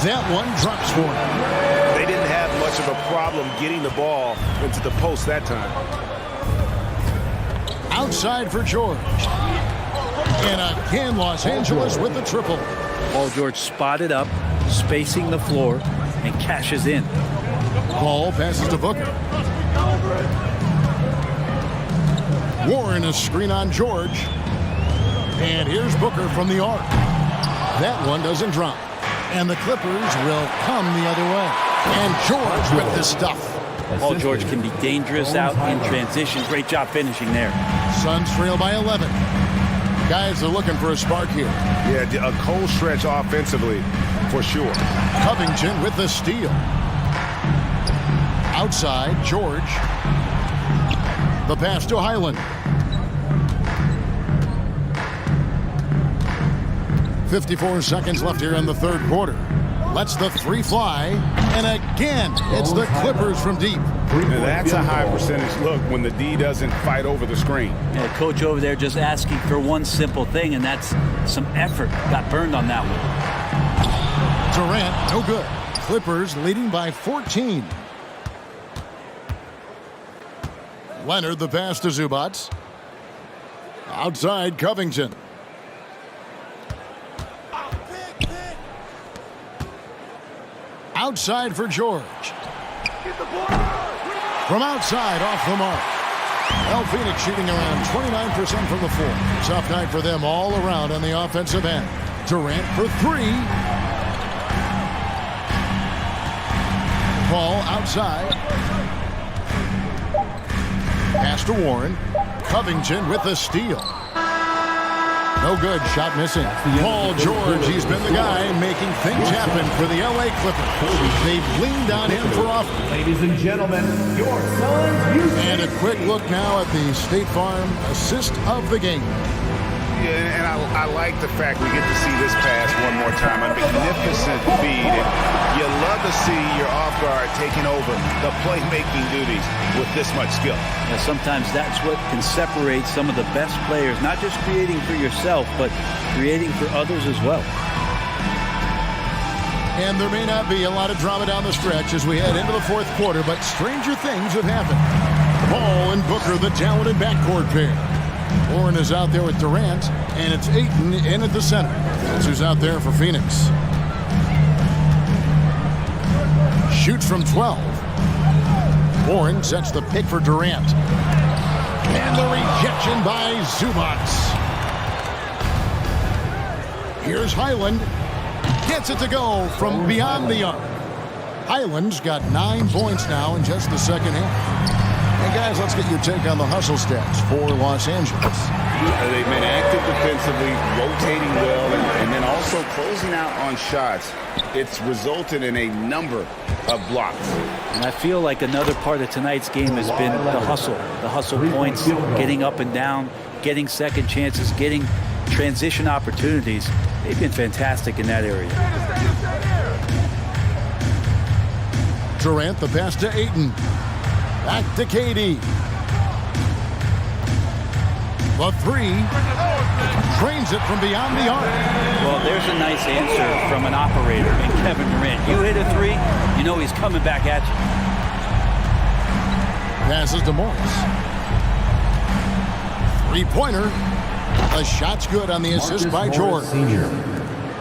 That one drops for him. They didn't have much of a problem getting the ball into the post that time. Outside for George. And again, Los Angeles with the triple. Paul George spotted up, spacing the floor, and cashes in. Ball passes to Booker. Warren a screen on George. And here's Booker from the arc. That one doesn't drop. And the Clippers will come the other way. And George with the stuff. Paul George can be dangerous out in transition. Great job finishing there. Suns trail by 11. Guys are looking for a spark here. Yeah, a cold stretch offensively, for sure. Covington with the steal. Outside, George. The pass to Highland. 54 seconds left here in the third quarter. Lets the three fly. And again, it's the Clippers from deep. And that's a high percentage look when the D doesn't fight over the screen. Yeah, coach over there just asking for one simple thing, and that's some effort. Got burned on that one. Durant, no good. Clippers leading by 14. Leonard, the pass to Zubac. Outside, Covington. Outside for George. From outside, off the mark. Well, Phoenix shooting around 29% from the floor. Tough night for them all around on the offensive end. Durant for 3. Ball outside. Pass to Warren. Covington with the steal. No good. Shot missing. Paul George, he's been the guy making things happen for the LA Clippers. They've leaned on him for offense. Ladies and gentlemen, your Suns. And a quick look now at the State Farm assist of the game. Yeah, and I like the fact we get to see this pass one more time. A magnificent feed. And you love to see your off guard taking over the playmaking duties with this much skill. Yeah, sometimes that's what can separate some of the best players, not just creating for yourself, but creating for others as well. And there may not be a lot of drama down the stretch as we head into the fourth quarter, but stranger things have happened. Paul and Booker, the talented backcourt pair. Warren is out there with Durant, and it's Ayton in at the center. That's who's out there for Phoenix. Shoots from 12. Warren sets the pick for Durant. And the rejection by Zubac. Here's Highland. Gets it to go from beyond the arc. Highland's got 9 points now in just the second half. And guys, let's get your take on the hustle stats for Los Angeles. They've been active defensively, rotating well, and then also closing out on shots. It's resulted in a number of blocks. And I feel like another part of tonight's game has been the hustle points, getting up and down, getting second chances, getting transition opportunities. They've been fantastic in that area. Durant, the pass to Ayton. Back to KD. The three. Drains it from beyond the arc. Well, there's a nice answer from an operator in Kevin Durant. You hit a three, you know he's coming back at you. Passes to Morris. Three-pointer. The shot's good on the assist by George.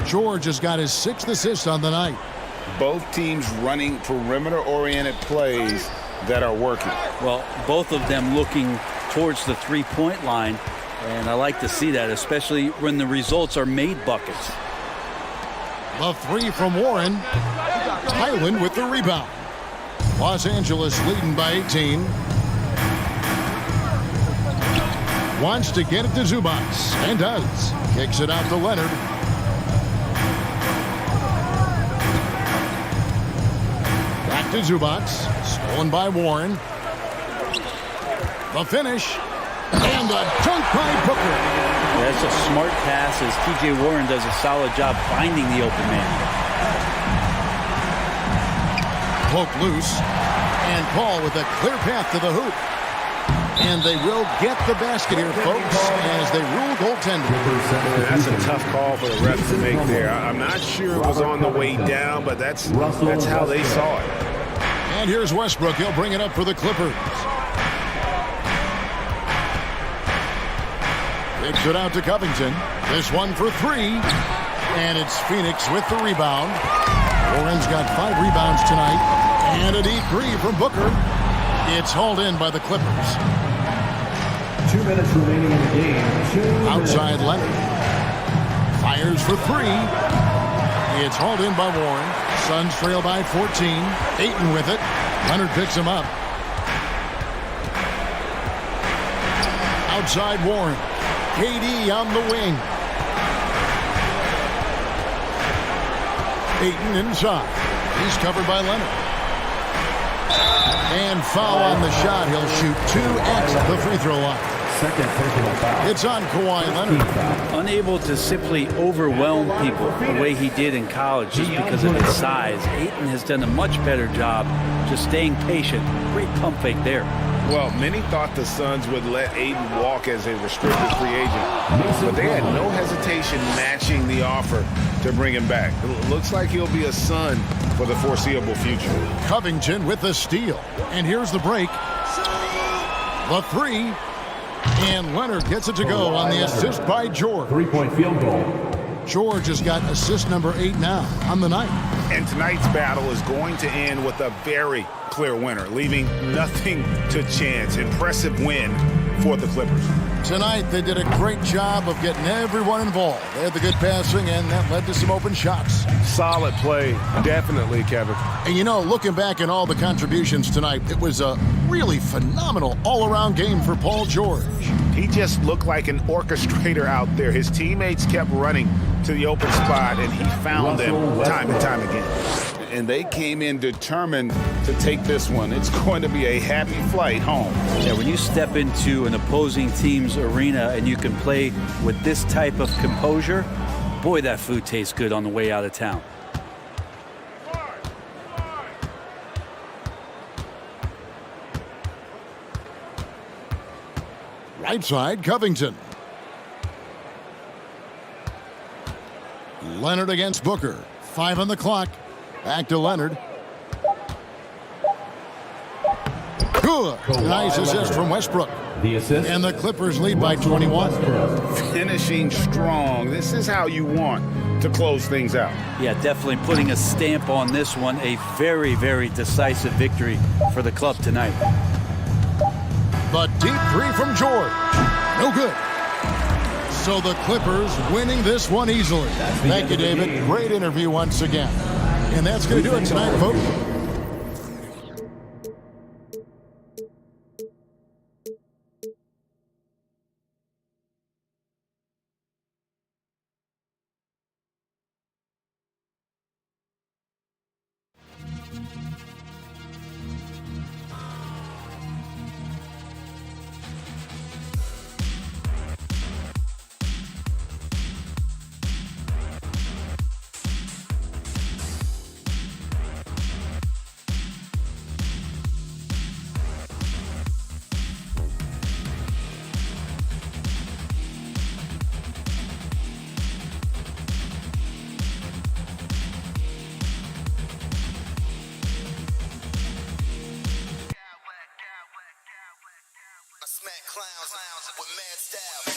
George has got his 6th assist on the night. Both teams running perimeter-oriented plays that are working. Well, both of them looking towards the three-point line, and I like to see that, especially when the results are made buckets. The three from Warren. Hyland with the rebound. Los Angeles leading by 18. Wants to get it to Zubac, and does. Kicks it out to Leonard. Back to Zubac. Stolen by Warren. The finish. And a dunk by Booker. That's a smart pass as T.J. Warren does a solid job finding the open man. Poke loose. And Paul with a clear path to the hoop. And they will get the basket here, folks, as they rule goaltender. That's a tough call for the refs to make there. I'm not sure it was on the way down, but that's how they saw it. And here's Westbrook. He'll bring it up for the Clippers. Kicks it out to Covington. This one for three. And it's Phoenix with the rebound. Warren's got 5 rebounds tonight. And a deep three from Booker. It's hauled in by the Clippers. 2 minutes remaining in the game. Outside Leonard. Fires for 3. It's hauled in by Warren. Suns trail by 14. Ayton with it. Leonard picks him up. Outside Warren. KD on the wing. Ayton inside. He's covered by Leonard. And foul on the shot. He'll shoot 2 at the free throw line. Second personal foul. It's on Kawhi Leonard. Unable to simply overwhelm people the way he did in college just because of his size. Ayton has done a much better job just staying patient. Great pump fake there. Well, many thought the Suns would let Ayton walk as a restricted free agent, but they had no hesitation matching the offer to bring him back. It looks like he'll be a Sun for the foreseeable future. Covington with the steal. And here's the break. The three. And Leonard gets it to go on the assist by George. 3-point field goal. George has got assist number 8 now on the night. And tonight's battle is going to end with a very clear winner, leaving nothing to chance. Impressive win for the Clippers. Tonight, they did a great job of getting everyone involved. They had the good passing, and that led to some open shots. Solid play, definitely, Kevin. And you know, looking back at all the contributions tonight, it was a really phenomenal all-around game for Paul George. He just looked like an orchestrator out there. His teammates kept running to the open spot, and he found them time and time again. And they came in determined to take this one. It's going to be a happy flight home. Yeah, when you step into an opposing team's arena and you can play with this type of composure, boy, that food tastes good on the way out of town. Right side, Covington. Leonard against Booker. 5 on the clock. Back to Leonard. Good. Nice assist from Westbrook. The assist. And the Clippers lead by 21. Finishing strong. This is how you want to close things out. Yeah, definitely putting a stamp on this one. A very, very decisive victory for the club tonight. The deep three from George. No good. So the Clippers winning this one easily. Thank you, David. Great interview once again. And that's going to do it tonight, folks. clowns with mad style.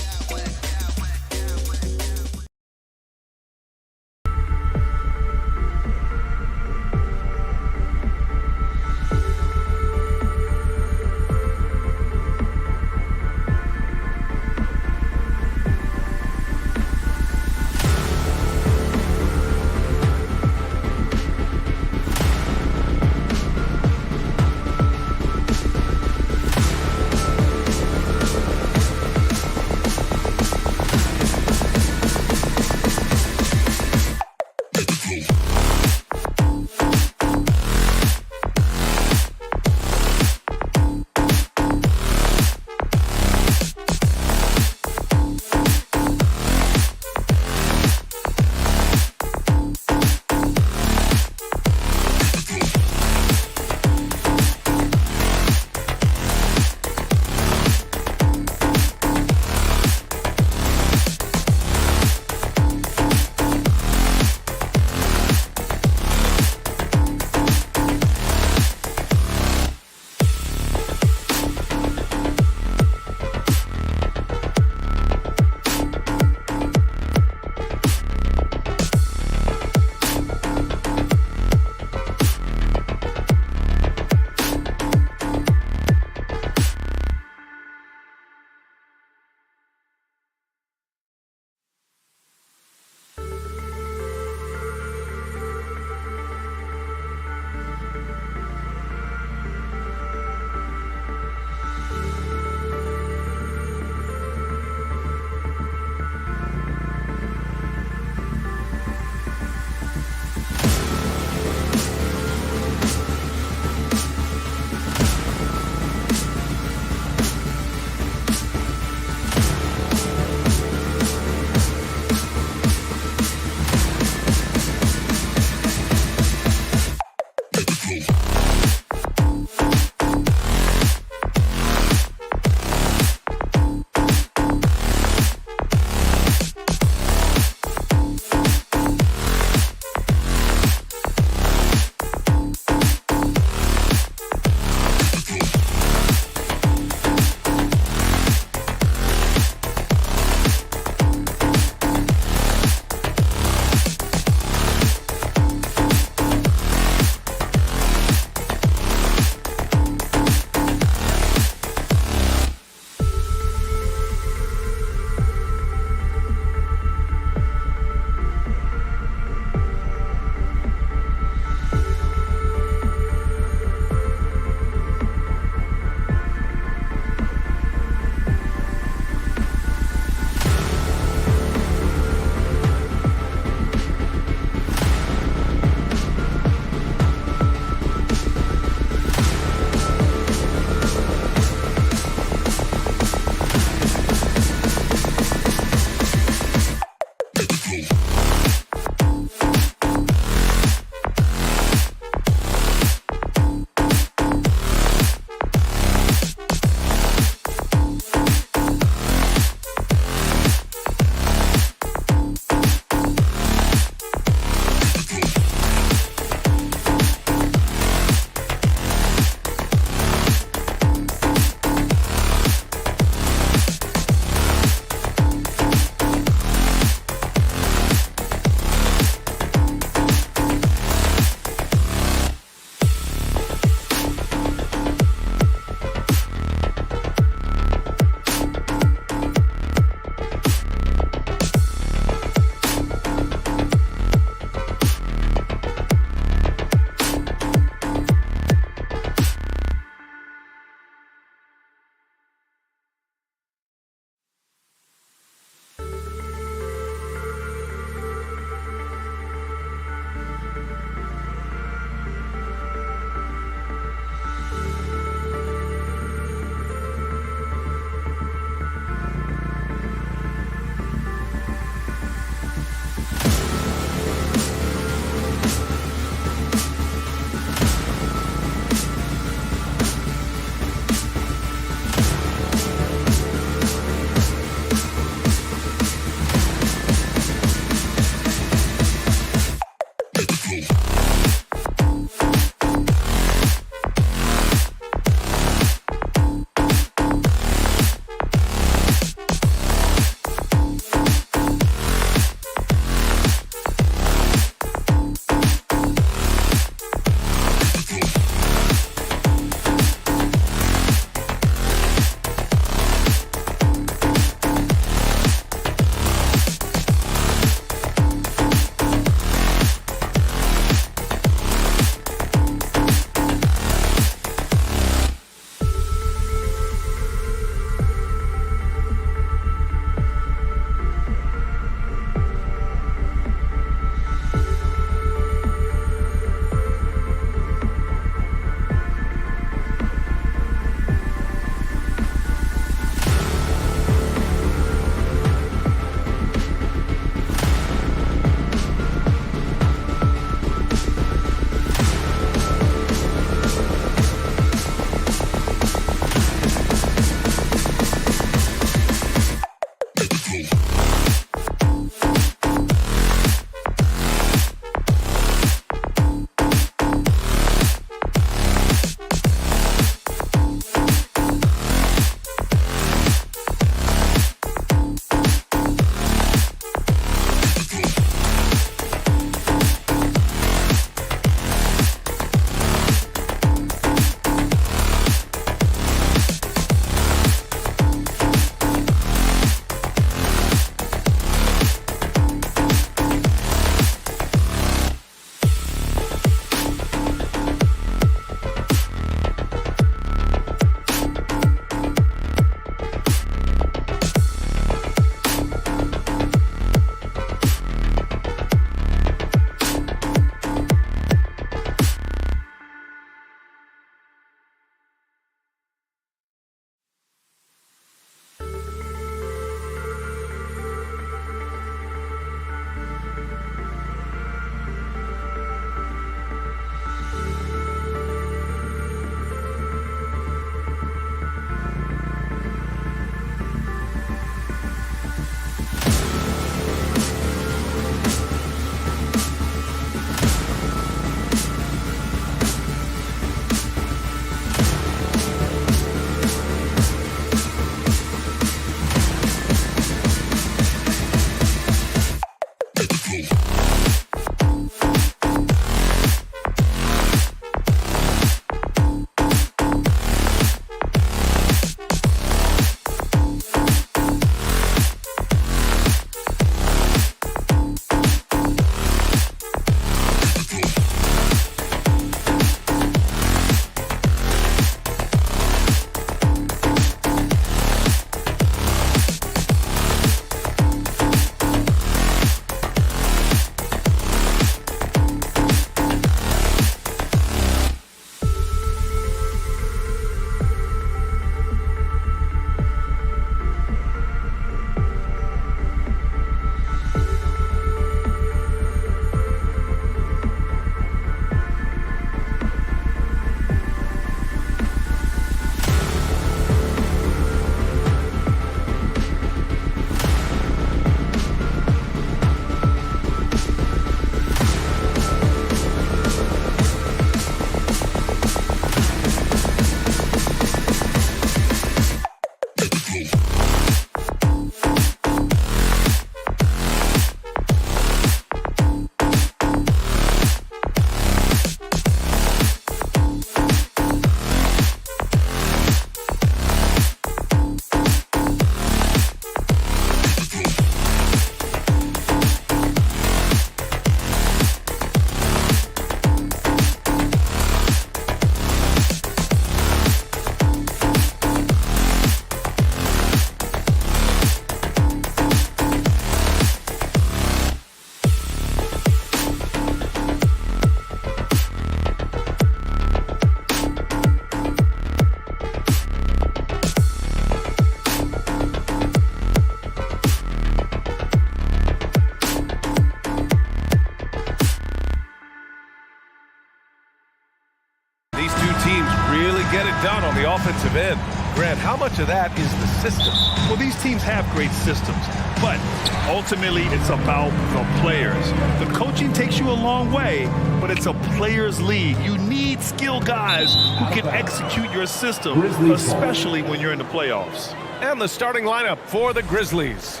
done on the offensive end. Grant, how much of that is the system? Well, these teams have great systems, but ultimately it's about the players. The coaching takes you a long way, but it's a players' league. You need skilled guys who can execute your system, especially when you're in the playoffs. And the starting lineup for the Grizzlies.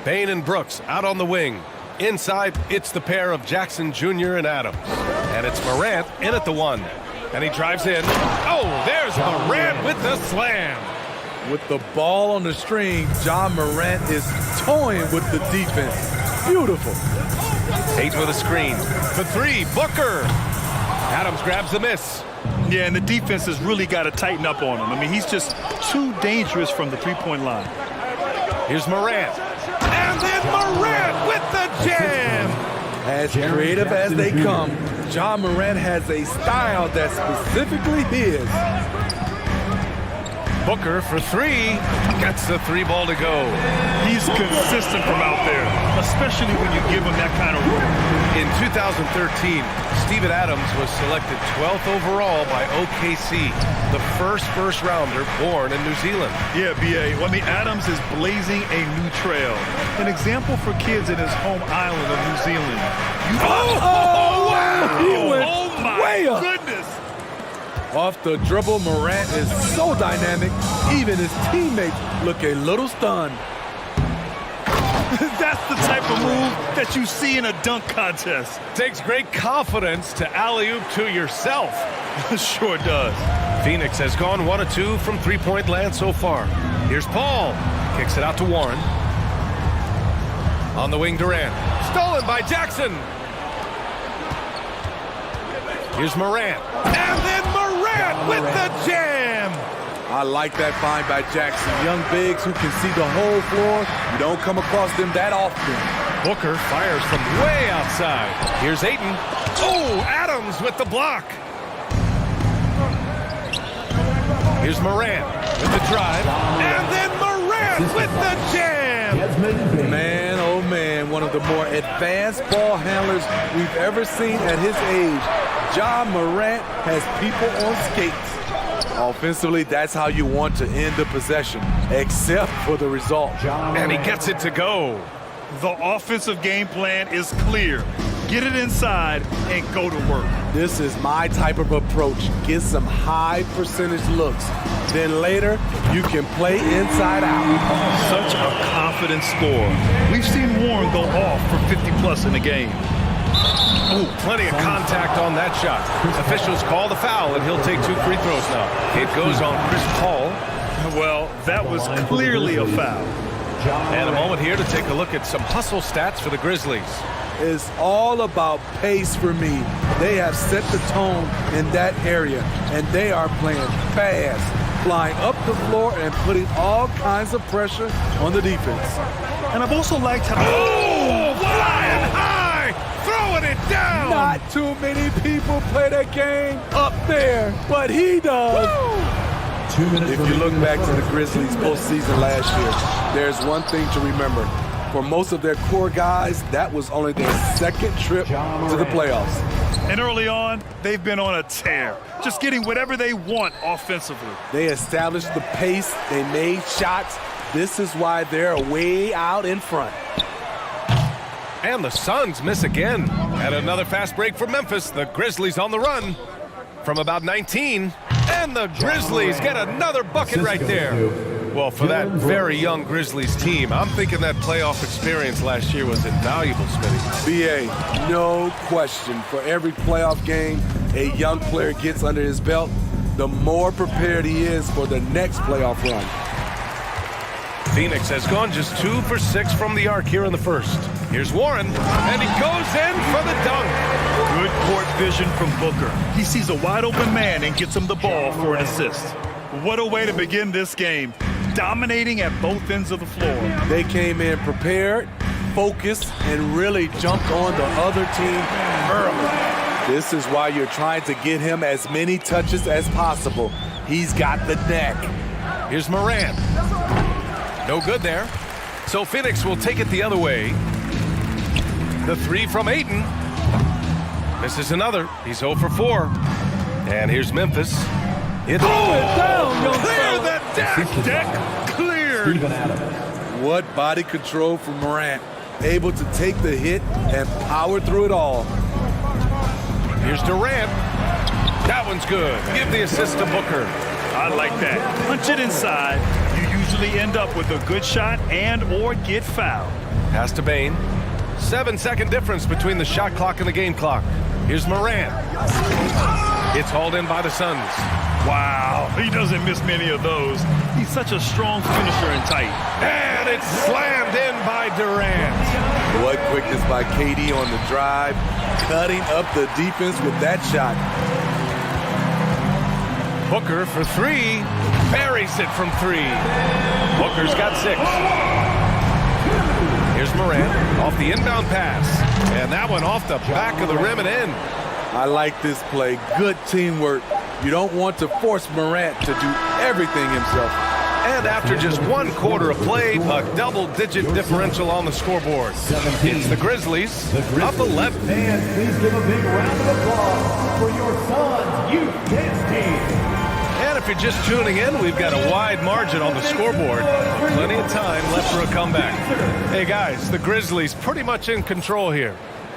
Bane and Brooks out on the wing. Inside, it's the pair of Jackson Jr. and Adams. And it's Morant in at the 1. And he drives in. Oh, there's Morant with the slam. With the ball on the string, John Morant is toying with the defense. Beautiful. Tate with a screen. For 3, Booker. Adams grabs the miss. Yeah, and the defense has really got to tighten up on him. I mean, he's just too dangerous from the three-point line. Here's Morant. And then Morant with the jam. As creative as they come, John Morant has a style that's specifically his. Booker for 3. Gets the 3 ball to go. He's consistent from out there, especially when you give him that kind of room. In 2013, Steven Adams was selected 12th overall by OKC, the first rounder born in New Zealand. Yeah, B.A. Well, I mean, Adams is blazing a new trail. An example for kids in his home island of New Zealand. Wow! He went way up. Goodness! Off the dribble, Morant is so dynamic, even his teammates look a little stunned. That's the type of move that you see in a dunk contest. Takes great confidence to alley-oop to yourself. Sure does. Phoenix has gone 1 of 2 from three-point land so far. Here's Paul. Kicks it out to Warren. On the wing, Durant. Stolen by Jackson. Here's Morant. And then Morant with the jam. I like that find by Jackson. Young bigs who can see the whole floor. You don't come across them that often. Booker fires from way outside. Here's Ayton. Oh, Adams with the block. Here's Morant with the drive. And then Morant with the jam. Man, oh man, one of the more advanced ball handlers we've ever seen at his age. John Morant has people on skates. Offensively, that's how you want to end the possession, except for the result. And he gets it to go. The offensive game plan is clear. Get it inside and go to work. This is my type of approach. Get some high percentage looks. Then later, you can play inside out. Such a confident score. We've seen Warren go off for 50-plus in a game. Ooh, plenty of contact on that shot. Officials call the foul, and he'll take 2 free throws now. It goes on Chris Paul. Well, that was clearly a foul. And a moment here to take a look at some hustle stats for the Grizzlies. It's all about pace for me. They have set the tone in that area, and they are playing fast, flying up the floor and putting all kinds of pressure on the defense. And I've also liked how... Oh, flying high! Throwing it down! Not too many people play that game up there, but he does. If you look back to the Grizzlies postseason last year, there's one thing to remember. For most of their core guys, that was only their second trip to the playoffs. And early on, they've been on a tear, just getting whatever they want offensively. They established the pace, they made shots. This is why they're way out in front. And the Suns miss again. And another fast break for Memphis. The Grizzlies on the run from about 19. And the Grizzlies get another bucket right there. Well, for that very young Grizzlies team, I'm thinking that playoff experience last year was invaluable, Smitty. BA, no question. For every playoff game a young player gets under his belt, the more prepared he is for the next playoff run. Phoenix has gone just 2 for 6 from the arc here in the first. Here's Warren, and he goes in for the dunk. Good court vision from Booker. He sees a wide-open man and gets him the ball for an assist. What a way to begin this game, dominating at both ends of the floor. They came in prepared, focused, and really jumped on the other team early. This is why you're trying to get him as many touches as possible. He's got the neck. Here's Morant. No good there. So Phoenix will take it the other way. The 3 from Ayton. This is another. He's 0 for 4. And here's Memphis. It's clear the deck. Deck cleared. What body control from Morant. Able to take the hit and power through it all. Here's Durant. That one's good. Give the assist to Booker. I like that. Punch it inside. You usually end up with a good shot and or get fouled. Pass to Bane. 7-second difference between the shot clock and the game clock. Here's Morant. It's hauled in by the Suns. Wow, he doesn't miss many of those. He's such a strong finisher and tight. And it's slammed in by Durant. What quickness by KD on the drive, cutting up the defense with that shot. Booker for three. Buries it from three. Booker's got 6. Here's Morant off the inbound pass. And that one off the back of the rim and in. I like this play. Good teamwork. You don't want to force Morant to do everything himself. And after just 1 quarter of play, a double-digit differential on the scoreboard. It's the Grizzlies up 11. And please give a big round of applause for your Suns youth dance team. And if you're just tuning in, we've got a wide margin on the scoreboard. Plenty of time left for a comeback. Hey, guys, the Grizzlies pretty much in control here.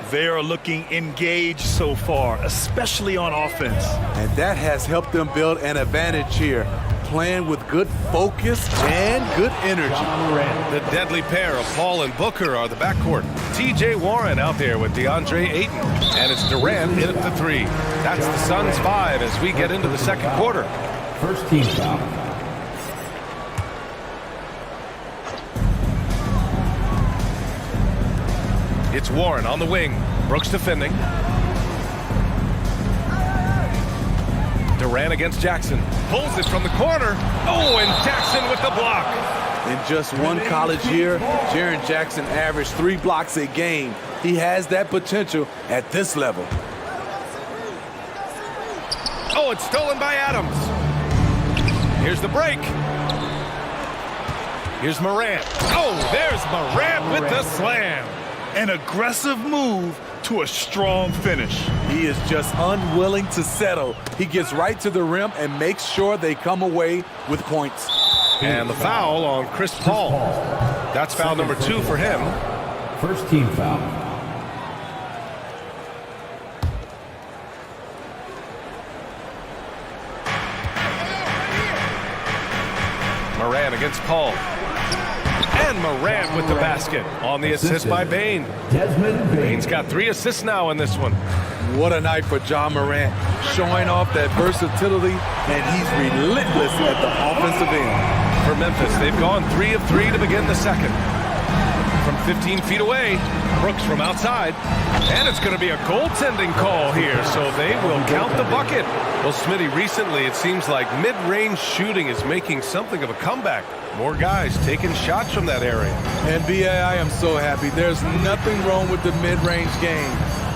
They are looking engaged so far, especially on offense. And that has helped them build an advantage here, playing with good focus and good energy. The deadly pair of Paul and Booker are the backcourt. TJ Warren out there with DeAndre Ayton. And it's Durant in at the 3. That's the Suns 5 as we get into the second quarter. First team foul. It's Warren on the wing. Brooks defending. Durant against Jackson. Pulls it from the corner. Oh, and Jackson with the block. In just 1 college year, Jaren Jackson averaged 3 blocks a game. He has that potential at this level. Oh, it's stolen by Adams. Here's the break. Here's Morant. Oh, there's Morant with the slam. An aggressive move to a strong finish. He is just unwilling to settle. He gets right to the rim and makes sure they come away with points. And the foul on Chris Paul. That's foul number 2 for him. First team foul. Morant against Paul. And Morant with the basket on the assist by Bane. Bane's got 3 assists now in this one. What a night for John Morant, showing off that versatility, and he's relentless at the offensive end. For Memphis, they've gone 3 of 3 to begin the second. From 15 feet away, Brooks from outside. And it's going to be a goaltending call here, so they will count the bucket. Well, Smitty, recently it seems like mid-range shooting is making something of a comeback. More guys taking shots from that area. And B.A., I am so happy. There's nothing wrong with the mid-range game.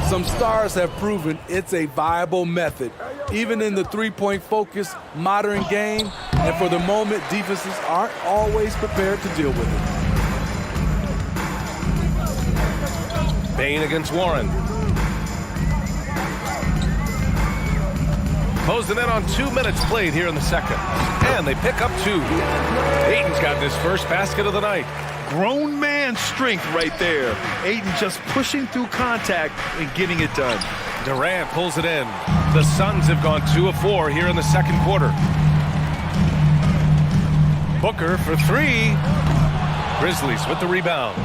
Some stars have proven it's a viable method, even in the three-point focused modern game. And for the moment, defenses aren't always prepared to deal with it. Bane against Warren. Closing in on 2 minutes played here in the second. And they pick up 2. Ayton's got his first basket of the night. Grown man strength right there. Ayton just pushing through contact and getting it done. Durant pulls it in. The Suns have gone 2 of 4 here in the second quarter. Booker for 3. Grizzlies with the rebound.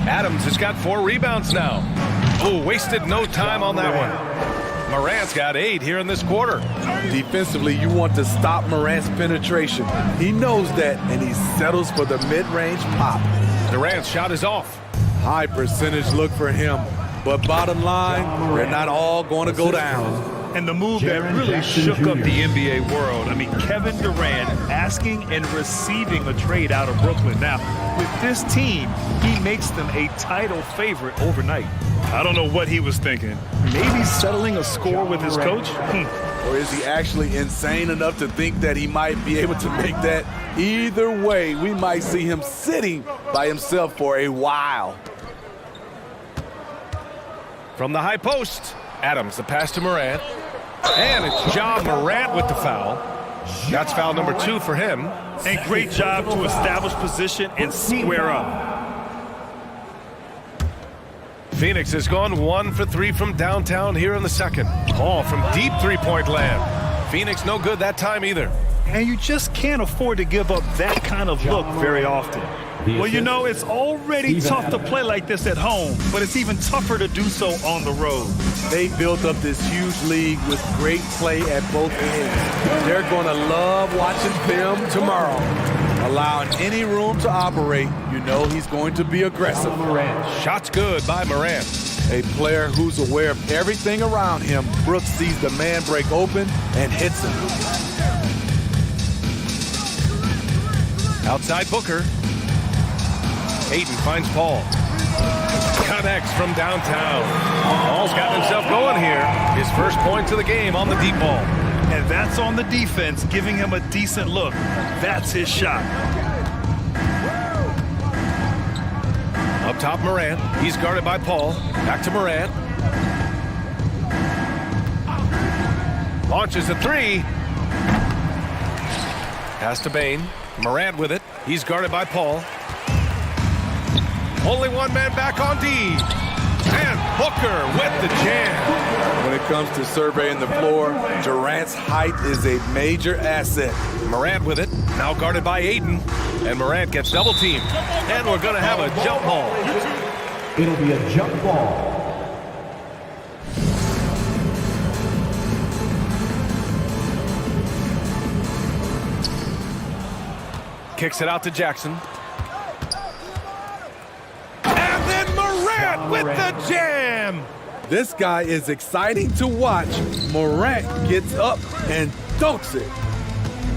Adams has got 4 rebounds now. Oh, wasted no time on that one. Morant's got 8 here in this quarter. Defensively, you want to stop Morant's penetration. He knows that, and he settles for the mid-range pop. Durant's shot is off. High percentage look for him. But bottom line, they're not all going to go down. And the move that really shook up the NBA world. I mean, Kevin Durant asking and receiving a trade out of Brooklyn. Now, with this team, he makes them a title favorite overnight. I don't know what he was thinking. Maybe settling a score with his coach? Or is he actually insane enough to think that he might be able to make that? Either way, we might see him sitting by himself for a while. From the high post, Adams, the pass to Morant. And it's Ja Morant with the foul. That's foul number 2 for him. And great job to establish position and square up. Phoenix has gone 1 for 3 from downtown here in the second. Ball from deep three-point land. Phoenix no good that time either. And you just can't afford to give up that kind of look very often. Well, you know, it's already tough to play like this at home, but it's even tougher to do so on the road. They built up this huge league with great play at both ends. They're going to love watching film tomorrow. Allowing any room to operate, you know he's going to be aggressive. Shots good by Morant. A player who's aware of everything around him. Brooks sees the man break open and hits him. Outside Booker. Ayton finds Paul. Connects from downtown. Paul's got himself going here. His first points of the game on the deep ball. And that's on the defense, giving him a decent look. That's his shot. Up top, Morant. He's guarded by Paul. Back to Morant. Launches a 3. Pass to Bane. Morant with it. He's guarded by Paul. Only one man back on D. And Booker with the jam. When it comes to surveying the floor, Durant's height is a major asset. Morant with it. Now guarded by Ayton. And Morant gets double teamed. And we're going to have a jump ball. It'll be a jump ball. Kicks it out to Jackson. And then Morant with the jam. This guy is exciting to watch. Morant gets up and dunks it.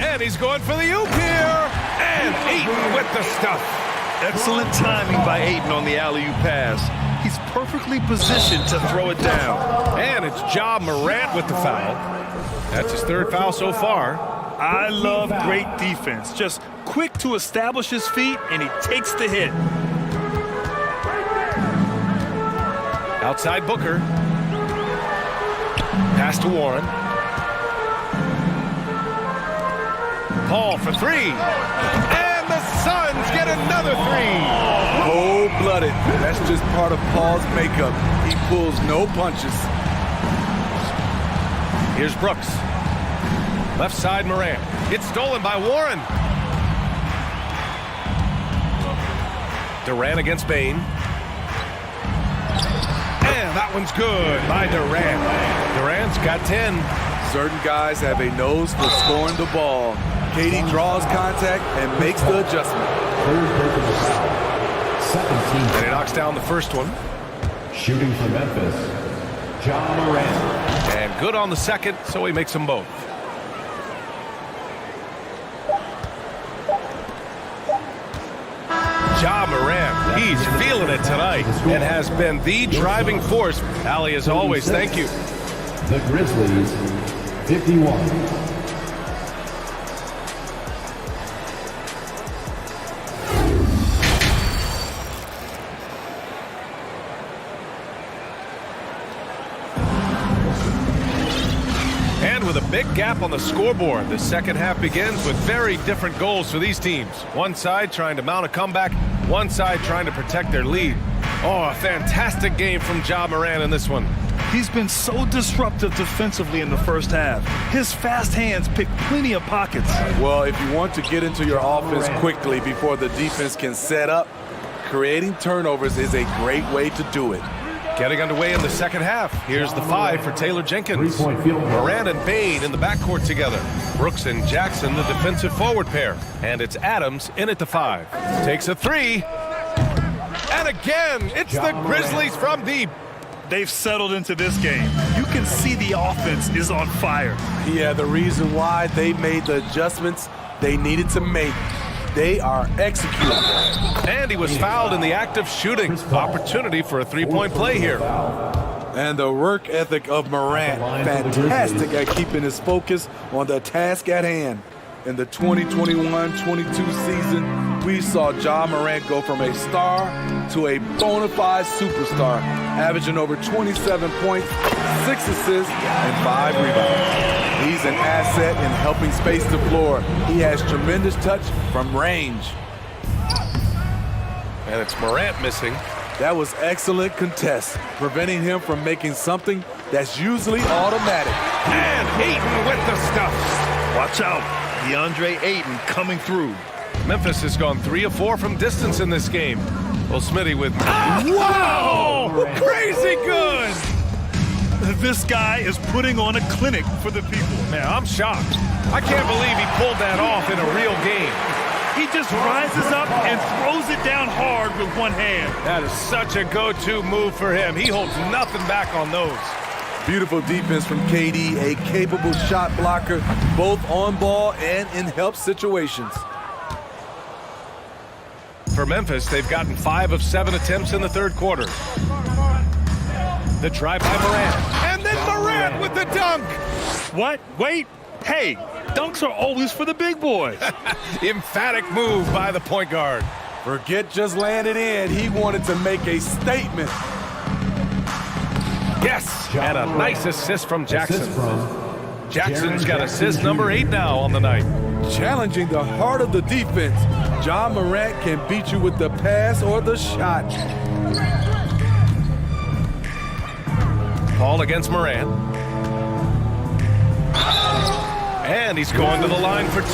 And he's going for the oop here. And Ayton with the stuff. Excellent timing by Ayton on the alley-oop pass. He's perfectly positioned to throw it down. And it's Ja Morant with the foul. That's his 3rd foul so far. I love great defense. Just quick to establish his feet, and he takes the hit. Outside Booker. Pass to Warren. Paul for 3. And the Suns get another 3. Cold-blooded. That's just part of Paul's makeup. He pulls no punches. Here's Brooks. Left side Morant. It's stolen by Warren. Durant against Bane. And that one's good by Durant. Durant's got 10. Certain guys have a nose for scoring the ball. KD draws contact and makes the adjustment. And he knocks down the first one. Shooting for Memphis, Ja Morant. And good on the second, so he makes them both. Ja Morant, he's feeling it tonight and has been the driving force. Allie, as always, thank you. The Grizzlies, 51. And with a big gap on the scoreboard, the second half begins with very different goals for these teams. One side trying to mount a comeback, one side trying to protect their lead. Oh, a fantastic game from Ja Morant in this one. He's been so disruptive defensively in the first half. His fast hands pick plenty of pockets. Well, if you want to get into your offense quickly before the defense can set up, creating turnovers is a great way to do it. Getting underway in the second half. Here's the 5 for Taylor Jenkins. Morant and Bane in the backcourt together. Brooks and Jackson, the defensive forward pair. And it's Adams in at the 5. Takes a 3. And again, it's the Grizzlies from deep. They've settled into this game. You can see the offense is on fire. Yeah, the reason why they made the adjustments they needed to make. They are executing. And he was fouled in the act of shooting. Opportunity for a 3-point play here. And the work ethic of Morant, fantastic at keeping his focus on the task at hand. In the 2021-22 season, we saw Ja Morant go from a star to a bona fide superstar, averaging over 27 points, 6 assists, and 5 rebounds. He's He's an asset in helping space the floor. He has tremendous touch from range. And it's Morant missing. That was excellent contest, preventing him from making something that's usually automatic. And Ayton with the stuff. Watch out. DeAndre Ayton coming through. Memphis has gone 3 of 4 from distance in this game. Well, Smitty with... Wow! Crazy good! This guy is putting on a clinic for the people. Man, I'm shocked. I can't believe he pulled that off in a real game. He just rises up and throws it down hard with one hand. That is such a go-to move for him. He holds nothing back on those. Beautiful defense from KD, a capable shot blocker, both on ball and in help situations. For Memphis, they've gotten 5 of 7 attempts in the third quarter. The drive by Morant. And then Morant with the dunk. What? Wait. Hey, dunks are always for the big boys. Emphatic move by the point guard. Forget just landed in. He wanted to make a statement. Yes, and a nice assist from Jackson. Jackson's got assist number 8 now on the night. Challenging the heart of the defense. Ja Morant can beat you with the pass or the shot. Paul against Morant. And he's going to the line for 2.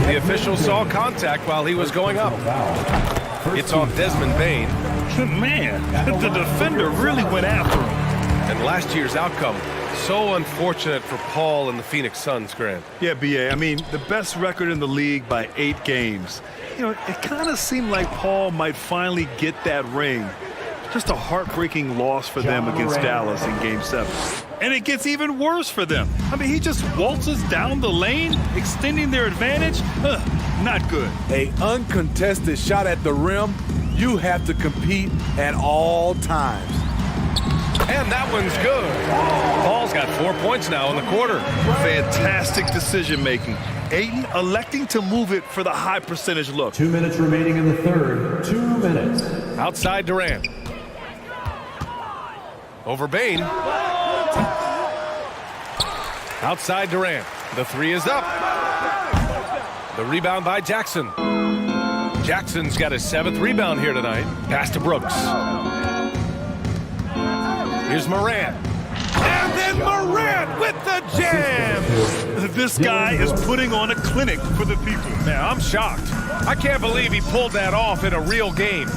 The official saw contact while he was going up. It's on Desmond Bane. Man, the defender really went after him. And last year's outcome, so unfortunate for Paul and the Phoenix Suns, Grant. Yeah, B.A., I mean, the best record in the league by 8 games. You know, it kind of seemed like Paul might finally get that ring. Just a heartbreaking loss for them against Dallas in Game 7. And it gets even worse for them. I mean, he just waltzes down the lane, extending their advantage. Not good. A uncontested shot at the rim. You have to compete at all times. And that one's good. Paul's got 4 points now in the quarter. Fantastic decision-making. Ayton electing to move it for the high percentage look. 2 minutes remaining in the third. 2 minutes. Outside Durant. Over Bane. Outside Durant. The 3 is up. The rebound by Jackson. Jackson's got his 7th rebound here tonight. Pass to Brooks. Here's Morant. And then Morant with the jam. This guy is putting on a clinic for the people. Man, I'm shocked. I can't believe he pulled that off in a real game.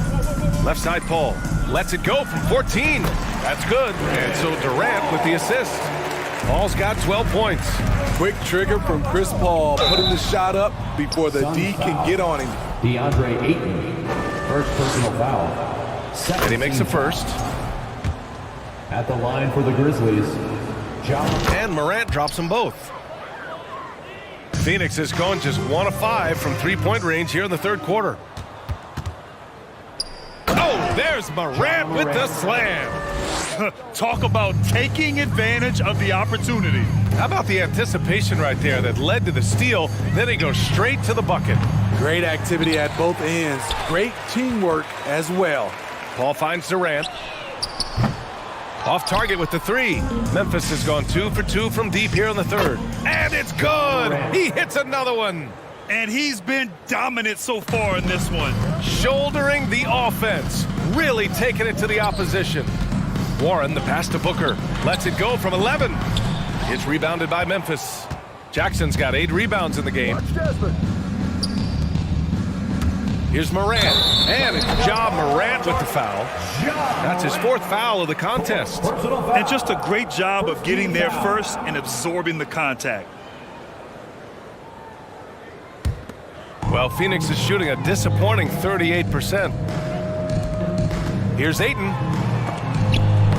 Left side Paul. Lets it go from 14. That's good. And so Durant with the assist. Paul's got 12 points. Quick trigger from Chris Paul, putting the shot up before the D can get on him. DeAndre Ayton, first personal foul. And he makes the first. At the line for the Grizzlies, and Morant drops them both. Phoenix has gone just 1 of 5 from 3-point range here in the third quarter. Oh, there's Morant with the slam. Talk about taking advantage of the opportunity. How about the anticipation right there that led to the steal? Then he goes straight to the bucket. Great activity at both ends. Great teamwork as well. Paul finds Durant. Off target with the 3. Memphis has gone 2 for 2 from deep here in the third. And it's good. He hits another one. And he's been dominant so far in this one. Shouldering the offense. Really taking it to the opposition. Warren, the pass to Booker. Lets it go from 11. It's rebounded by Memphis. Jackson's got 8 rebounds in the game. Here's Morant. And it's Ja Morant with the foul. That's his 4th foul of the contest. And just a great job of getting there first and absorbing the contact. Well, Phoenix is shooting a disappointing 38%. Here's Ayton.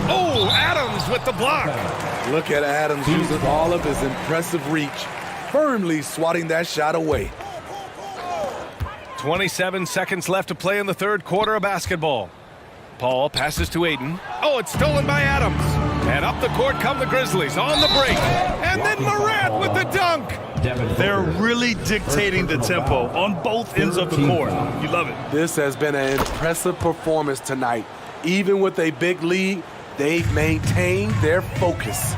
Oh, Adams with the block. Look at Adams using all of his impressive reach, firmly swatting that shot away. 27 seconds left to play in the third quarter of basketball. Paul passes to Ayton. Oh, it's stolen by Adams. And up the court come the Grizzlies on the break. And then Morant with the dunk. They're really dictating the tempo on both ends of the court. You love it. This has been an impressive performance tonight. Even with a big lead, they've maintained their focus.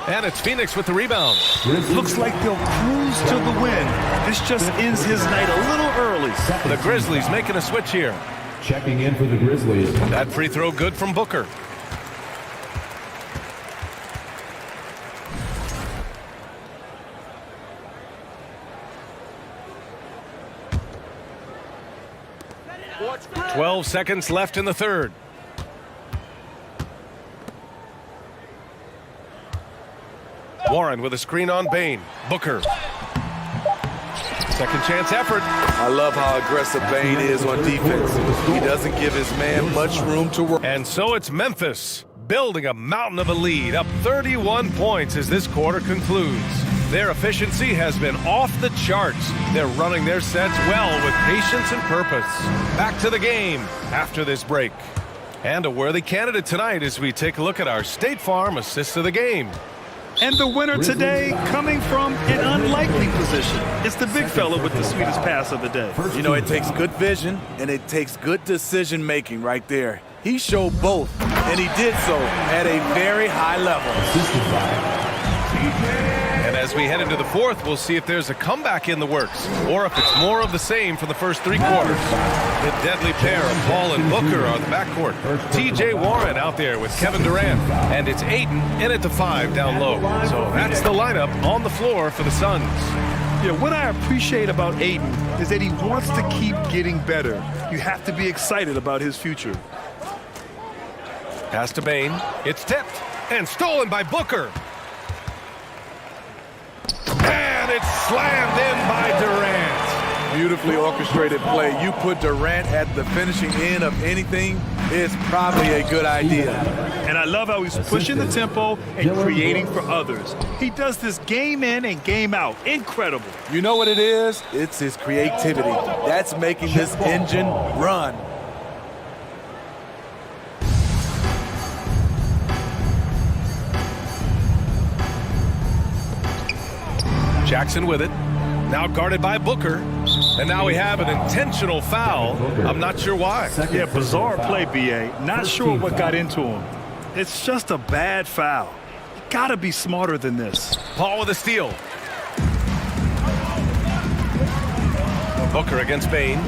And it's Phoenix with the rebound. Looks like they'll cruise to the win. This just ends his night a little early. The Grizzlies making a switch here. Checking in for the Grizzlies. That free throw good from Booker. "12 seconds left in the third. Warren with a screen on Bane. Booker. Second chance effort. I love how aggressive Bane is on defense. He doesn't give his man much room to work. And so it's Memphis building a mountain of a lead, up 31 points as this quarter concludes. Their efficiency has been off the charts. They're running their sets well with patience and purpose. Back to the game after this break. And a worthy candidate tonight as we take a look at our State Farm assist of the game. And the winner today coming from an unlikely position. It's the big fella with the sweetest pass of the day. You know, it takes good vision and it takes good decision making right there. He showed both, and he did so at a very high level. And as we head into the fourth, we'll see if there's a comeback in the works or if it's more of the same for the first three quarters. The deadly pair of Paul and Booker are the backcourt. TJ Warren out there with Kevin Durant. And it's Ayton in at the 5 down low. So that's the lineup on the floor for the Suns. Yeah, what I appreciate about Ayton is that he wants to keep getting better. You have to be excited about his future. Pass to Bane. It's tipped and stolen by Booker. And it's slammed in by Durant. Beautifully orchestrated play. You put Durant at the finishing end of anything, it's probably a good idea. And I love how he's pushing the tempo and creating for others. He does this game in and game out. Incredible. You know what it is? It's his creativity. That's making this engine run. Jackson with it. Now guarded by Booker. And now we have an intentional foul. I'm not sure why. Yeah, bizarre play, B.A. Not sure what got into him. It's just a bad foul. You gotta be smarter than this. Paul with a steal. Booker against Bane.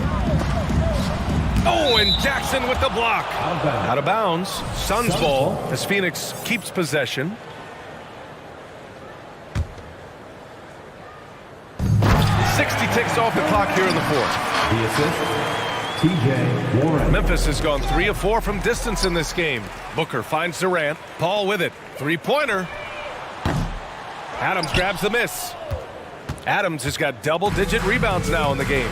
Oh, and Jackson with the block. Out of bounds. Suns ball as Phoenix keeps possession. 60 ticks off the clock here in the fourth. The assist, TJ Warren. Memphis has gone 3 of 4 from distance in this game. Booker finds Durant. Paul with it. Three-pointer. Adams grabs the miss. Adams has got double-digit rebounds now in the game.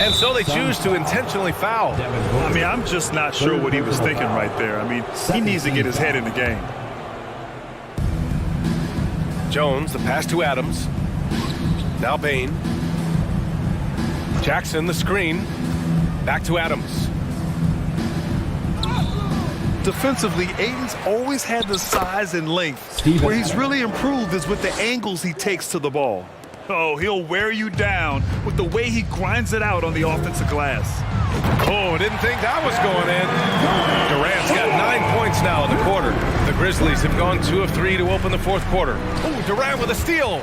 And so they choose to intentionally foul. I mean, I'm just not sure what he was thinking right there. I mean, he needs to get his head in the game. Jones, the pass to Adams. Now Bane. Jackson, the screen. Back to Adams. Defensively, Ayton's always had the size and length. Where he's really improved is with the angles he takes to the ball. Oh, he'll wear you down with the way he grinds it out on the offensive glass. Oh, didn't think that was going in. Durant's got 9 points now in the quarter. The Grizzlies have gone 2 of 3 to open the fourth quarter. Oh, Durant with a steal.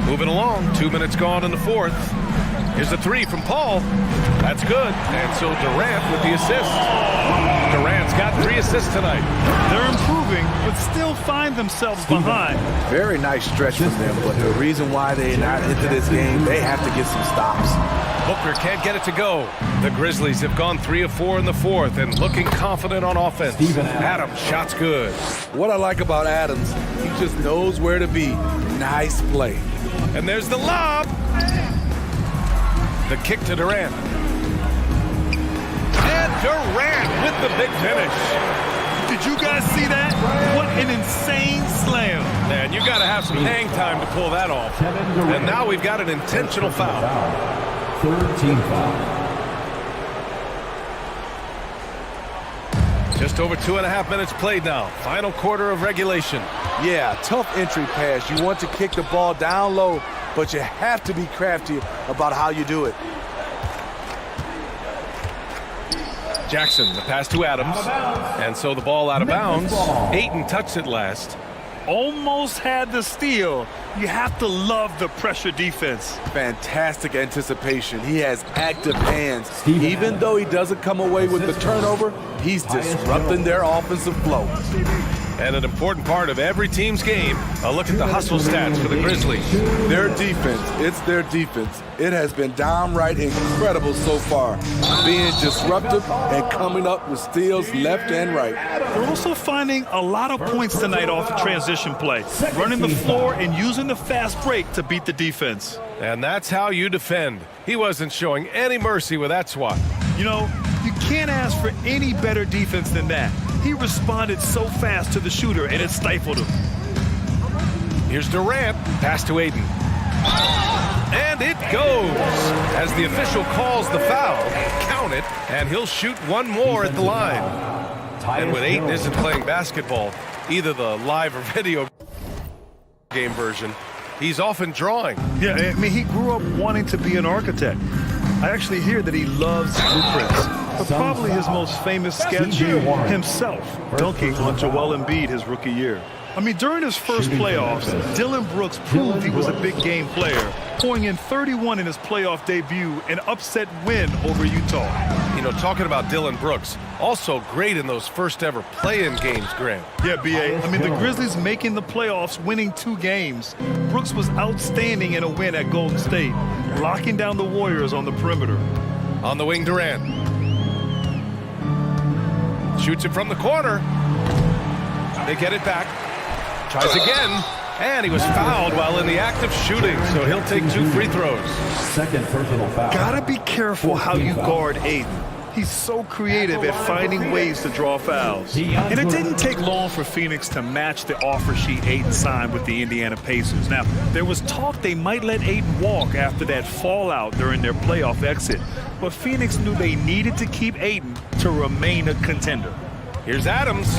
Moving along, 2 minutes gone in the fourth. Here's a 3 from Paul. That's good. And so Durant with the assist. Durant's got 3 assists tonight. They're improving, but still find themselves behind. Very nice stretch from them, but the reason why they're not into this game, they have to get some stops. Booker can't get it to go. The Grizzlies have gone 3 of 4 in the fourth and looking confident on offense. Adams, shot's good. What I like about Adams, he just knows where to be. Nice play. And there's the lob. The kick to Durant. And Durant with the big finish. Did you guys see that? What an insane slam. Man, you got to have some hang time to pull that off. And now we've got an intentional foul. Third team foul. Just over 2.5 minutes played now. Final quarter of regulation. Yeah, tough entry pass. You want to kick the ball down low, but you have to be crafty about how you do it. Jackson, the pass to Adams. And so the ball out of bounds. Ayton touched it last. Almost had the steal. You have to love the pressure defense. Fantastic anticipation. He has active hands. Even though he doesn't come away with the turnover, he's disrupting their offensive flow. And an important part of every team's game, a look at the hustle stats for the Grizzlies. Their defense, it's their defense. It has been downright incredible so far, being disruptive and coming up with steals left and right. They're also finding a lot of points tonight off the transition play, running the floor and using the fast break to beat the defense. And that's how you defend. He wasn't showing any mercy with that swat. You know, you can't ask for any better defense than that. He responded so fast to the shooter, and it stifled him. Here's Durant, pass to Ayton. And it goes. As the official calls the foul, count it, and he'll shoot one more at the line. And when Ayton isn't playing basketball, either the live or video game version, he's often drawing. Yeah, I mean, he grew up wanting to be an architect. I actually hear that he loves blueprints. But probably his most famous sketch, himself dunking on Joel Embiid his rookie year. I mean, during his first playoffs, Dillon Brooks proved he was a big game player, pouring in 31 in his playoff debut, an upset win over Utah. You know, talking about Dillon Brooks, also great in those first ever play-in games, Grant. Yeah, B.A. I mean, the Grizzlies making the playoffs, winning 2 games. Brooks was outstanding in a win at Golden State, locking down the Warriors on the perimeter. On the wing, Durant. Shoots it from the corner. They get it back. Tries again. And he was fouled while in the act of shooting, so he'll take 2 free throws. Second personal foul. Gotta be careful how you guard Ayton. He's so creative at finding ways to draw fouls. And it didn't take long for Phoenix to match the offer sheet Ayton signed with the Indiana Pacers. Now, there was talk they might let Ayton walk after that fallout during their playoff exit. But Phoenix knew they needed to keep Ayton to remain a contender. Here's Adams.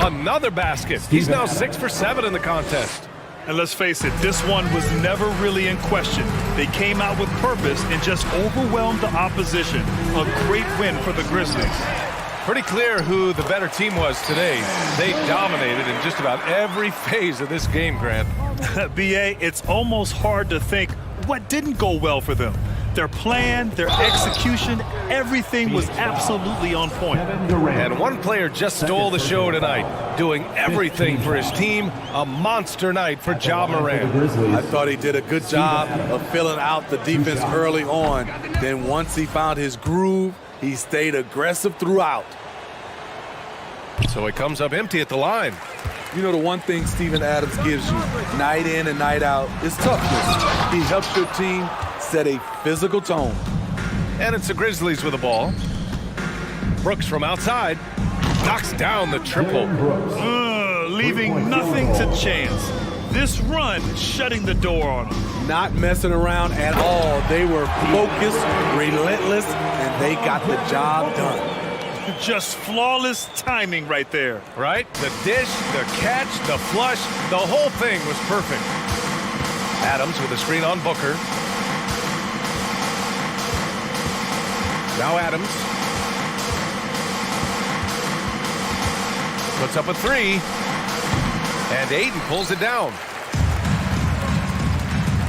Another basket. He's now 6 for 7 in the contest. And let's face it, this one was never really in question. They came out with purpose and just overwhelmed the opposition. A great win for the Grizzlies. Pretty clear who the better team was today. They dominated in just about every phase of this game, Grant. B.A., it's almost hard to think what didn't go well for them. Their plan, their execution, everything was absolutely on point. And one player just stole the show tonight, doing everything for his team. A monster night for Ja Morant. I thought he did a good job of filling out the defense early on. Then once he found his groove, he stayed aggressive throughout. So it comes up empty at the line. You know, the one thing Steven Adams gives you night in and night out is toughness. He helps your team set a physical tone. And it's the Grizzlies with the ball. Brooks from outside knocks down the triple. Leaving nothing to chance. This run shutting the door on them. Not messing around at all. They were focused, relentless, and they got the job done. Just flawless timing right there. Right? The dish, the catch, the flush, the whole thing was perfect. Adams with a screen on Booker. Now Adams. Puts up a 3. And Ayton pulls it down.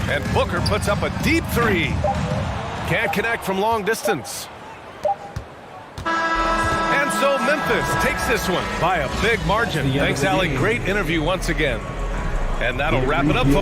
And Booker puts up a deep 3. Can't connect from long distance. And so Memphis takes this one by a big margin. Thanks, Allie. Great interview once again. And that'll wrap it up for